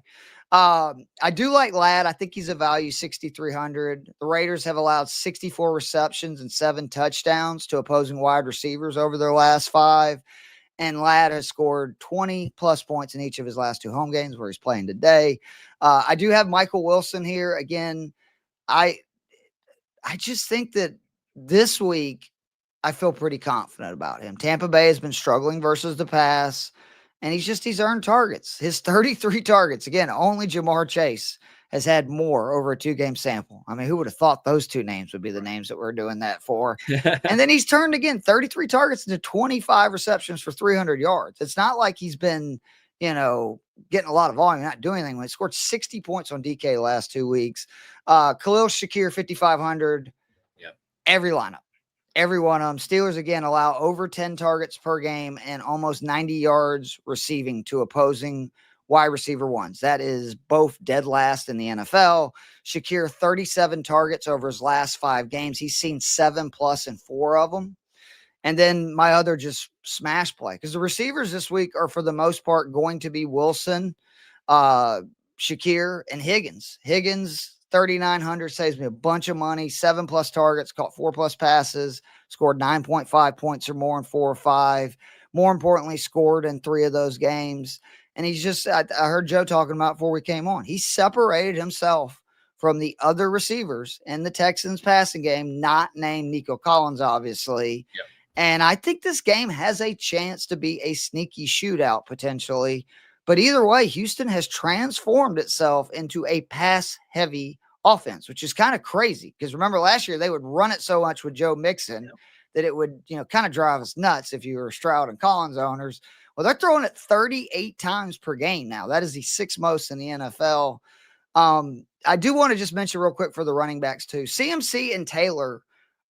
I do like Ladd. I think he's a value 6,300. The Raiders have allowed 64 receptions and 7 touchdowns to opposing wide receivers over their last 5. And Ladd has scored 20 plus points in each of his last 2 home games where he's playing today. I do have Michael Wilson here. Again, I just think that this week I feel pretty confident about him. Tampa Bay has been struggling versus the pass. And he's earned targets. His 33 targets, again, only Jamar Chase has had more over a 2-game sample. I mean, who would have thought those 2 names would be the names that we're doing that for? And then he's turned, again, 33 targets into 25 receptions for 300 yards. It's not like he's been, getting a lot of volume, not doing anything. He scored 60 points on DK the last 2 weeks. Khalil Shakir, 5,500. Yep. Every lineup. Every one of them. Steelers, again, allow over 10 targets per game and almost 90 yards receiving to opposing wide receiver ones. That is both dead last in the NFL. Shakir, 37 targets over his last 5 games. He's seen 7 plus in 4 of them. And then my other just smash play, because the receivers this week are for the most part going to be Wilson, Shakir, and Higgins. Higgins, 3,900, saves me a bunch of money, 7 plus targets, caught 4 plus passes, scored 9.5 points or more in 4 or 5. More importantly, scored in 3 of those games. And he's just, I heard Joe talking about before we came on, he separated himself from the other receivers in the Texans passing game, not named Nico Collins, obviously. Yep. And I think this game has a chance to be a sneaky shootout potentially. But either way, Houston has transformed itself into a pass-heavy offense, which is kind of crazy. Because remember last year, they would run it so much with Joe Mixon that it would, kind of drive us nuts if you were Stroud and Collins owners. Well, they're throwing it 38 times per game now. That is the 6th most in the NFL. I do want to just mention real quick for the running backs too. CMC and Taylor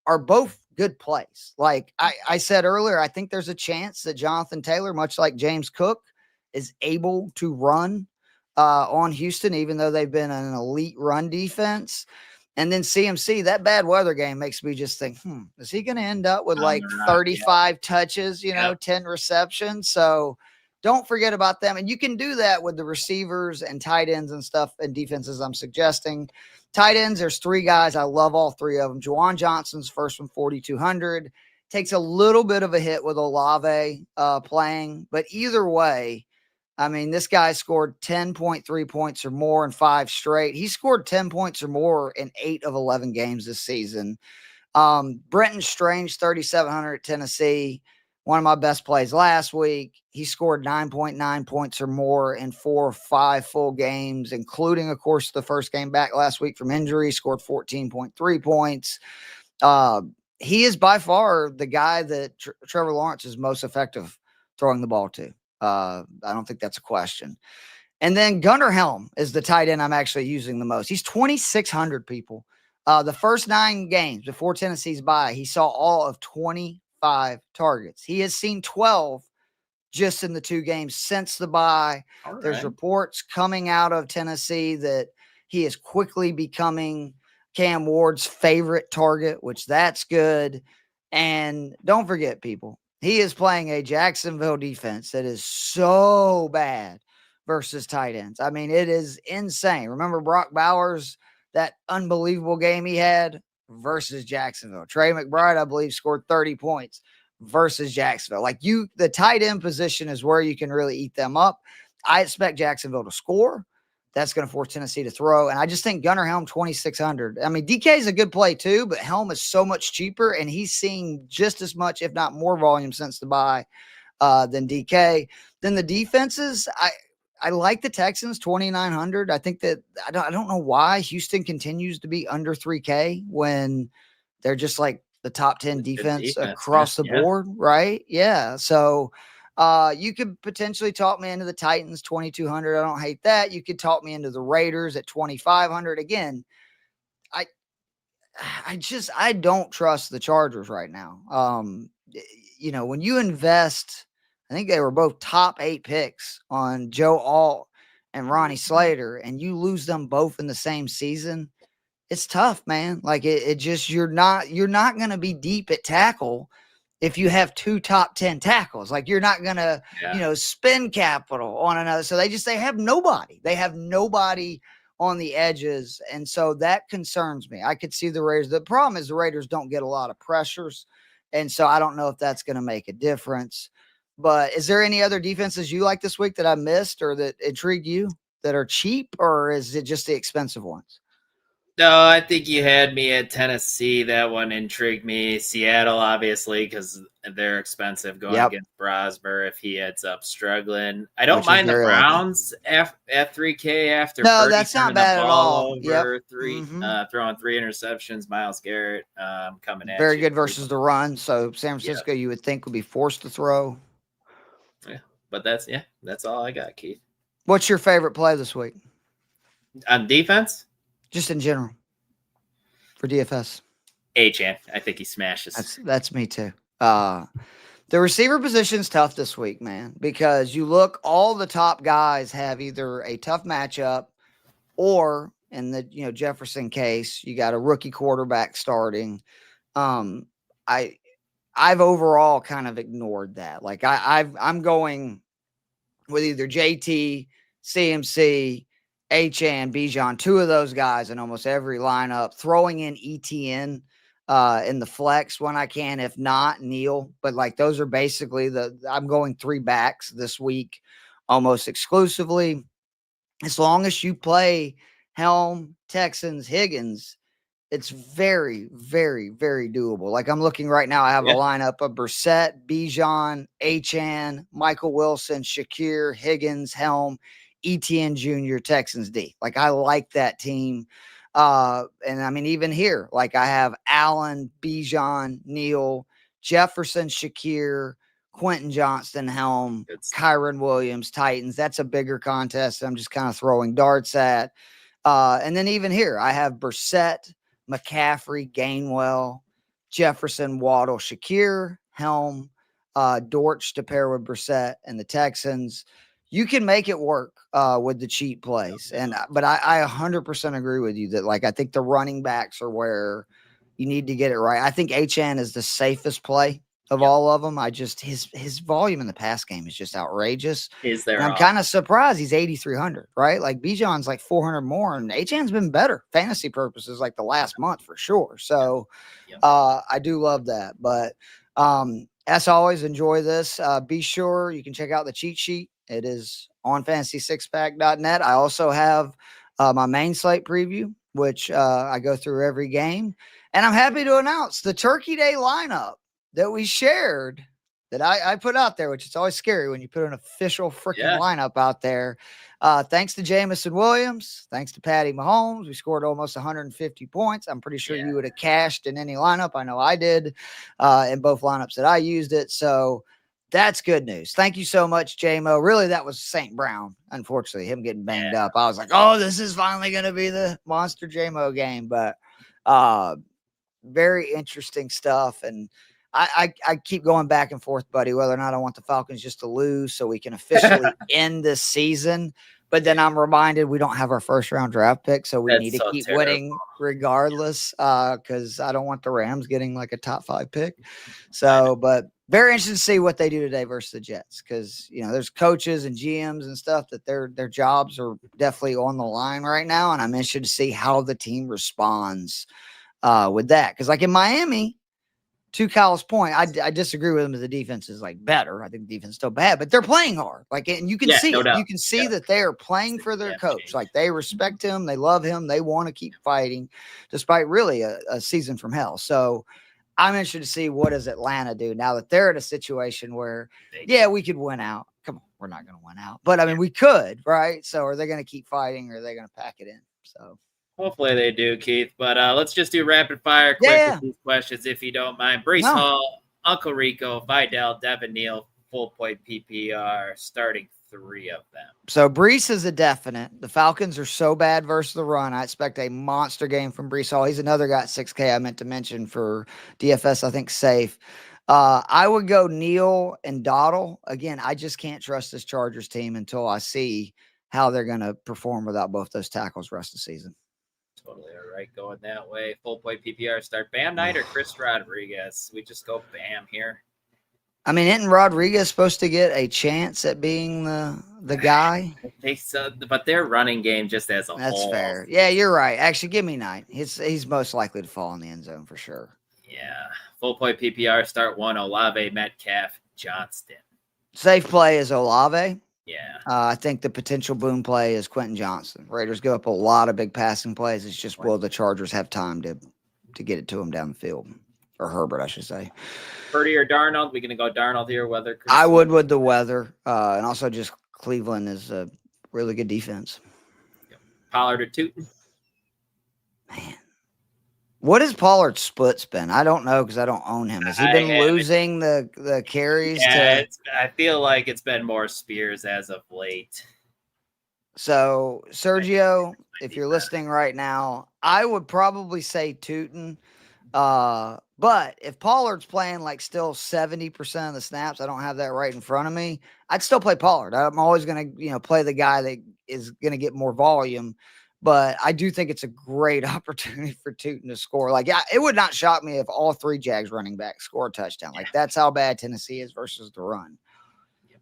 are both good plays. Like I said earlier, I think there's a chance that Jonathan Taylor, much like James Cook, is able to run on Houston, even though they've been an elite run defense. And then CMC, that bad weather game makes me just think, is he going to end up with like 35 touches, 10 receptions? So don't forget about them. And you can do that with the receivers and tight ends and stuff and defenses I'm suggesting. Tight ends, there's 3 guys. I love all 3 of them. Juwan Johnson's first one, 4,200. Takes a little bit of a hit with Olave playing. But either way, I mean, this guy scored 10.3 points or more in 5 straight. He scored 10 points or more in 8 of 11 games this season. Brenton Strange, 3,700 at Tennessee. One of my best plays last week. He scored 9.9 points or more in 4 or 5 full games, including, of course, the first game back last week from injury. Scored 14.3 points. He is by far the guy that Trevor Lawrence is most effective throwing the ball to. I don't think that's a question. And then Gunnar Helm is the tight end I'm actually using the most. He's 2,600 people. The first 9 games before Tennessee's bye, he saw all of 25 targets. He has seen 12 just in the 2 games since the bye. All There's right. reports coming out of Tennessee that he is quickly becoming Cam Ward's favorite target, which that's good. And don't forget, people, he is playing a Jacksonville defense that is so bad versus tight ends. I mean, it is insane. Remember Brock Bowers, that unbelievable game he had versus Jacksonville. Trey McBride, I believe, scored 30 points versus Jacksonville. Like the tight end position is where you can really eat them up. I expect Jacksonville to score. That's going to force Tennessee to throw. And I just think Gunnar Helm, 2,600. I mean, DK is a good play too, but Helm is so much cheaper, and he's seeing just as much, if not more volume since the bye than DK. Then the defenses, I like the Texans, 2,900. I think that I don't know why Houston continues to be under 3K when they're just like the top 10 defense across the board, right? Yeah. So you could potentially talk me into the Titans, 2,200. I don't hate that. You could talk me into the Raiders at 2,500. Again, I don't trust the Chargers right now. When you invest, I think they were both top 8 picks on Joe Alt and Ronnie Slater, and you lose them both in the same season. It's tough, man. Like it just, you're not going to be deep at tackle if you have 2 top 10 tackles. Like you're not going to, spend capital on another. So they have nobody. They have nobody on the edges. And so that concerns me. I could see the Raiders. The problem is the Raiders don't get a lot of pressures. And so I don't know if that's going to make a difference. But is there any other defenses you like this week that I missed or that intrigue you that are cheap, or is it just the expensive ones? No, I think you had me at Tennessee. That one intrigued me. Seattle, obviously, because they're expensive going against Brosmer if he ends up struggling. I don't mind the Browns at 3K after no, that's not bad at all. Throwing 3 interceptions. Myles Garrett coming at very good versus the run. So San Francisco, you would think, would be forced to throw. Yeah, but that's all I got, Keith. What's your favorite play this week on defense? Just in general for DFS. Achane. I think he smashes. That's me too. The receiver position's tough this week, man, because you look, all the top guys have either a tough matchup or in the Jefferson case, you got a rookie quarterback starting. I've overall kind of ignored that. Like I'm going with either JT, CMC, Achane, Bijan, 2 of those guys in almost every lineup, throwing in ETN in the flex when I can, if not Neal. But like those are basically I'm going 3 backs this week almost exclusively. As long as you play Helm, Texans, Higgins, it's very, very, very doable. Like I'm looking right now, I have a lineup of Brissett, Bijan, Achane, Michael Wilson, Shakir, Higgins, Helm, ETN Jr., Texans D. Like I like that team. And I mean, even here, like I have Allen, Bijan, Neal, Jefferson, Shakir, Quentin Johnston, Helm, Kyron Williams, Titans. That's a bigger contest I'm just kind of throwing darts at. And then even here, I have Brissett, McCaffrey, Gainwell, Jefferson, Waddle, Shakir, Helm, Dortch to pair with Brissett and the Texans. You can make it work with the cheap plays. But I 100% agree with you that, like, I think the running backs are where you need to get it right. I think Achane is the safest play of all of them. I just his volume in the pass game is just outrageous. Is there? And I'm kind of surprised he's 8,300, right? Like Bijan's like 400 more, and Achan's been better fantasy purposes like the last month for sure. So I do love that. But as always, enjoy this. Be sure you can check out the cheat sheet. It is on fantasy6pack.net. I also have my main slate preview, which I go through every game. And I'm happy to announce the Turkey Day lineup that we shared, that I put out there, which is always scary when you put an official freaking lineup out there. Thanks to Jamison Williams. Thanks to Patty Mahomes. We scored almost 150 points. I'm pretty sure you would have cashed in any lineup. I know I did in both lineups that I used it. So that's good news. Thank you so much, JMO. Really, that was St. Brown. Unfortunately, him getting banged up. I was like, oh, this is finally going to be the monster JMO game. But very interesting stuff. And I keep going back and forth, buddy, whether or not I want the Falcons just to lose so we can officially end this season. But then I'm reminded we don't have our first round draft pick, so we need to keep winning regardless, because I don't want the Rams getting like a top 5 pick. So, but very interested to see what they do today versus the Jets, because there's coaches and GMs and stuff that their jobs are definitely on the line right now, and I'm interested to see how the team responds with that. Because like in Miami, to Kyle's point, I disagree with him that the defense is like better. I think the defense is still bad, but they're playing hard. Like, and you can see it. You can see that they are playing for their coach. Like, they respect him, they love him, they want to keep fighting, despite really a season from hell. So I'm interested to see what does Atlanta do now that they're in a situation where, we could win out. Come on, we're not going to win out, but I mean, we could, right? So are they going to keep fighting, or are they going to pack it in? So. Hopefully they do, Keith. But let's just do rapid fire quick with these questions, if you don't mind. Breece Hall, Uncle Rico, Vidal, Devin Neal, full point PPR, starting 3 of them. So Breece is a definite. The Falcons are so bad versus the run. I expect a monster game from Breece Hall. He's another guy at 6K I meant to mention for DFS, I think, safe. I would go Neal and Dottle. Again, I just can't trust this Chargers team until I see how they're going to perform without both those tackles the rest of the season. Totally all right going that way. Full point PPR start. Bam Knight or Chris Rodriguez? We just go Bam here. I mean, isn't Rodriguez supposed to get a chance at being the guy? I think so, but their running game just as a whole. That's fair. Yeah, you're right. Actually, give me Knight. He's most likely to fall in the end zone for sure. Yeah. Full point PPR start 1, Olave, Metcalf, Johnston. Safe play is Olave. Yeah. I think the potential boom play is Quentin Johnson. Raiders give up a lot of big passing plays. It's just, will the Chargers have time to get it to him down the field? Or Herbert, I should say. Purdy or Darnold? We're going to go Darnold here, weather? I would with the weather. And also just Cleveland is a really good defense. Pollard or Tootin? Man. What has Pollard's splits been? I don't know because I don't own him. Has he been losing the carries? I feel like it's been more Spears as of late. So, Sergio, if you're listening right now, I would probably say Tootin. But if Pollard's playing like still 70% of the snaps, I don't have that right in front of me, I'd still play Pollard. I'm always going to play the guy that is going to get more volume. But I do think it's a great opportunity for Tootin to score. Like, it would not shock me if all 3 Jags running backs score a touchdown. Like, that's how bad Tennessee is versus the run. Yep.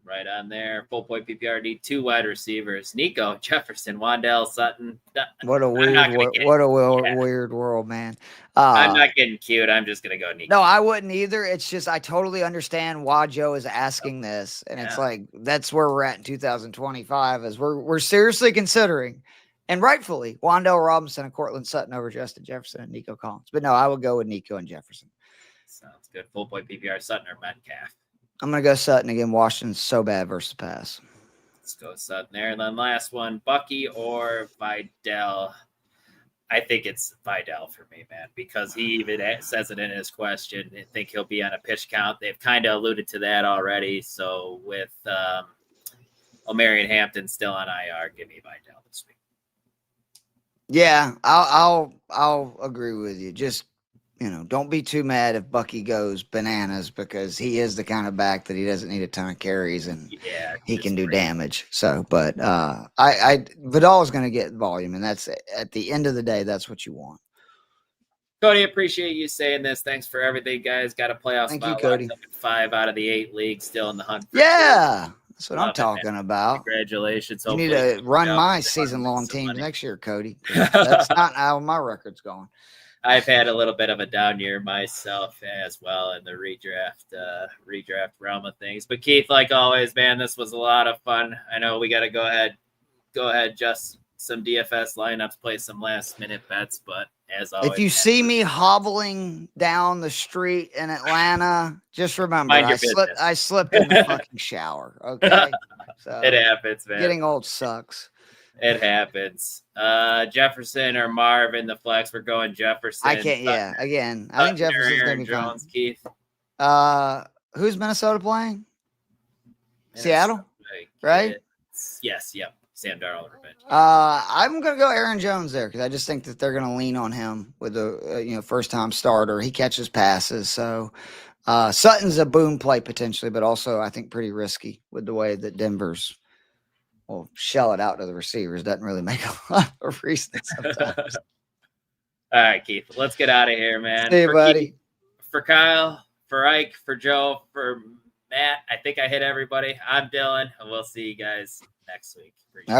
Right on there. Full point PPR need 2 wide receivers. Nico, Jefferson, Wandale, Sutton. What a weird world, man. I'm not getting cute. I'm just going to go Nico. No, I wouldn't either. It's just I totally understand why Joe is asking this. And it's like, that's where we're at in 2025 as we're seriously considering, and rightfully, Wandale Robinson and Cortland Sutton over Justin Jefferson and Nico Collins. But no, I would go with Nico and Jefferson. Sounds good. Full point PPR, Sutton or Metcalf? I'm going to go Sutton again. Washington's so bad versus the pass. Let's go Sutton there. And then last one, Bucky or Vidal? I think it's Vidal for me, man, because he even says it in his question. I think he'll be on a pitch count. They've kind of alluded to that already. So with O'Marion Hampton still on IR, give me Vidal this week. Yeah, I'll agree with you. Just, don't be too mad if Bucky goes bananas, because he is the kind of back that he doesn't need a ton of carries and he can do damage. So, but Vidal is going to get volume, and that's at the end of the day, that's what you want. Cody, appreciate you saying this. Thanks for everything, guys. Got a playoff Thank you, spot Cody. locked up in 5 out of the 8 leagues, still in the hunt. For Yeah, that's what Love I'm it, talking about. Congratulations. You need Hopefully to run out my and season-long make some teams money. next year, Cody. 'Cause that's not how my record's going. I've had a little bit of a down year myself as well in the redraft realm of things. But Keith, like always, man, this was a lot of fun. I know we got to go ahead, just some DFS lineups, play some last minute bets. But as always, If you see me hobbling down the street in Atlanta, just remember Mind your I slipped in the fucking shower. Okay, so it happens, man. getting old sucks. It happens. Jefferson or Marvin, the flex. We're going Jefferson. I can't. Yeah, again, I think Jefferson's gonna be Jones, fine. Keith. Who's Minnesota playing? Minnesota, Seattle, right? Yes. Yep. Sam Darnold revenge. I'm gonna go Aaron Jones there because I just think that they're gonna lean on him with the first time starter. He catches passes, so Sutton's a boom play potentially, but also I think pretty risky with the way that Denver's will shell it out to the receivers. Doesn't really make a lot of reason sometimes. All right, Keith. Let's get out of here, man. Hey, buddy. Keith, for Kyle, for Ike, for Joe, for Matt. I think I hit everybody. I'm Dylan, and we'll see you guys next week. Appreciate it.